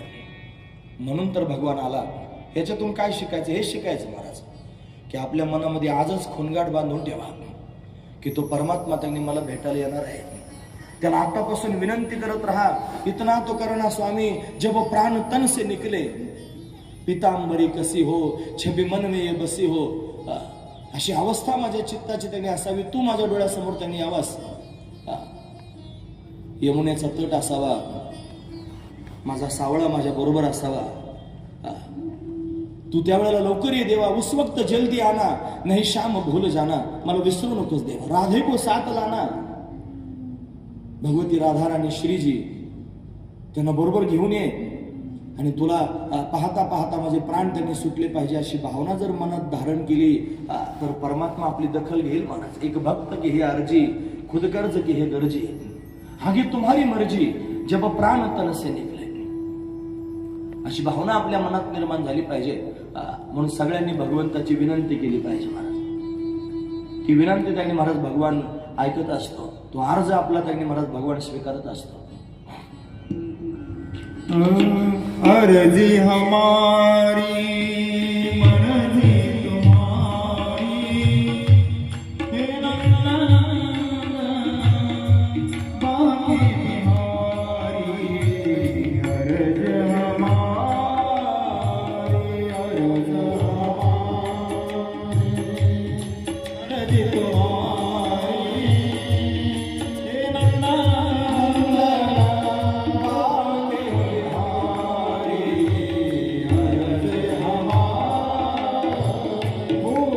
[SPEAKER 1] म्हणून तर भगवान आला. याच्यातून काय शिकायचं? हे शिकायचं महाराज की आपल्या मनामध्ये आजच खुणगाट बांधून ठेवा की तो परमात्मा त्यांनी मला भेटायला येणार आहे. त्याला आतापासून विनंती करत राहा, इतना तो करना स्वामी जब प्राण तन से निकले, पितांबरी कसी हो छबी मन में ये बसी हो. अशी अवस्था माझ्या चित्ताची त्यांनी असावी. तू माझ्या डोळ्यासमोर त्यांनी यावास. यमुनेचा तट असावा, माझा सावळा माझ्या बरोबर असावा. तू त्यावेळेला लवकर ये देवा, उस वक्त जल्दी आना नहीं शाम भूल जाना. मला विसरू नकोस देवा. राधे को साथ लाना. भगवती राधा आणि श्रीजी त्यांना बरोबर घेऊन ये आणि तुला पाहता पाहता माझे प्राण त्यांनी सुटले पाहिजे अशी भावना जर मनात धारण केली तर परमात्मा आपली दखल घेईल. महाराज एक भक्त की हे अर्जी खुद कर्ज की हे गरजी, आगे तुम्हारी मर्जी जब प्राण तन से निकले. अशी भावना आपल्या मनात निर्माण झाली पाहिजे. म्हणून सगळ्यांनी भगवंताची विनंती केली पाहिजे महाराज. ही विनंती त्यांनी महाराज भगवान ऐकत असतो. तो अर्ज आपला त्यांनी महाराज भगवान स्वीकारत असतो.
[SPEAKER 2] अर्जी हमारी मर्जी तुम्हारी, हे नंदनंदन बाकी बिहारी. अर्ज हमारी, अर्ज हमारी, अर्जी तुम्हारी, हे नंदनंदन बाकी बिहारी. अर्ज हमारी, पूजा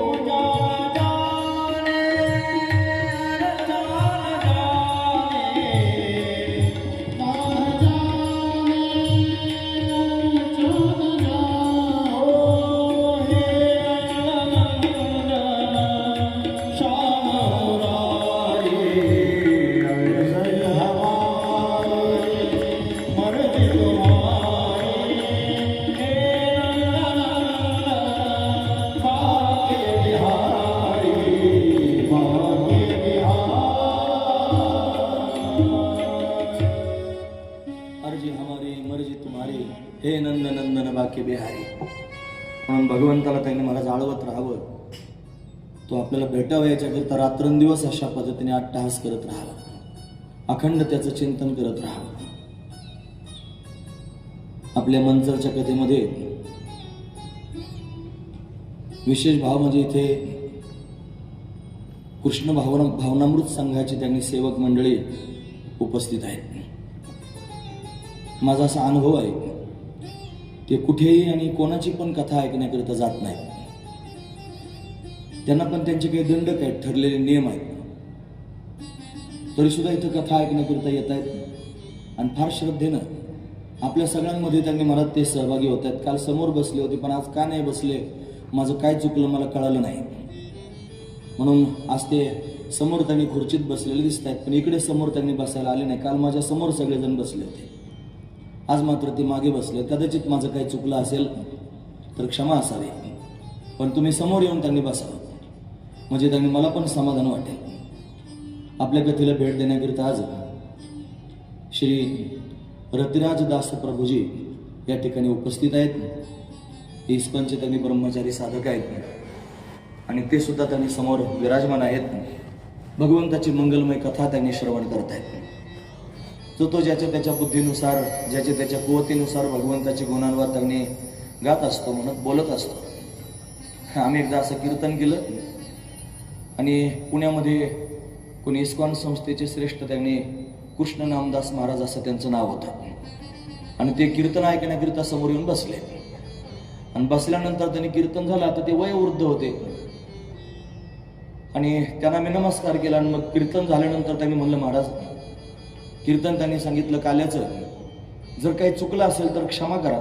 [SPEAKER 2] जाने, अर्ज
[SPEAKER 1] अर्जी हमारी मर्जी तुम्हारी, हे नंद नंदन बाकी बिहारी. म्हणून भगवंताला त्यांनी महाराज आळवत राहावं. तो आपल्याला भेटावा याच्याकरता रात्रंदिवस अशा पद्धतीने अट्टहास करत राहावा, अखंड त्याचं चिंतन करत राहावं. आपल्या मंचरच्या कथेमध्ये विशेष भाव म्हणजे इथे कृष्ण भावनामृत संघाची त्यांनी सेवक मंडळी उपस्थित आहेत. माझा असा अनुभव आहे, ते कुठेही आणि कोणाची पण कथा ऐकण्याकरिता जात नाही. त्यांना पण त्यांचे काही दंडक आहेत, ठरलेले नियम आहेत. तरी सुद्धा इथं कथा ऐकण्याकरिता येत आहेत आणि फार श्रद्धेनं आपल्या सगळ्यांमध्ये त्यांनी मला ते सहभागी होत आहेत. काल समोर बसले होते पण आज का नाही बसले, माझं काय चुकलं मला कळालं नाही. म्हणून आज ते समोर त्यांनी खुर्चीत बसलेले दिसत आहेत, पण इकडे समोर त्यांनी बसायला आले नाही. काल माझ्या समोर सगळेजण बसले होते, आज मात्र ते मागे बसले. कदाचित माझं काही चुकलं असेल तर क्षमा असावी, पण तुम्ही समोर येऊन त्यांनी बसावं, म्हणजे त्यांनी मला पण समाधान वाटेल. आपल्या कथेला भेट देण्याकरिता आज श्री रतिराज दास प्रभूजी या ठिकाणी उपस्थित आहेत. इस्कॉनचे त्यांनी ब्रह्मचारी साधक आहेत आणि ते सुद्धा त्यांनी समोर विराजमान आहेत. भगवंताची मंगलमय कथा त्यांनी श्रवण करत आहेत. तो ज्याच्या त्याच्या बुद्धीनुसार, ज्याच्या त्याच्या कुवतीनुसार भगवंताची गुणांवर त्यांनी गात असतो, म्हणत बोलत असतो. आम्ही एकदा असं कीर्तन केलं आणि पुण्यामध्ये कोणी इस्कॉन संस्थेचे श्रेष्ठ त्यांनी कृष्ण नामदास महाराज असं त्यांचं नाव होतं आणि ते कीर्तन ऐकण्याकरिता समोर येऊन बसले. आणि बसल्यानंतर त्यांनी कीर्तन झालं, तर ते वयोवृद्ध होते आणि त्यांना मी नमस्कार केला. आणि मग कीर्तन झाल्यानंतर त्यांनी म्हणलं, महाराज कीर्तन त्यांनी सांगितलं काल्याचं, जर काही चुकलं असेल तर क्षमा करा.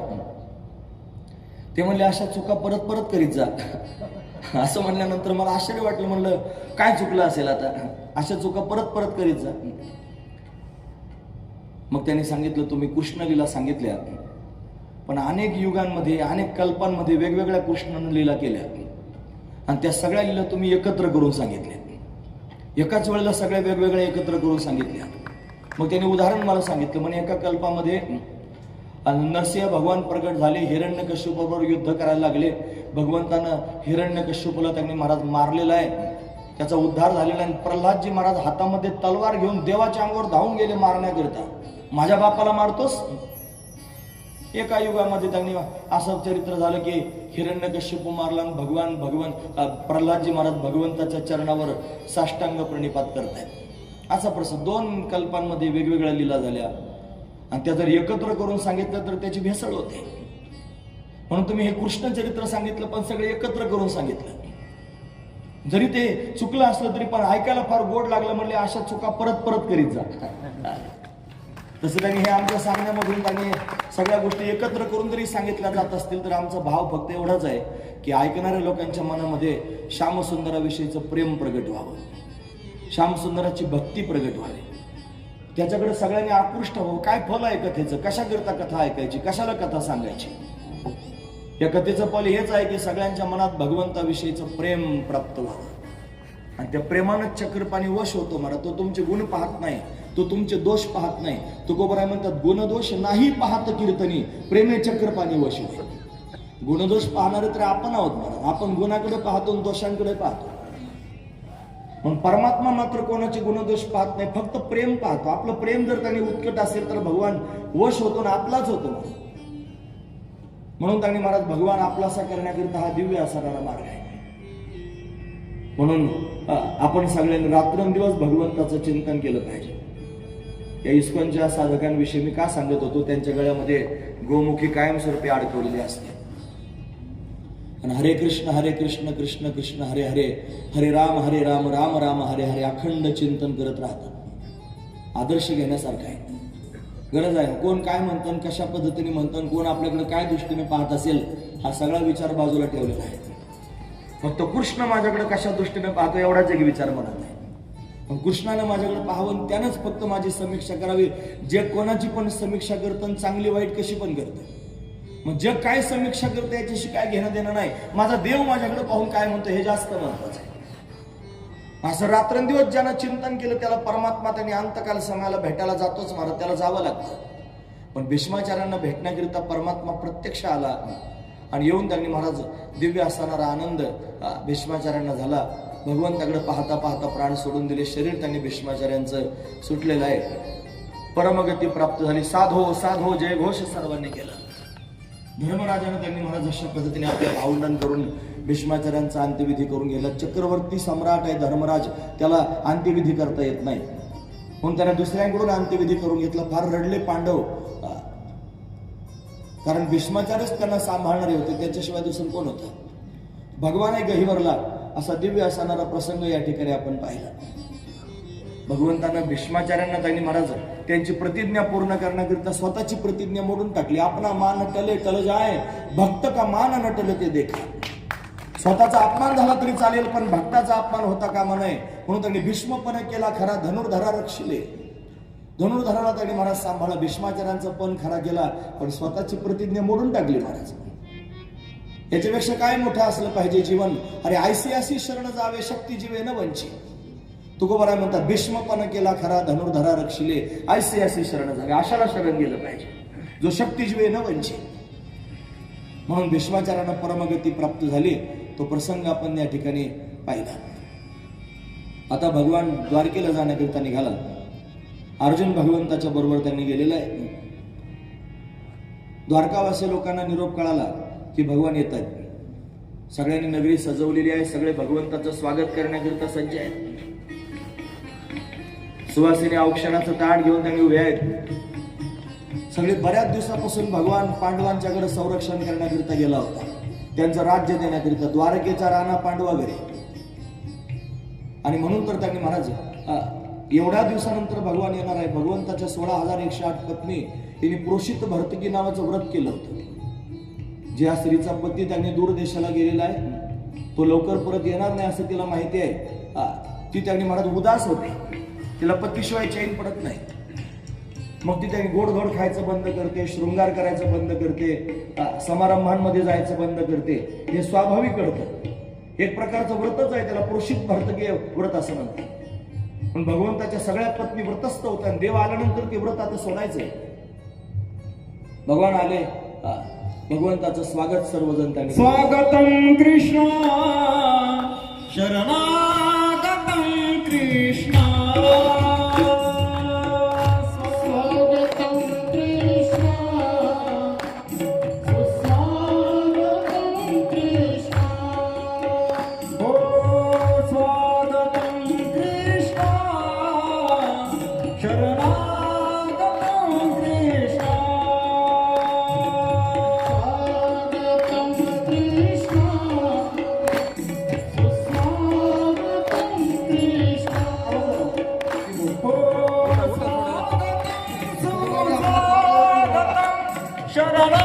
[SPEAKER 1] ते म्हणले, अशा चुका परत परत करीत जा. असं म्हणल्यानंतर मला आश्चर्य वाटलं. म्हणलं काय चुकलं असेल आता, अशा चुका परत परत करीत जा. मग त्यांनी सांगितलं, तुम्ही कृष्णलीला सांगितल्या, पण अनेक युगांमध्ये अनेक कल्पांमध्ये वेगवेगळ्या कृष्णानं लीला केल्या आणि त्या सगळ्या लीला तुम्ही एकत्र करून सांगितल्या. एकाच वेळेला सगळ्या वेगवेगळ्या एकत्र करून सांगितल्या. मग त्यांनी उदाहरण मला सांगितलं. म्हणे एका कल्पामध्ये नरसिंह भगवान प्रगट झाले, हिरण्यकश्यपाबरोबर युद्ध करायला लागले. भगवंतानं हिरण्यकश्यपूला त्यांनी महाराज मारलेला आहे, त्याचा उद्धार झालेला आहे. प्रल्हादजी महाराज हातामध्ये तलवार घेऊन देवाच्या अंगावर धावून गेले मारण्याकरिता. माझ्या बापाला मारतोस. एका युगामध्ये त्यांनी असं चरित्र झालं की हिरण्यकश्यपू मारला आणि भगवान प्रल्हादजी महाराज भगवंताच्या चरणावर साष्टांग प्रणिपात करतायत. असा प्रसंग 2 कल्पांमध्ये वेगवेगळ्या लीला झाल्या आणि त्या जर एकत्र करून सांगितलं तर त्याची भेसळ होते. म्हणून तुम्ही हे कृष्ण चरित्र सांगितलं, पण सगळे एकत्र करून सांगितलं. जरी ते चुकलं असलं तरी पण ऐकायला फार गोड लागलं. म्हणले अशा चुका परत परत करीत जा. तसं त्यांनी हे आमच्या सांगण्यामधून त्यांनी सगळ्या गोष्टी एकत्र करून जरी सांगितल्या जात असतील तर आमचा भाव फक्त एवढाच आहे की ऐकणाऱ्या लोकांच्या मनामध्ये श्यामसुंदराविषयीचं प्रेम प्रगट व्हावं, श्यामसुंदराची भक्ती प्रगट व्हावी, त्याच्याकडे सगळ्यांनी आकृष्ट व्हावं. काय फल आहे कथेचं, कशाकरिता कथा ऐकायची, कशाला कथा सांगायची. या कथेचं फल हेच आहे की सगळ्यांच्या मनात भगवंताविषयीचं प्रेम प्राप्त व्हावं आणि त्या प्रेमानं चक्रपाणी वश होतो. मला तो तुमचे गुण पाहत नाही, तो तुमचे दोष पाहत नाही. तुकोबराय म्हणतात, गुणदोष नाही पाहत कीर्तनी, प्रेमे चक्रपाणी वश होते. गुणदोष पाहणारे तर आपण आहोत. मला आपण गुणाकडे पाहतो, दोषांकडे पाहतो. पण परमात्मा मात्र कोणाचे गुणदोष पाहत नाही, फक्त प्रेम पाहतो. आपलं प्रेम जर त्यांनी उत्कट असेल तर भगवान वश होतो ना आपलाच होतो. म्हणून त्यांनी महाराज भगवान आपलासा करण्याकरिता हा दिव्य असणारा मार्ग आहे. म्हणून आपण सगळ्यांनी रात्रंदिवस भगवंताचं चिंतन केलं पाहिजे. या इस्कॉनच्या साधकांविषयी मी का सांगत होतो, त्यांच्या गळ्यामध्ये गोमुखी कायमस्वरूपी अडकवलेली असते आणि हरे कृष्ण कृष्ण कृष्ण हरे हरे, हरे राम राम राम हरे हरे अखंड चिंतन करत राहतात. आदर्श घेण्यासारखा आहे, गरज आहे. कोण काय म्हणतं, कशा पद्धतीने म्हणतं, कोण आपल्याकडे काय दृष्टीने पाहत असेल, हा सगळा विचार बाजूला ठेवलेला आहे. फक्त कृष्ण माझ्याकडे कशा दृष्टीने पाहतो एवढाच एक विचार म्हणत आहे. पण कृष्णानं माझ्याकडे पाहावं त्यानंच फक्त माझी समीक्षा करावी. जे कोणाची पण समीक्षा करतं, चांगली वाईट कशी पण करतं, मग जग काय समीक्षा करतं याच्याशी काय घेणं देणं नाही. माझा देव माझ्याकडे पाहून काय म्हणतो हे जास्त महत्वाचं आहे. असं रात्रंदिवस ज्यानं चिंतन केलं त्याला परमात्मा त्यांनी अंतकाल समयाला भेटायला जातोच. मला त्याला जावं लागतं. पण भीष्माचार्यांना भेटण्याकरिता परमात्मा प्रत्यक्ष आला आणि येऊन त्यांनी महाराज दिव्य असणारा आनंद भीष्माचार्यांना झाला. भगवंताकडे पाहता पाहता प्राण सोडून दिले. शरीर त्यांनी भीष्माचार्यांचं सुटलेलं आहे. परमगती प्राप्त झाली. साधो साधो जय घोष सर्वांनी केला. धर्मराजानं त्यांनी महाराज अशा पद्धतीने आपल्या भावंडन करून भीष्माचार्यांचा अंत्यविधी करून गेला. चक्रवर्ती सम्राट आहे धर्मराज, त्याला अंत्यविधी करता येत नाही म्हणून त्याने दुसऱ्यांकडून अंत्यविधी करून घेतला. फार रडले पांडव, कारण भीष्माचार्यच त्यांना सांभाळणारे होते, त्याच्याशिवाय दुसरं कोण होतं. भगवान गहिवरला असा दिव्य असणारा प्रसंग या ठिकाणी आपण पाहिला. भगवंतानं भीष्माचार्यांना त्यांनी महाराज त्यांची प्रतिज्ञा पूर्ण करण्याकरिता स्वतःची प्रतिज्ञा मोडून टाकली. आपला मान टले टल जाय, भक्त का मान न टले ते देखा. स्वतःचा अपमान झाला तरी चालेल, पण भक्ताचा अपमान होता कामा नये. म्हणून त्यांनी भीष्मपणे केला खरा, धनुर्धरा रक्षिले. धनुर्धराला त्यांनी महाराज सांभाळा. भीष्माचार्यांचा पण खरा केला, पण स्वतःची प्रतिज्ञा मोडून टाकली महाराज. याच्यापेक्षा काय मोठं असलं पाहिजे जीवन. अरे ऐसी शरण जावे, शक्ती जीवे न वंची. तुकोबाराय म्हणतात, भीष्मपणे केला खरा, धनुर्धरा रक्षिले. ऐसी शरण जावे, अशाला शरण गेलं पाहिजे जो शक्ती जीवे न वंची. म्हणून भीष्माचार्यांना परमगती प्राप्त झाली. तो प्रसंग आपण या ठिकाणी पाहिला. आता भगवान द्वारकेला जाण्याकरिता निघाला. अर्जुन भगवंताच्या बरोबर त्यांनी गेलेला आहे. द्वारकावासी लोकांना निरोप कळाला की भगवान येत आहेत. सगळ्यांनी नगरी सजवलेली आहे. सगळे भगवंताचं स्वागत करण्याकरिता सज्ज आहेत. सुवासिनी औक्षणाचं ताट घेऊन त्यांनी उभे आहेत. सगळे बऱ्याच दिवसापासून भगवान पांडवांच्याकडे संरक्षण करण्याकरिता गेला होता, त्यांचं राज्य देण्याकरिता. द्वारकेचा राणा पांडवागरे. आणि म्हणून तर त्यांनी महाराज एवढ्या दिवसानंतर भगवान येणार आहे. भगवंताच्या 16,108 पत्नी त्यांनी प्रोषित भर्तकी नावाचं व्रत केलं होतं. ज्या स्त्रीचा पती त्यांनी दूर देशाला गेलेला आहे, तो लवकर परत येणार नाही असं तिला माहिती आहे. ती त्यांनी महाराज उदास होते. तिला पतीशिवाय चैन पडत नाही. मग ती त्यांनी गोडधोड खायचं बंद करते, शृंगार करायचं बंद करते, समारंभांमध्ये जायचं बंद करते. हे स्वाभाविक घडतं. एक प्रकारचं व्रतच आहे, त्याला प्रोषित भर्तकीय व्रत असं म्हणतात. पण भगवंताच्या सगळ्या पत्नी व्रतस्थ होत्या. देव आल्यानंतर ते व्रत आता सोडायचंय. भगवान आले. भगवंताचं स्वागत सर्वजण त्यांनी.
[SPEAKER 2] स्वागतम कृष्ण शरणागतम कृष्ण. शरणा